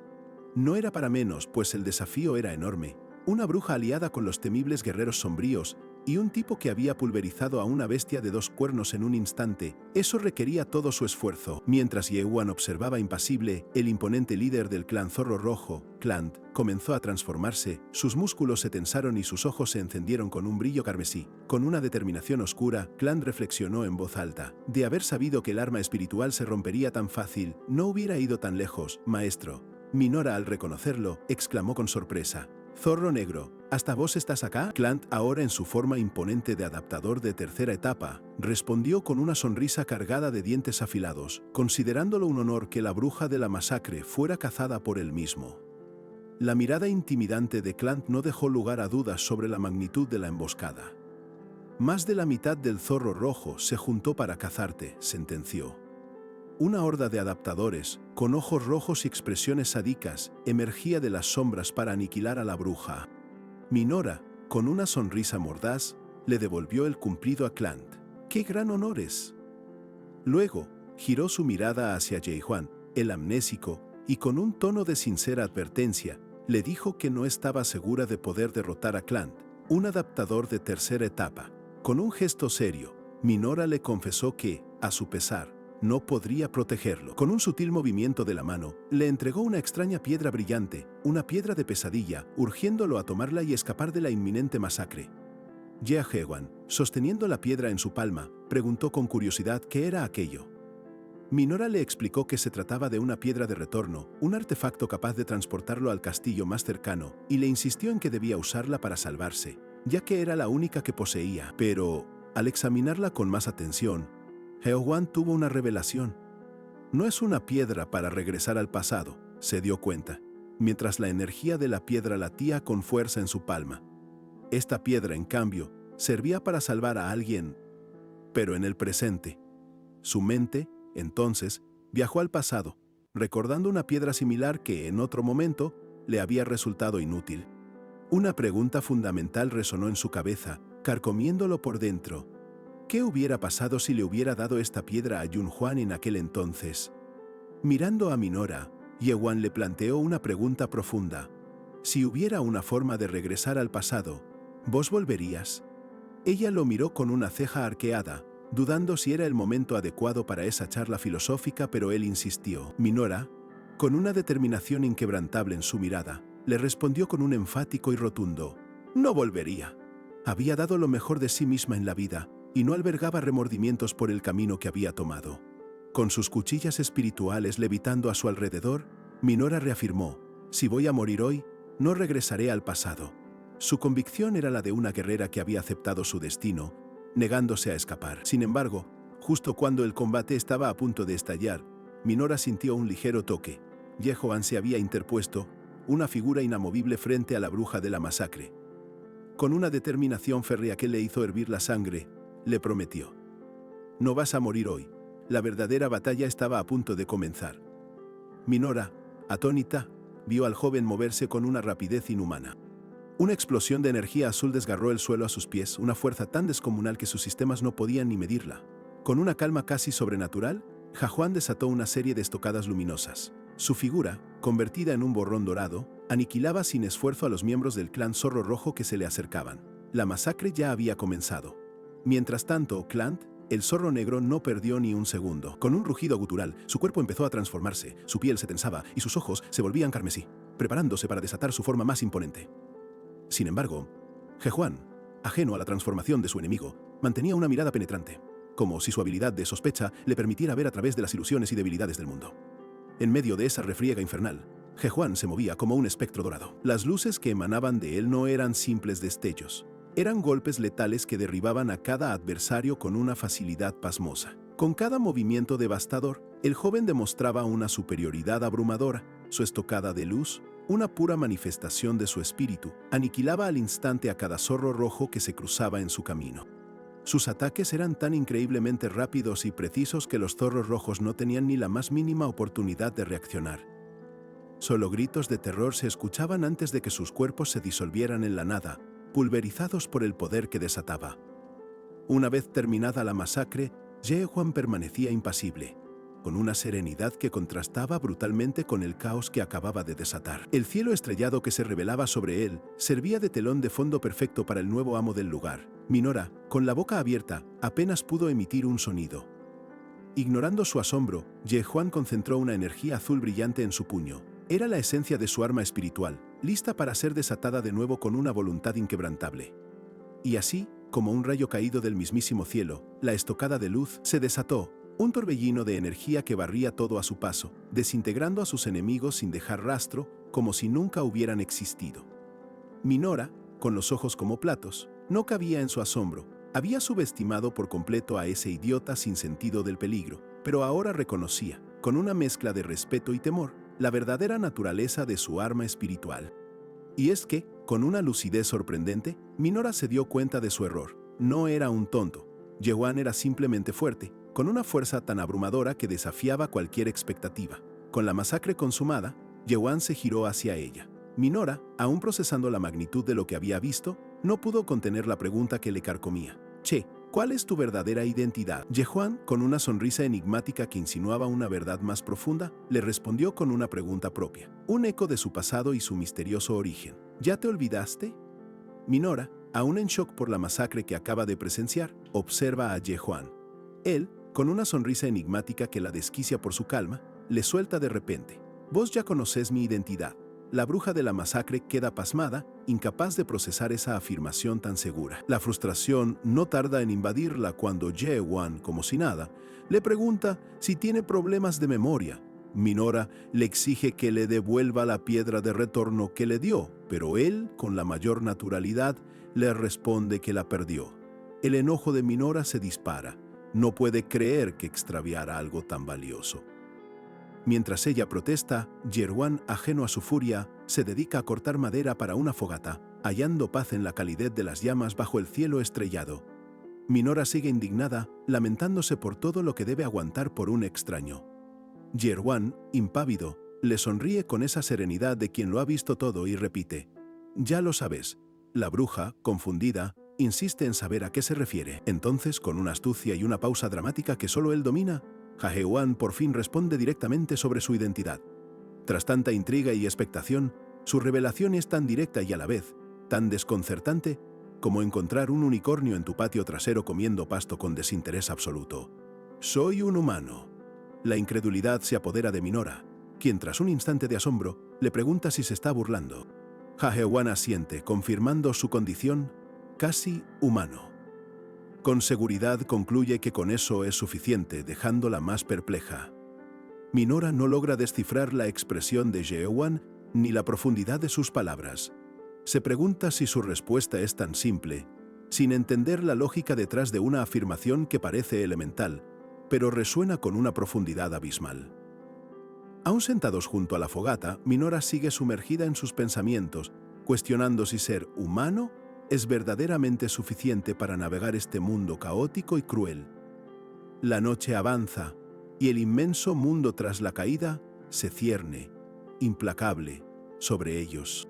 No era para menos, pues el desafío era enorme. Una bruja aliada con los temibles guerreros sombríos y un tipo que había pulverizado a una bestia de 2 cuernos en un instante. Eso requería todo su esfuerzo. Mientras Yehuan observaba impasible, el imponente líder del clan Zorro Rojo, Clant, comenzó a transformarse, sus músculos se tensaron y sus ojos se encendieron con un brillo carmesí. Con una determinación oscura, Clant reflexionó en voz alta. De haber sabido que el arma espiritual se rompería tan fácil, no hubiera ido tan lejos, maestro. Minora, al reconocerlo, exclamó con sorpresa. Zorro Negro, ¿hasta vos estás acá? Clant, ahora en su forma imponente de adaptador de tercera etapa, respondió con una sonrisa cargada de dientes afilados, considerándolo un honor que la bruja de la masacre fuera cazada por él mismo. La mirada intimidante de Clant no dejó lugar a dudas sobre la magnitud de la emboscada. Más de la mitad del Zorro Rojo se juntó para cazarte, sentenció. Una horda de adaptadores, con ojos rojos y expresiones sádicas, emergía de las sombras para aniquilar a la bruja. Minora, con una sonrisa mordaz, le devolvió el cumplido a Clant. ¡Qué gran honores! Luego, giró su mirada hacia Yehuan, el amnésico, y con un tono de sincera advertencia, le dijo que no estaba segura de poder derrotar a Clant, un adaptador de tercera etapa. Con un gesto serio, Minora le confesó que, a su pesar, no podría protegerlo. Con un sutil movimiento de la mano, le entregó una extraña piedra brillante, una piedra de pesadilla, urgiéndolo a tomarla y escapar de la inminente masacre. Yehuan, sosteniendo la piedra en su palma, preguntó con curiosidad qué era aquello. Minora le explicó que se trataba de una piedra de retorno, un artefacto capaz de transportarlo al castillo más cercano, y le insistió en que debía usarla para salvarse, ya que era la única que poseía. Pero, al examinarla con más atención, Yehuan tuvo una revelación. No es una piedra para regresar al pasado, se dio cuenta, mientras la energía de la piedra latía con fuerza en su palma. Esta piedra, en cambio, servía para salvar a alguien, pero en el presente. Su mente, entonces, viajó al pasado, recordando una piedra similar que, en otro momento, le había resultado inútil. Una pregunta fundamental resonó en su cabeza, carcomiéndolo por dentro. ¿Qué hubiera pasado si le hubiera dado esta piedra a Yunhuan en aquel entonces? Mirando a Minora, Yehuan le planteó una pregunta profunda. Si hubiera una forma de regresar al pasado, ¿vos volverías? Ella lo miró con una ceja arqueada, dudando si era el momento adecuado para esa charla filosófica, pero él insistió. Minora, con una determinación inquebrantable en su mirada, le respondió con un enfático y rotundo: no volvería. Había dado lo mejor de sí misma en la vida, y no albergaba remordimientos por el camino que había tomado. Con sus cuchillas espirituales levitando a su alrededor, Minora reafirmó: si voy a morir hoy, no regresaré al pasado. Su convicción era la de una guerrera que había aceptado su destino, negándose a escapar. Sin embargo, justo cuando el combate estaba a punto de estallar, Minora sintió un ligero toque. Yehuan se había interpuesto, una figura inamovible frente a la bruja de la masacre. Con una determinación férrea que le hizo hervir la sangre, le prometió: no vas a morir hoy. La verdadera batalla estaba a punto de comenzar. Minora, atónita, vio al joven moverse con una rapidez inhumana. Una explosión de energía azul desgarró el suelo a sus pies, una fuerza tan descomunal que sus sistemas no podían ni medirla. Con una calma casi sobrenatural, Yehuan desató una serie de estocadas luminosas. Su figura, convertida en un borrón dorado, aniquilaba sin esfuerzo a los miembros del clan Zorro Rojo que se le acercaban. La masacre ya había comenzado. Mientras tanto, Clant, el zorro negro, no perdió ni un segundo. Con un rugido gutural, su cuerpo empezó a transformarse, su piel se tensaba y sus ojos se volvían carmesí, preparándose para desatar su forma más imponente. Sin embargo, Jehuan, ajeno a la transformación de su enemigo, mantenía una mirada penetrante, como si su habilidad de sospecha le permitiera ver a través de las ilusiones y debilidades del mundo. En medio de esa refriega infernal, Jehuan se movía como un espectro dorado. Las luces que emanaban de él no eran simples destellos. Eran golpes letales que derribaban a cada adversario con una facilidad pasmosa. Con cada movimiento devastador, el joven demostraba una superioridad abrumadora. Su estocada de luz, una pura manifestación de su espíritu, aniquilaba al instante a cada zorro rojo que se cruzaba en su camino. Sus ataques eran tan increíblemente rápidos y precisos que los zorros rojos no tenían ni la más mínima oportunidad de reaccionar. Solo gritos de terror se escuchaban antes de que sus cuerpos se disolvieran en la nada, pulverizados por el poder que desataba. Una vez terminada la masacre, Jehuan permanecía impasible, con una serenidad que contrastaba brutalmente con el caos que acababa de desatar. El cielo estrellado que se revelaba sobre él servía de telón de fondo perfecto para el nuevo amo del lugar. Minora, con la boca abierta, apenas pudo emitir un sonido. Ignorando su asombro, Jehuan concentró una energía azul brillante en su puño. Era la esencia de su arma espiritual, lista para ser desatada de nuevo con una voluntad inquebrantable. Y así, como un rayo caído del mismísimo cielo, la estocada de luz se desató, un torbellino de energía que barría todo a su paso, desintegrando a sus enemigos sin dejar rastro, como si nunca hubieran existido. Minora, con los ojos como platos, no cabía en su asombro. Había subestimado por completo a ese idiota sin sentido del peligro, pero ahora reconocía, con una mezcla de respeto y temor, la verdadera naturaleza de su arma espiritual. Y es que, con una lucidez sorprendente, Minora se dio cuenta de su error. No era un tonto. Jehuan era simplemente fuerte, con una fuerza tan abrumadora que desafiaba cualquier expectativa. Con la masacre consumada, Jehuan se giró hacia ella. Minora, aún procesando la magnitud de lo que había visto, no pudo contener la pregunta que le carcomía. Che, ¿cuál es tu verdadera identidad? Jehuan, con una sonrisa enigmática que insinuaba una verdad más profunda, le respondió con una pregunta propia, un eco de su pasado y su misterioso origen. ¿Ya te olvidaste? Minora, aún en shock por la masacre que acaba de presenciar, observa a Jehuan. Él, con una sonrisa enigmática que la desquicia por su calma, le suelta de repente. Vos ya conocés mi identidad. La bruja de la masacre queda pasmada, incapaz de procesar esa afirmación tan segura. La frustración no tarda en invadirla cuando Jehuan, como si nada, le pregunta si tiene problemas de memoria. Minora le exige que le devuelva la piedra de retorno que le dio, pero él, con la mayor naturalidad, le responde que la perdió. El enojo de Minora se dispara. No puede creer que extraviara algo tan valioso. Mientras ella protesta, Jehuan, ajeno a su furia, se dedica a cortar madera para una fogata, hallando paz en la calidez de las llamas bajo el cielo estrellado. Minora sigue indignada, lamentándose por todo lo que debe aguantar por un extraño. Jehuan, impávido, le sonríe con esa serenidad de quien lo ha visto todo y repite: «Ya lo sabes». La bruja, confundida, insiste en saber a qué se refiere. Entonces, con una astucia y una pausa dramática que solo él domina, Jehuan por fin responde directamente sobre su identidad. Tras tanta intriga y expectación, su revelación es tan directa y a la vez tan desconcertante como encontrar un unicornio en tu patio trasero comiendo pasto con desinterés absoluto. Soy un humano. La incredulidad se apodera de Minora, quien tras un instante de asombro le pregunta si se está burlando. Jehuan asiente, confirmando su condición casi humano. Con seguridad concluye que con eso es suficiente, dejándola más perpleja. Minora no logra descifrar la expresión de Jehuan ni la profundidad de sus palabras. Se pregunta si su respuesta es tan simple, sin entender la lógica detrás de una afirmación que parece elemental, pero resuena con una profundidad abismal. Aún sentados junto a la fogata, Minora sigue sumergida en sus pensamientos, cuestionando si ser humano es verdaderamente suficiente para navegar este mundo caótico y cruel. La noche avanza, y el inmenso mundo tras la caída se cierne, implacable, sobre ellos.